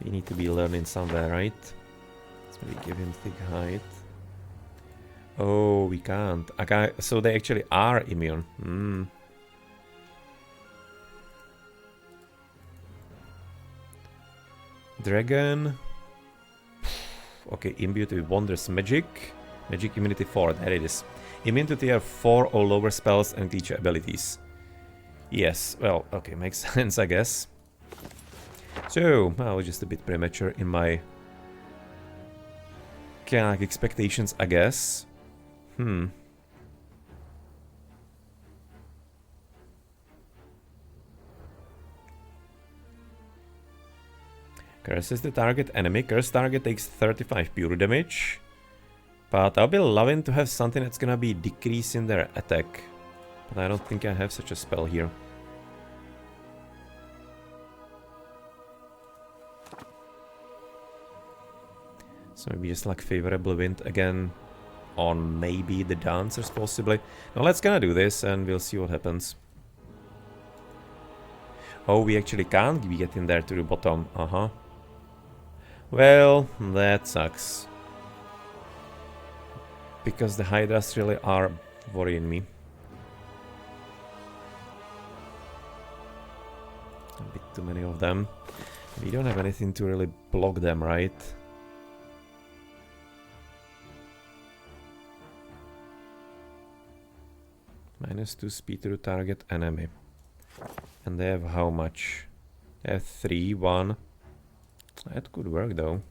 We need to be learning somewhere, right? Let's maybe give him thick height. Oh, we can't. Okay, so they actually are immune. Dragon. Okay, imbued with wondrous magic. Magic immunity 4, there it is. Immune to tier 4 or lower spells and creature abilities. Yes, well, okay, makes sense, I guess. So, I was just a bit premature in my expectations, I guess. Curses the target enemy. Curse target takes 35 pure damage. But I'll be loving to have something that's gonna be decreasing their attack. But I don't think I have such a spell here. So maybe just like favorable wind again on maybe the dancers possibly. Now let's gonna do this and we'll see what happens. Oh, we actually can't be getting there to the bottom. Well, that sucks. Because the Hydras really are worrying me. A bit too many of them. We don't have anything to really block them, right? -2 speed to target enemy. And they have how much? They have 3, 1. That could work though.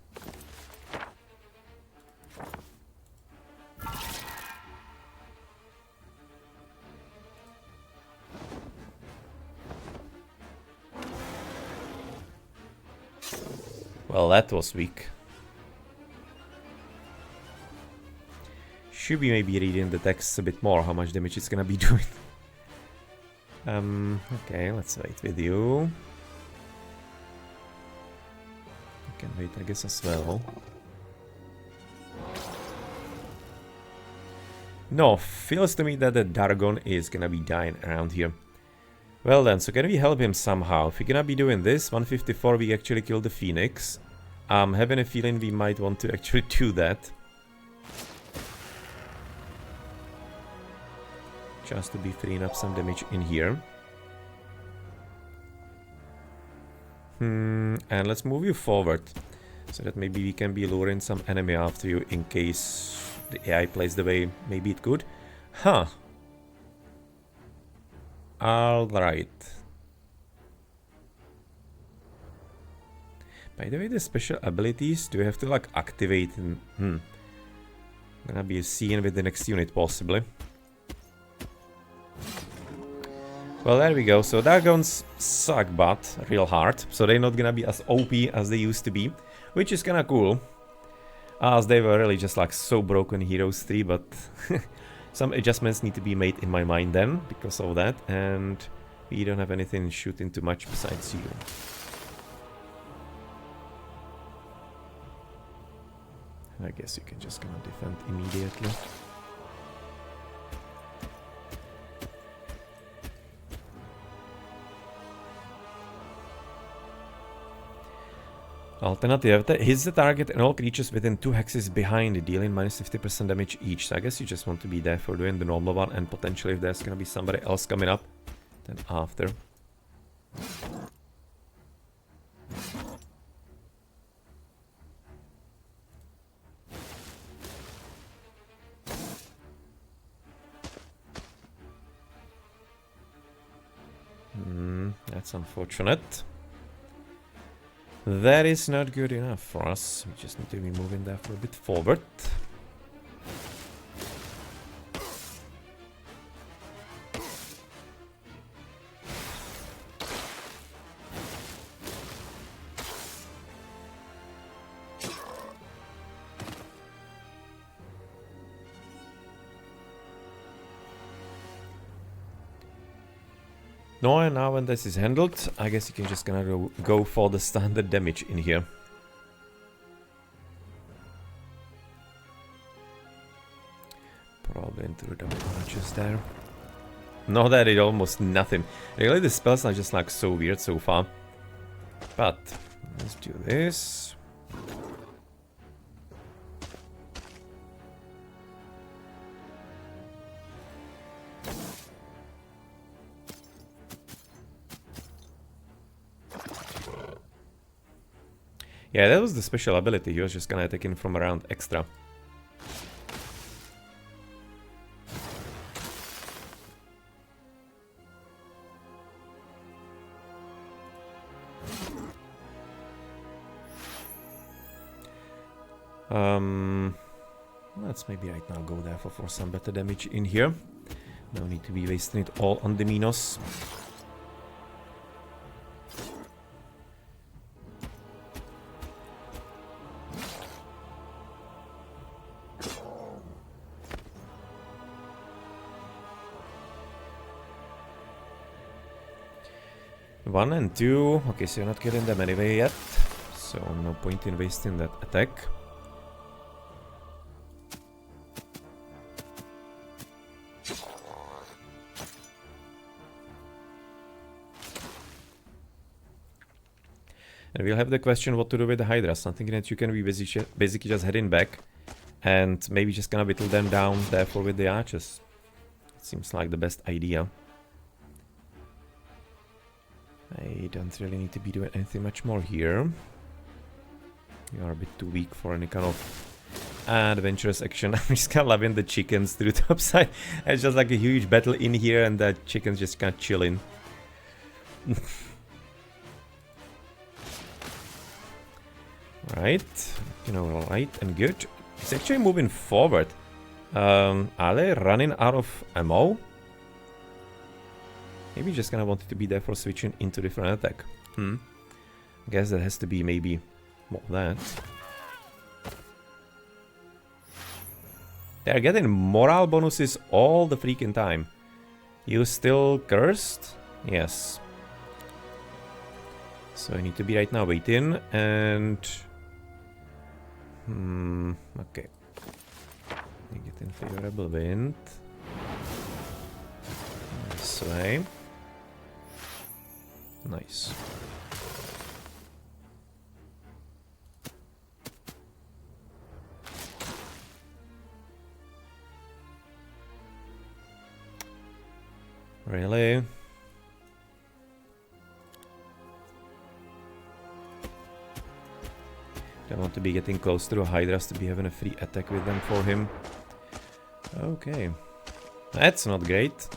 Well, that was weak. Should be maybe reading the text a bit more, how much damage it's gonna be doing. Okay, let's wait with you. I can wait, I guess, as well. No, feels to me that the Dargon is gonna be dying around here. Well then, so can we help him somehow? If we're gonna be doing this, 154 we actually killed the Phoenix. I'm having a feeling we might want to actually do that. Just to be freeing up some damage in here. And let's move you forward. So that maybe we can be luring some enemy after you in case the AI plays the way maybe it could. Huh. Alright. By the way, the special abilities, do you have to like activate in... Gonna be a scene with the next unit possibly. Well, there we go. So Dragons suck butt real hard. So they're not gonna be as OP as they used to be, which is kinda cool. As they were really just like so broken Heroes 3, but some adjustments need to be made in my mind then because of that. And we don't have anything shooting too much besides you. I guess you can just gonna defend immediately. Alternative, hits the target and all creatures within 2 hexes behind, dealing minus 50% damage each. So I guess you just want to be there for doing the normal one, and potentially if there's gonna be somebody else coming up, then after. That's unfortunate. That is not good enough for us. We just need to be moving there for a bit forward. No, and now when this is handled, I guess you can just gonna go for the standard damage in here. Probably into the double arches there. No, that is almost nothing. Really, the spells are just like so weird so far. But let's do this. Yeah, that was the special ability. He was just gonna attack in from around extra. Let's maybe right now go there for some better damage in here. No need to be wasting it all on the Minos. One and two. Okay, so you're not killing them anyway yet. So no point in wasting that attack. And we'll have the question what to do with the Hydras. I'm thinking that you can be basically just heading back and maybe just gonna whittle them down therefore with the archers. It seems like the best idea. I don't really need to be doing anything much more here. You are a bit too weak for any kind of adventurous action. I'm just kind of loving the chickens to the top side. It's just like a huge battle in here and the chickens just kind of chilling. Right, right and good. It's actually moving forward. Are they running out of ammo? Maybe just kind of wanted to be there for switching into different attack. I guess that has to be maybe more that. They're getting morale bonuses all the freaking time. You still cursed? Yes. So I need to be right now waiting and... okay. You get in favorable wind. This way. Nice. Really? Don't want to be getting close to the Hydras to be having a free attack with them for him. Okay. That's not great.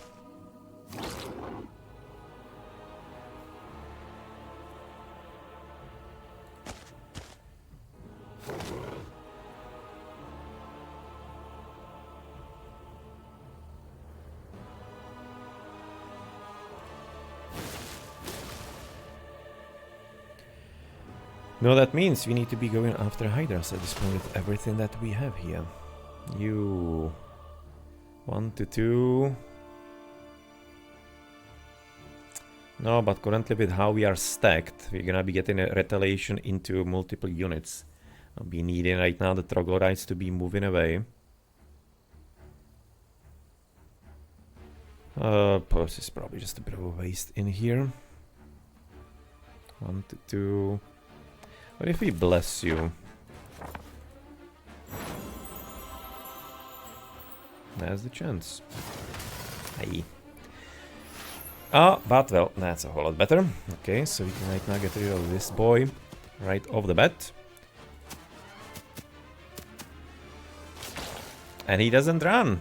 No, that means we need to be going after Hydras at this point with everything that we have here. You... 1 to 2... No, but currently with how we are stacked, we're gonna be getting a retaliation into multiple units. I'll be needing right now the troglodytes to be moving away. This is probably just a bit of a waste in here. 1 to 2... What if we bless you? There's the chance. Aye. Ah, but well, that's a whole lot better. Okay, so we can right now get rid of this boy right off the bat. And he doesn't run.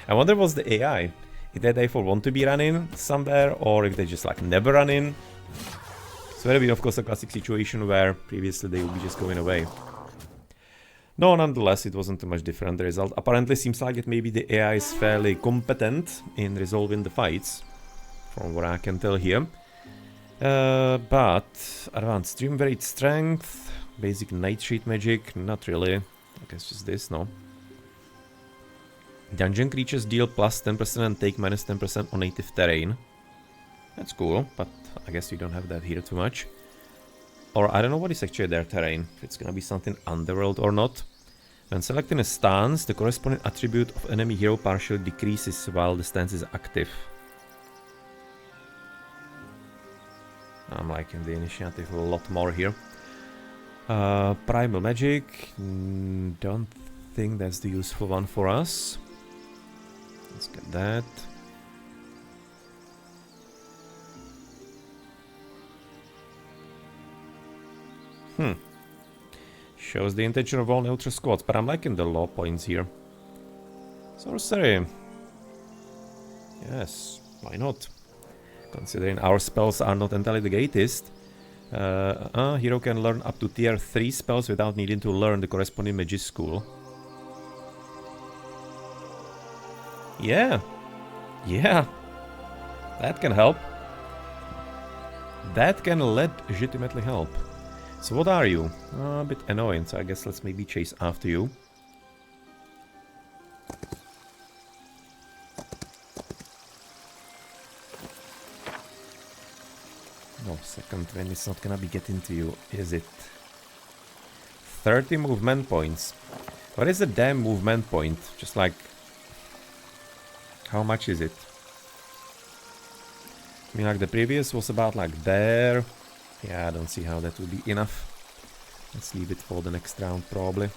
I wonder what's the AI. If they therefore want to be running somewhere, or if they just like never run in. So that would be of course a classic situation where previously they would be just going away. No, nonetheless, it wasn't too much different. The result apparently seems like it maybe the AI is fairly competent in resolving the fights, from what I can tell here. But advanced stream varied strength, basic nightshade magic, not really. I guess just this, no. Dungeon creatures deal plus 10% and take minus 10% on native terrain. That's cool, but I guess you don't have that here too much. Or I don't know what is actually their terrain, if it's gonna be something underworld or not. When selecting a stance, the corresponding attribute of enemy hero partially decreases while the stance is active. I'm liking the initiative a lot more here. Primal magic, don't think that's the useful one for us. Let's get that. Shows the intention of all neutral squads, but I'm liking the law points here. Sorcery. Yes, why not? Considering our spells are not entirely the greatest. Hero can learn up to tier 3 spells without needing to learn the corresponding magic school. Yeah. Yeah. That can help. That can legitimately help. So what are you? A bit annoying, so I guess let's maybe chase after you. No, second wind is not gonna be getting to you, is it? 30 movement points. What is the damn movement point? Just like... How much is it? I mean, like the previous was about like there. Yeah, I don't see how that would be enough. Let's leave it for the next round, probably.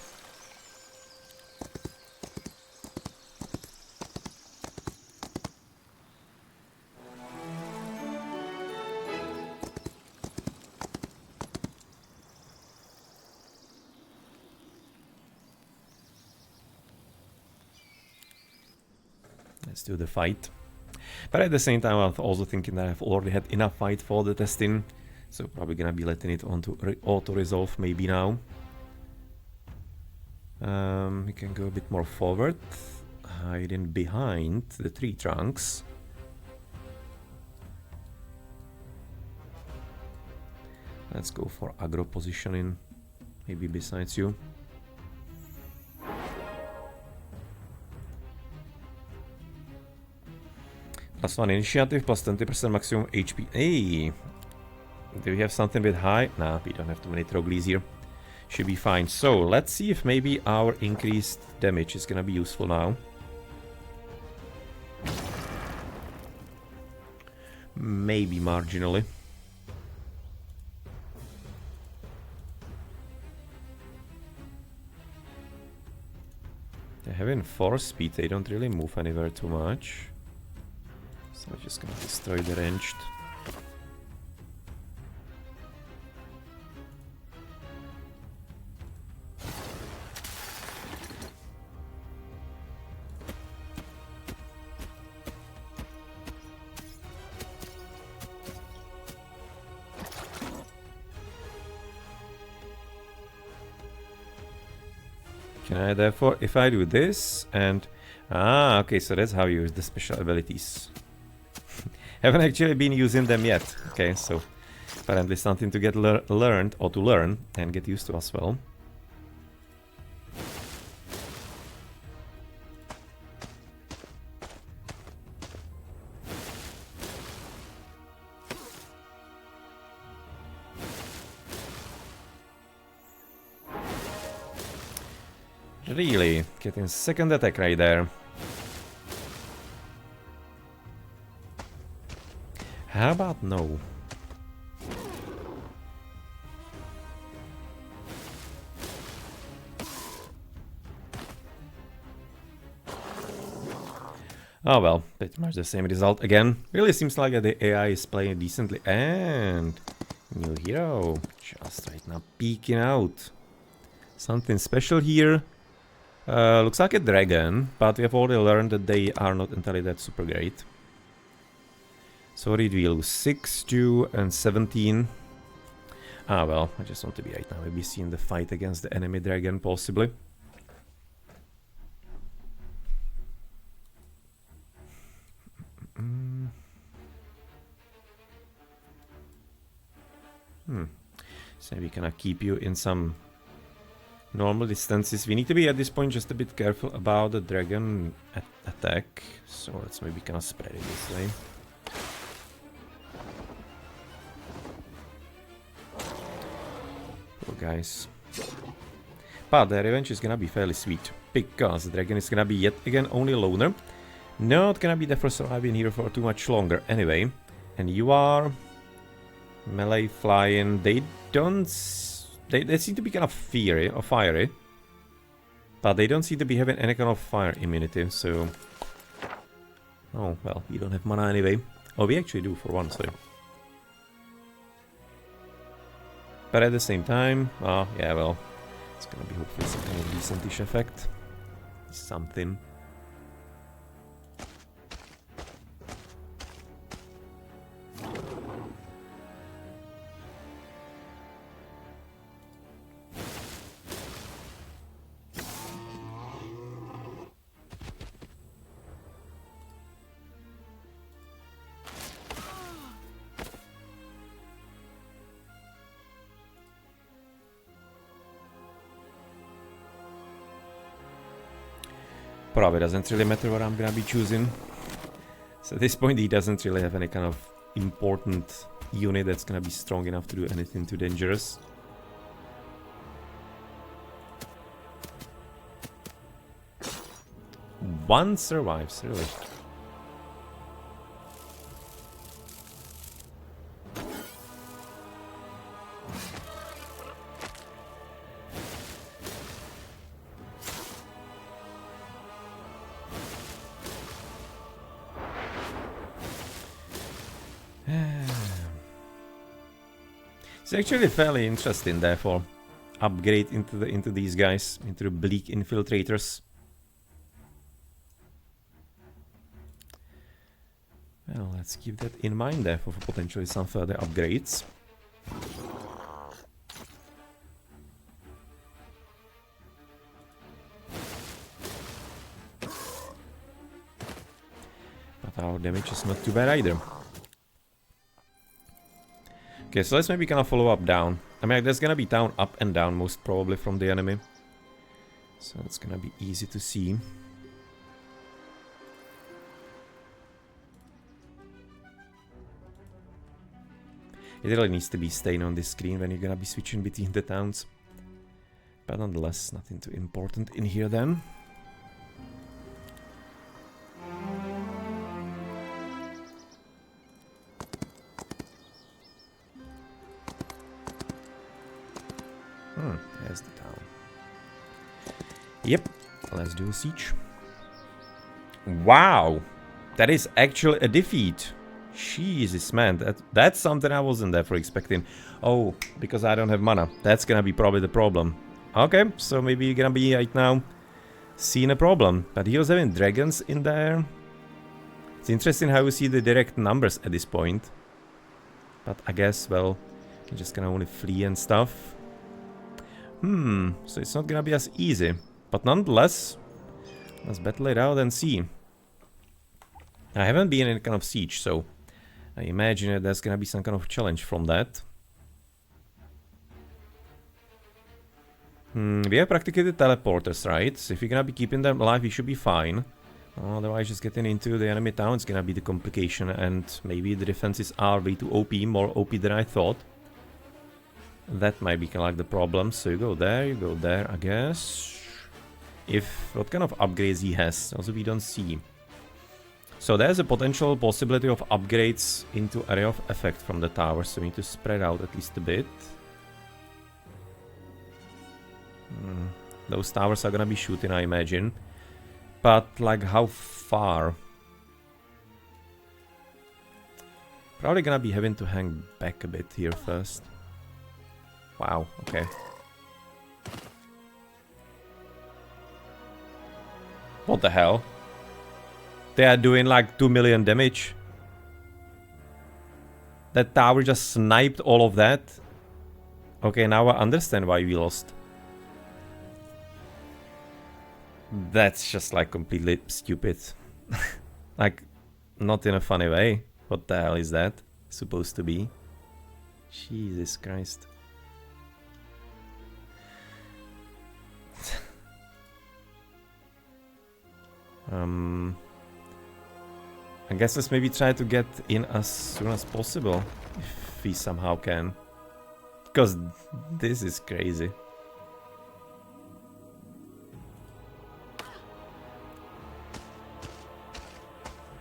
Let's do the fight. But at the same time, I'm also thinking that I've already had enough fight for the testing. So probably gonna be letting it on to auto-resolve maybe now. We can go a bit more forward, hiding behind the tree trunks. Let's go for aggro positioning, maybe besides you. +1 initiative, plus 20% maximum HP. Hey! Do we have something with high? Nah, we don't have too many Troglis here. Should be fine. So, let's see if maybe our increased damage is gonna be useful now. Maybe marginally. They're having 4 speed, they don't really move anywhere too much. So I'm just gonna destroy the ranged. Can I therefore, if I do this and... Ah, okay, so that's how you use the special abilities. Haven't actually been using them yet. Okay, so Apparently something to get learned, or to learn, and get used to as well. Really? Getting second attack right there. How about no? Oh well, pretty much the same result again. Really seems like the AI is playing decently. And new hero, just right now peeking out. Something special here. Looks like a dragon, but we have already learned that they are not entirely that super great. So what did we lose? 6, 2, and 17. Ah well, I just want to be right now maybe seeing the fight against the enemy dragon, possibly. So we cannot keep you in some normal distances. We need to be at this point just a bit careful about the dragon attack. So let's maybe kind of spread it this way. Poor guys. But the revenge is gonna be fairly sweet, because the dragon is gonna be yet again only a loner. Not gonna be there for surviving here for too much longer anyway. And you are melee flying. They don't... They seem to be kind of fiery, but they don't seem to be having any kind of fire immunity, so... Oh, well, you don't have mana anyway. Oh, we actually do for once, so... But at the same time, oh, yeah, well, it's gonna be hopefully some kind of decentish effect. Something. Probably doesn't really matter what I'm gonna be choosing. So at this point he doesn't really have any kind of important unit that's gonna be strong enough to do anything too dangerous. One survives, really. It's actually fairly interesting, therefore, upgrade into these guys, into the bleak infiltrators. Well, let's keep that in mind, therefore, for potentially some further upgrades. But our damage is not too bad either. Okay, so let's maybe kind of follow up down. I mean, there's gonna be down, up, and down most probably from the enemy. So it's gonna be easy to see. It really needs to be staying on this screen when you're gonna be switching between the towns. But nonetheless, nothing too important in here then. There's the town. Yep, let's do a siege. Wow! That is actually a defeat. Jesus, man, that's something I wasn't ever expecting. Oh, because I don't have mana. That's gonna be probably the problem. Okay, so maybe you're gonna be right now seeing a problem. But he was having dragons in there. It's interesting how you see the direct numbers at this point. But I guess, well, you're just gonna only flee and stuff. So it's not gonna be as easy. But nonetheless, let's battle it out and see. I haven't been in a kind of siege, so I imagine that there's gonna be some kind of challenge from that. We have practically the teleporters, right? So if we're gonna be keeping them alive, we should be fine. Otherwise, just getting into the enemy town is gonna be the complication, and maybe the defenses are way too OP, more OP than I thought. That might be kind of like the problem. So you go there, I guess. What kind of upgrades he has, also we don't see. So there's a potential possibility of upgrades into area of effect from the towers, so we need to spread out at least a bit. Those towers are gonna be shooting, I imagine. But, like, how far? Probably gonna be having to hang back a bit here first. Wow, okay. What the hell? They are doing like 2 million damage. That tower just sniped all of that. Okay, now I understand why we lost. That's just like completely stupid. Like, not in a funny way. What the hell is that supposed to be? Jesus Christ. I guess let's maybe try to get in as soon as possible, if we somehow can. Because this is crazy.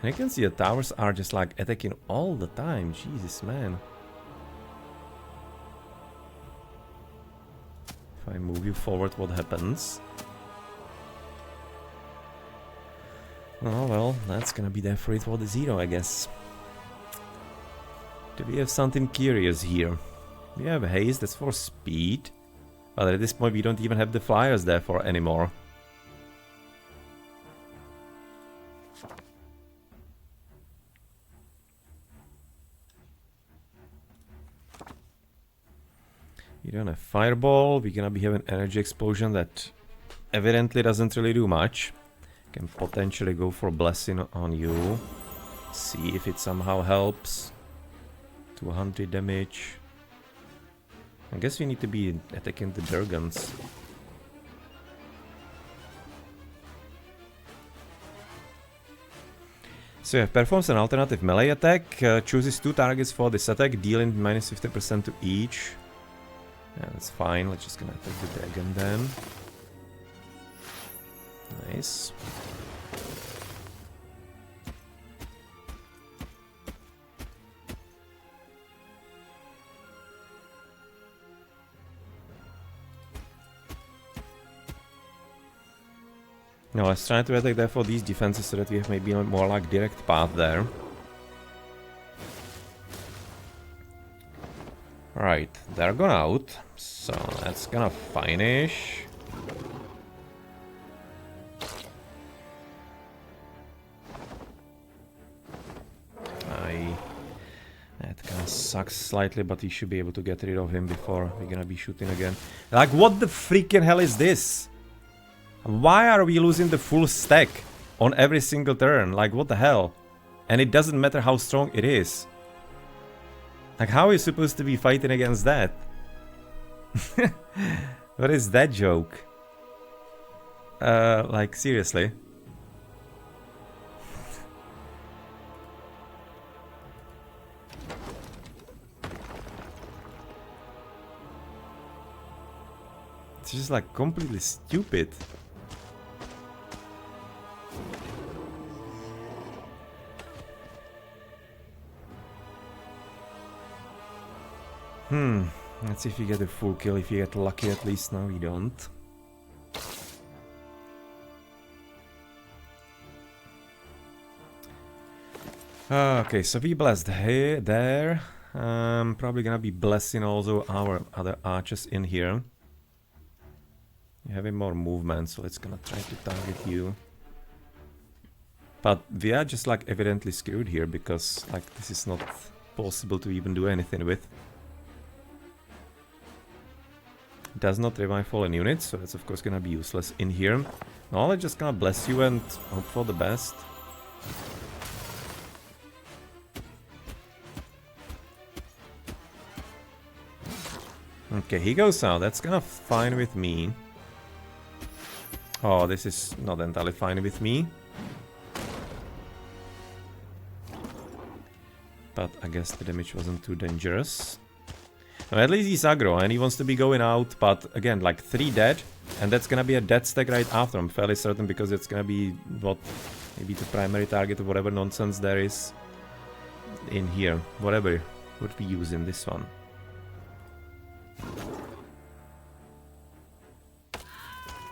And you can see the towers are just like attacking all the time. Jesus, man. If I move you forward, what happens? Oh well, that's gonna be there for it for the 0, I guess. Do we have something curious here? We have haste, that's for speed. But at this point we don't even have the flyers there for anymore. We don't have fireball, we're gonna be having energy explosion that evidently doesn't really do much. Can potentially go for blessing on you. See if it somehow helps. 200 damage. I guess we need to be attacking the Durgans. So yeah, performs an alternative melee attack. Chooses 2 targets for this attack, dealing minus 50% to each. Yeah, that's fine. Let's just gonna attack the dragon then. Nice. Now let's try to attack there for these defenses so that we have maybe a more like direct path there. Right, they're gone out, so that's kind of fine-ish. That kind of sucks slightly, but we should be able to get rid of him before we're gonna be shooting again. Like, what the freaking hell is this? Why are we losing the full stack on every single turn? Like, what the hell? And it doesn't matter how strong it is. Like, how are you supposed to be fighting against that? What is that joke? Like, seriously? It's just like completely stupid. Let's see if you get a full kill, if you get lucky at least. No, we don't. Okay, so we blessed here, there. Probably gonna be blessing also our other archers in here. You're having more movement, so it's gonna try to target you. But we are just like evidently screwed here because like this is not possible to even do anything with. Does not revive fallen units, so that's of course gonna be useless in here. Now let's just gonna bless you and hope for the best. Okay, he goes out. That's kind of fine with me. Oh, this is not entirely fine with me. But I guess the damage wasn't too dangerous. Now, at least he's aggro and he wants to be going out, but again, like 3 dead. And that's gonna be a dead stack right after, I'm fairly certain, because it's gonna be, what, maybe the primary target or whatever nonsense there is in here. Whatever would we use in this one.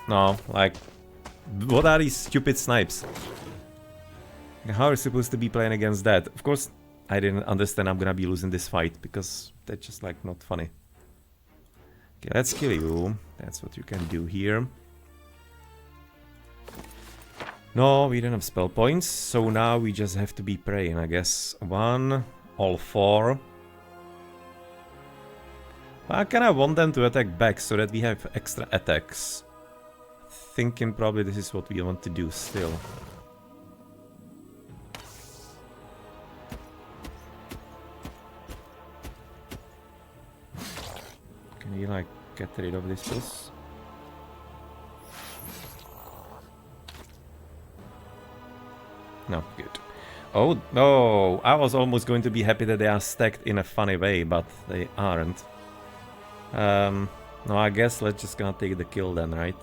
No, like, what are these stupid snipes? How are we supposed to be playing against that? Of course, I didn't understand I'm gonna be losing this fight, because that's just, like, not funny. Okay, let's kill you. That's what you can do here. No, we don't have spell points, so now we just have to be praying, I guess. 1, all 4. I kinda want them to attack back so that we have extra attacks. Thinking probably this is what we want to do still. Can we like get rid of this boss? No, good. Oh no, I was almost going to be happy that they are stacked in a funny way, but they aren't. No, I guess let's just gonna take the kill then, right?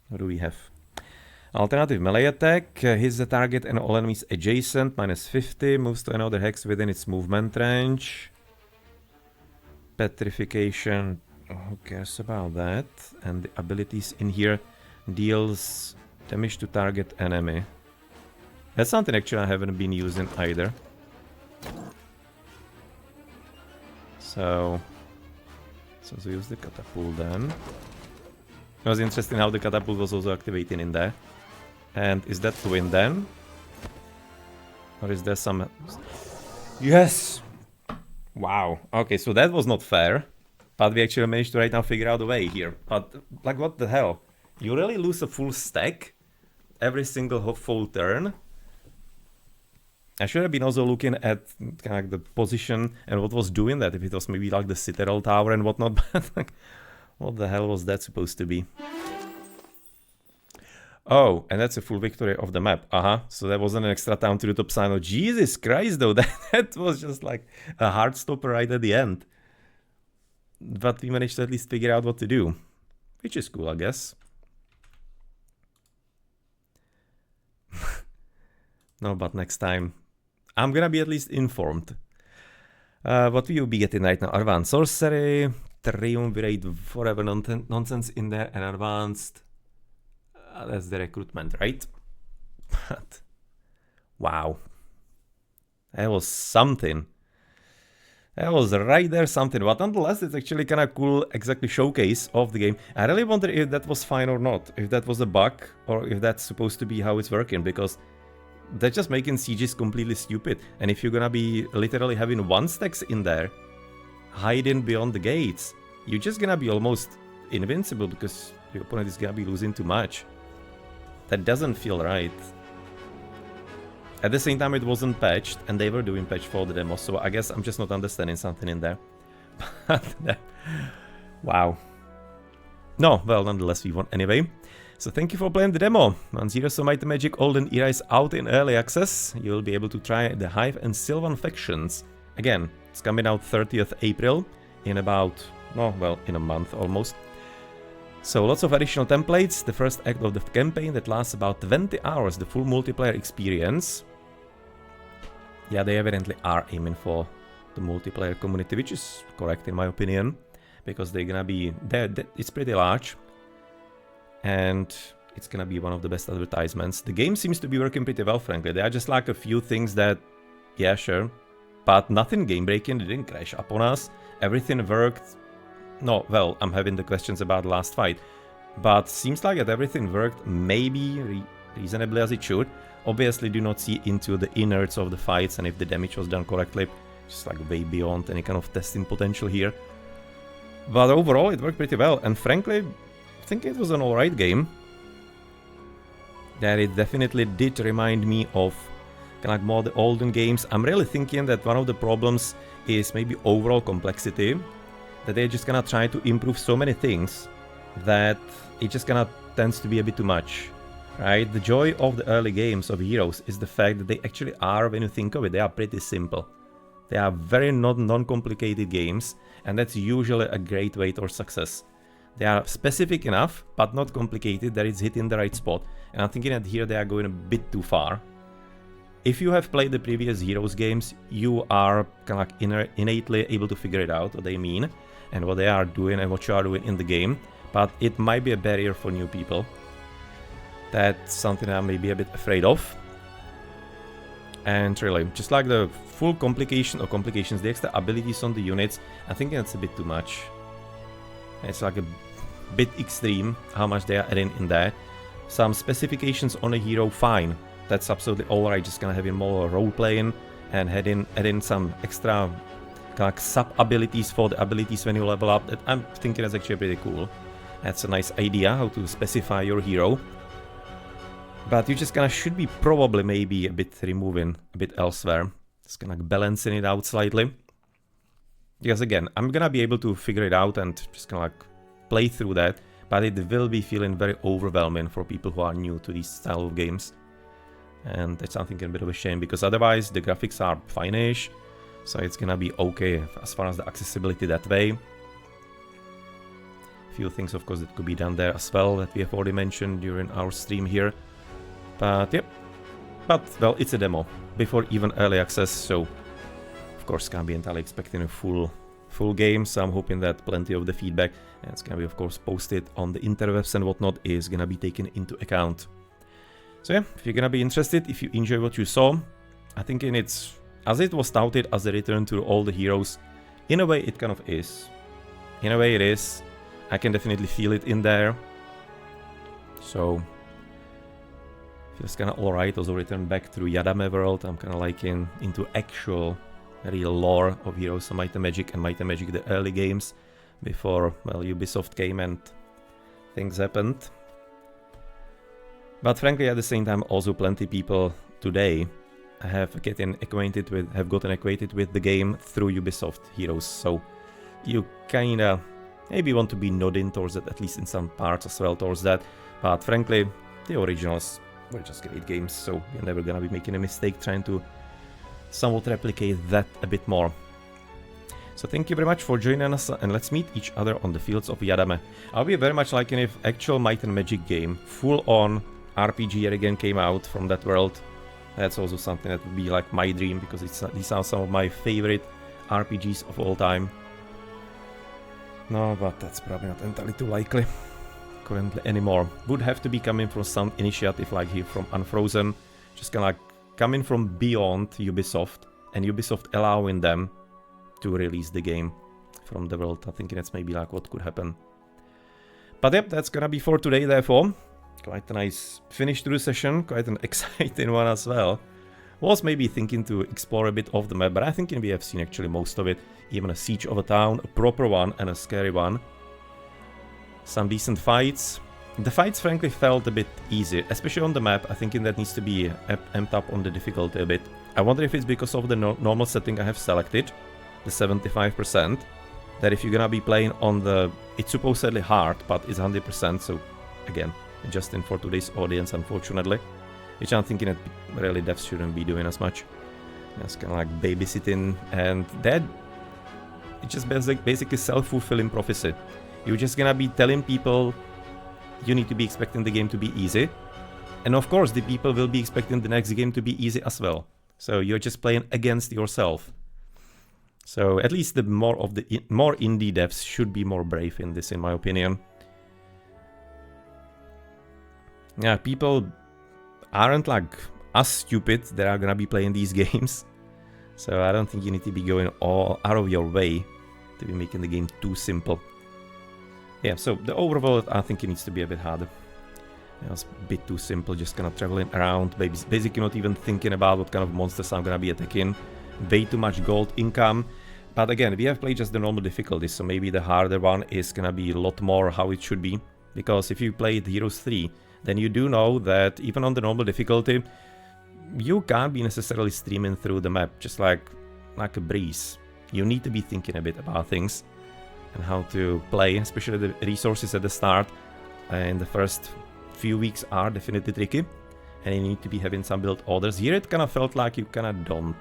What do we have? Alternative melee attack, hits the target and all enemies adjacent, minus 50, moves to another hex within its movement range. Petrification, who cares about that? And the abilities in here, deals damage to target enemy. That's something actually I haven't been using either. So we use the catapult then. It was interesting how the catapult was also activating in there. And is that to win then? Or is there some... Yes! Wow. Okay, so that was not fair. But we actually managed to right now figure out a way here. But, like, what the hell? You really lose a full stack every single full turn? I should have been also looking at kind of like the position and what was doing that. If it was maybe like the Citadel Tower and whatnot. But, like, what the hell was that supposed to be? Oh, and that's a full victory of the map. So that wasn't an extra town to the top sign. Oh, Jesus Christ, though. That was just like a hard stopper right at the end. But we managed to at least figure out what to do. Which is cool, I guess. No, but next time I'm gonna be at least informed. What will you be getting right now? Advanced Sorcery, Triumvirate, whatever nonsense in there, and Advanced... that's the recruitment, right? But wow, that was something. That was right there something. But nonetheless, it's actually kind of cool, exactly showcase of the game. I really wonder if that was fine or not. If that was a bug or if that's supposed to be how it's working, because that's just making sieges completely stupid. And if you're gonna be literally having 1 stacks in there, hiding beyond the gates, you're just gonna be almost invincible because your opponent is gonna be losing too much. That doesn't feel right. At the same time, it wasn't patched, and they were doing patch for the demo, so I guess I'm just not understanding something in there. Wow. No, well, nonetheless, we won anyway. So thank you for playing the demo. Once Heroes of Might and Magic Olden era is out in early access, you will be able to try the Hive and Sylvan factions. Again, it's coming out 30th April, in about, no, well, in a month almost. So lots of additional templates, the first act of the campaign that lasts about 20 hours, the full multiplayer experience. Yeah, they evidently are aiming for the multiplayer community, which is correct in my opinion, because they're gonna be, it's pretty large, and it's gonna be one of the best advertisements. The game seems to be working pretty well, frankly. There are just like a few things that, yeah, sure, but nothing game-breaking, it didn't crash upon us, everything worked. No, well, I'm having the questions about the last fight, but seems like that everything worked maybe reasonably as it should. Obviously do not see into the innards of the fights and if the damage was done correctly, just like way beyond any kind of testing potential here. But overall it worked pretty well, and frankly, I think it was an alright game. That it definitely did remind me of kind of like more the Olden games. I'm really thinking that one of the problems is maybe overall complexity, that they're just gonna try to improve so many things that it just gonna tends to be a bit too much, right? The joy of the early games of Heroes is the fact that they actually are, when you think of it, they are pretty simple. They are very non-complicated games, and that's usually a great way towards success. They are specific enough, but not complicated, that it's hitting the right spot. And I'm thinking that here they are going a bit too far. If you have played the previous Heroes games, you are kind of like innately able to figure it out, what they mean, and what they are doing and what you are doing in the game. But it might be a barrier for new people. That's something I'm maybe a bit afraid of. And really, just like the full complication or complications, the extra abilities on the units, I think that's a bit too much. It's like a bit extreme how much they are adding in there. Some specifications on a hero, fine. That's absolutely alright, just gonna have more role playing and adding some extra kind of like sub abilities for the abilities when you level up. That I'm thinking that's actually pretty cool. That's a nice idea how to specify your hero. But you just gonna should be probably maybe a bit removing a bit elsewhere. Just gonna balancing it out slightly. Because again, I'm gonna be able to figure it out and just gonna like play through that, but it will be feeling very overwhelming for people who are new to this style of games. And that's something a bit of a shame, because otherwise the graphics are fine-ish, so it's gonna be okay as far as the accessibility that way. Few things of course that could be done there as well that we have already mentioned during our stream here. But yep, but well, it's a demo before even early access, so of course can't be entirely expecting a full game. So I'm hoping that plenty of the feedback, and it's gonna be of course posted on the interwebs and whatnot, is gonna be taken into account. So yeah, if you're gonna be interested, if you enjoy what you saw, I think it's, as it was touted as a return to all the heroes, in a way it kind of is. In a way it is. I can definitely feel it in there. So feels kind of alright. Also return back through Yadame world. I'm kind of liking into actual real lore of Heroes of Might and Magic the early games before, well, Ubisoft came and things happened. But frankly, at the same time, also plenty people today have gotten acquainted with the game through Ubisoft Heroes. So you kinda maybe want to be nodding towards it, at least in some parts as well towards that. But frankly, the originals were just great games, so you're never gonna be making a mistake trying to somewhat replicate that a bit more. So thank you very much for joining us, and let's meet each other on the fields of Yadame. I'll be very much liking if actual Might and Magic game, full-on RPG yet again came out from that world. That's also something that would be like my dream, because these are some of my favorite RPGs of all time. No, but that's probably not entirely too likely currently anymore. Would have to be coming from some initiative like here from Unfrozen, just kind of like coming from beyond Ubisoft, and Ubisoft allowing them to release the game from the world. I think that's maybe like what could happen. But yep, that's gonna be for today therefore. Quite a nice finish to the session, quite an exciting one as well. Was maybe thinking to explore a bit of the map, but I think we have seen actually most of it. Even a siege of a town, a proper one and a scary one. Some decent fights. The fights frankly felt a bit easy, especially on the map. I think that needs to be amped up on the difficulty a bit. I wonder if it's because of the normal setting I have selected, the 75%, that if you're gonna be playing on the... It's supposedly hard, but it's 100%, so again, adjusting for today's audience unfortunately. Which I'm thinking that really devs shouldn't be doing as much. It's kind of like babysitting, and that... It's just basically self-fulfilling prophecy. You're just gonna be telling people you need to be expecting the game to be easy. And of course, the people will be expecting the next game to be easy as well. So you're just playing against yourself. So at least the more indie devs should be more brave in this, in my opinion. Yeah, people aren't like as stupid that are gonna be playing these games. So I don't think you need to be going all out of your way to be making the game too simple. Yeah, so the overall, I think it needs to be a bit harder. It was a bit too simple, just kind of traveling around, basically not even thinking about what kind of monsters I'm gonna be attacking. Way too much gold income. But again, we have played just the normal difficulty, so maybe the harder one is gonna be a lot more how it should be. Because if you played Heroes 3, then you do know that even on the normal difficulty, you can't be necessarily streaming through the map just like a breeze. You need to be thinking a bit about things and how to play, especially the resources at the start and the first few weeks are definitely tricky, and you need to be having some build orders. Here it kind of felt like you kind of don't,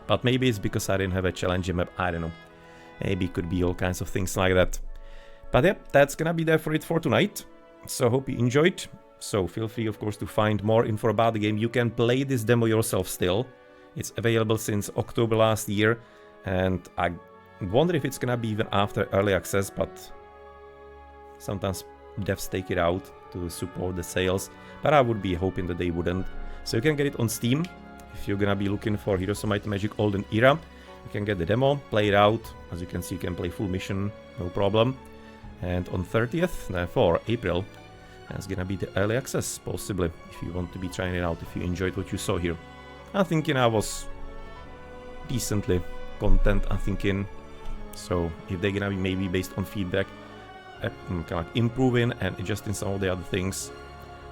but maybe it's because I didn't have a challenging map, I don't know. Maybe it could be all kinds of things like that. But yeah, that's gonna be there for it for tonight. So hope you enjoyed. So feel free, of course, to find more info about the game. You can play this demo yourself still. It's available since October last year, and I wonder if it's gonna be even after early access, but sometimes devs take it out to support the sales, but I would be hoping that they wouldn't. So you can get it on Steam. If you're gonna be looking for Heroes of Might and Magic Olden Era, you can get the demo, play it out. As you can see, you can play full mission, no problem. And on 30th, therefore April, that's gonna be the early access, possibly, if you want to be trying it out, if you enjoyed what you saw here. I'm thinking I was decently content, I'm thinking. So if they're gonna be maybe based on feedback, kind of like improving and adjusting some of the other things,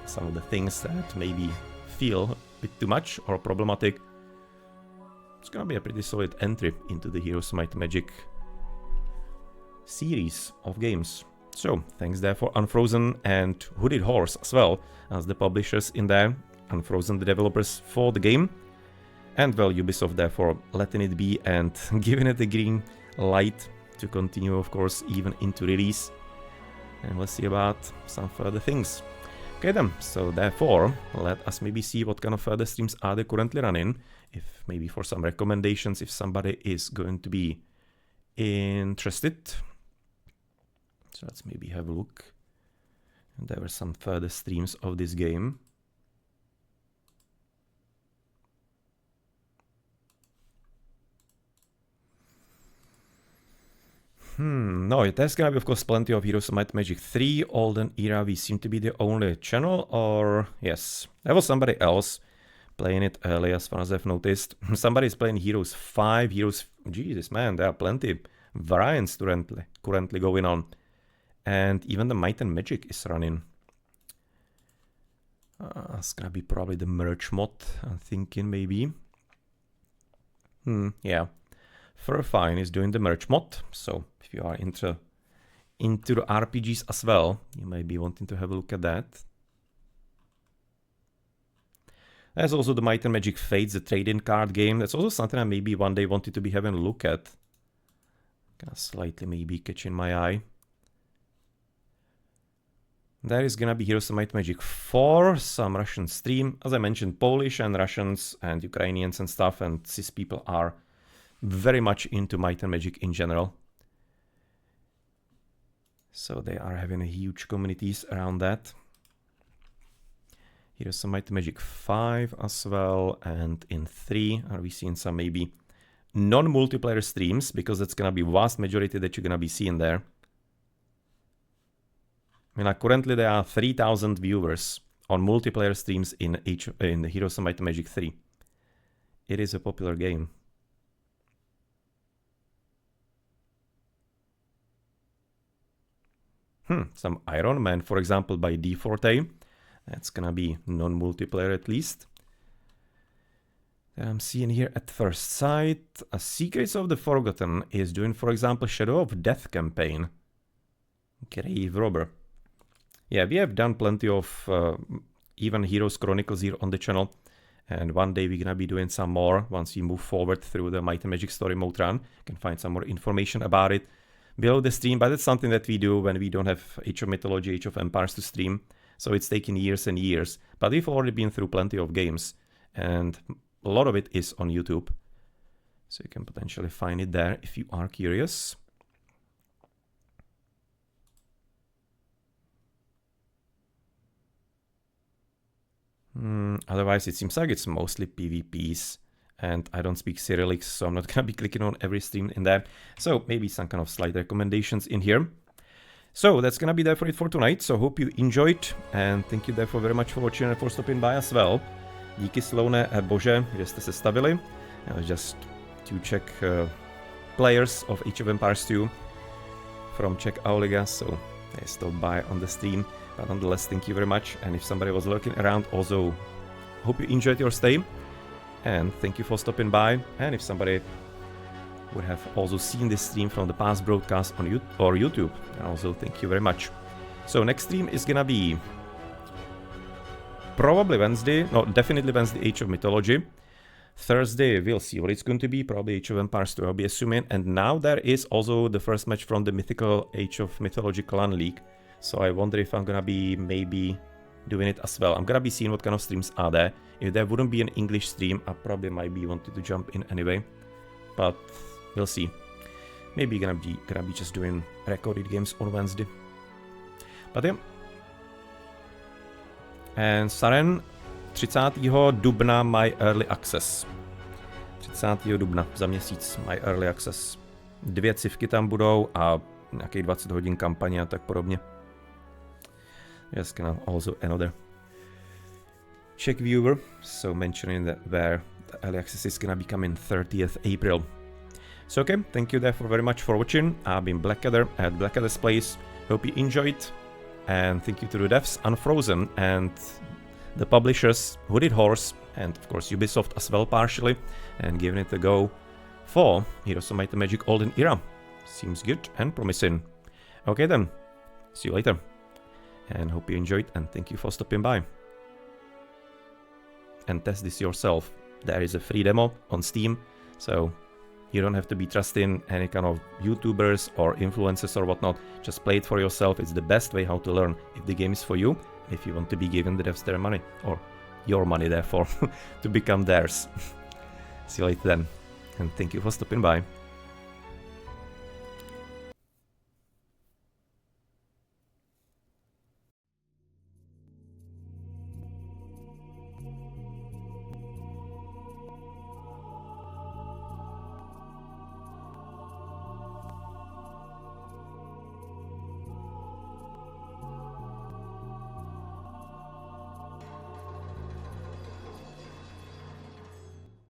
some of the things that maybe feel a bit too much or problematic, it's gonna be a pretty solid entry into the Heroes of Might and Magic series of games. So thanks there for Unfrozen and Hooded Horse as well as the publishers in there. Unfrozen, the developers for the game, and well, Ubisoft therefore letting it be and giving it the green light to continue, of course, even into release. And we'll see about some further things. Okay then, so therefore let us maybe see what kind of further streams are they currently running, if maybe for some recommendations, if somebody is going to be interested. So let's maybe have a look. And there were some further streams of this game. No, there's gonna be, of course, plenty of Heroes of Might and Magic 3, Olden Era. We seem to be the only channel, or yes, there was somebody else playing it early, as far as I've noticed. Somebody's playing Heroes 5, Heroes... Jesus, man, there are plenty variants currently going on. And even the Might and Magic is running. It's gonna be probably the merch mod, I'm thinking, maybe. Yeah. Furfine is doing the merch mod, so if you are into the RPGs as well, you may be wanting to have a look at that. There's also the Might and Magic Fates, the trade-in card game. That's also something I maybe one day wanted to be having a look at. Kind of slightly maybe catching my eye. There is gonna be Heroes of Might and Magic 4, some Russian stream. As I mentioned, Polish and Russians and Ukrainians and stuff, and cis people are very much into Might and Magic in general. So they are having a huge communities around that. Here's some Might and Magic 5 as well, and in 3 are we seeing some maybe non-multiplayer streams, because that's gonna be vast majority that you're gonna be seeing there. I mean, like currently there are 3,000 viewers on multiplayer streams in the Heroes of Might and Magic 3. It is a popular game. Some Iron Man, for example, by D Forte. That's gonna be non-multiplayer at least. I'm seeing here at first sight, Secrets of the Forgotten is doing, for example, Shadow of Death campaign. Grave Robber. Yeah, we have done plenty of even Heroes Chronicles here on the channel. And one day we're gonna be doing some more once we move forward through the Might and Magic Story mode run. You can find some more information about it below the stream, but it's something that we do when we don't have Age of Mythology, Age of Empires to stream. So it's taken years and years, but we've already been through plenty of games, and a lot of it is on YouTube. So you can potentially find it there if you are curious. Otherwise, it seems like it's mostly PvPs, and I don't speak Cyrillic, so I'm not gonna be clicking on every stream in there. So maybe some kind of slight recommendations in here. So that's gonna be there for it for tonight. So hope you enjoyed, and thank you therefore very much for watching and for stopping by as well. Díky Sloune a Bože, že jste se stavili. Just to check players of Age of Empires 2 from Czech Auliga, so they stopped by on the stream. But nonetheless, thank you very much. And if somebody was lurking around, also hope you enjoyed your stay. and thank you for stopping by. And if somebody would have also seen this stream from the past broadcast on YouTube, and also thank you very much. So next stream is gonna be probably Wednesday, no, definitely Wednesday, Age of Mythology. Thursday, we'll see what it's going to be, probably Age of Empires 2, I'll be assuming. And now there is also the first match from the mythical Age of Mythology Clan League. So I wonder if I'm gonna be maybe doing it as well. I'm gonna be seeing what kind of streams are there. If there wouldn't be an English stream, I probably might be wanting to jump in anyway. But we'll see. Maybe gonna be just doing recorded games on Wednesday. But yeah. And Saren, 30. dubna my early access. 30. dubna za měsíc my early access. 2 civky tam budou a nějakých 20 hodin kampaně a tak podobně. Yes, kind of also another Czech viewer, so mentioning that where the early access is gonna be coming 30th April. So okay, thank you therefore very much for watching. I've been Blackadder at Blackadder's Place. Hope you enjoyed, and thank you to the devs Unfrozen and the publishers Hooded Horse, and of course Ubisoft as well partially, and giving it a go for Heroes of Might and Magic Olden Era. Seems good and promising. Okay then, see you later, and hope you enjoyed, and thank you for stopping by. And test this yourself. There is a free demo on Steam, so you don't have to be trusting any kind of YouTubers or influencers or whatnot. Just play it for yourself. It's the best way how to learn if the game is for you, if you want to be giving the devs their money, or your money therefore, to become theirs. See you later then, and thank you for stopping by.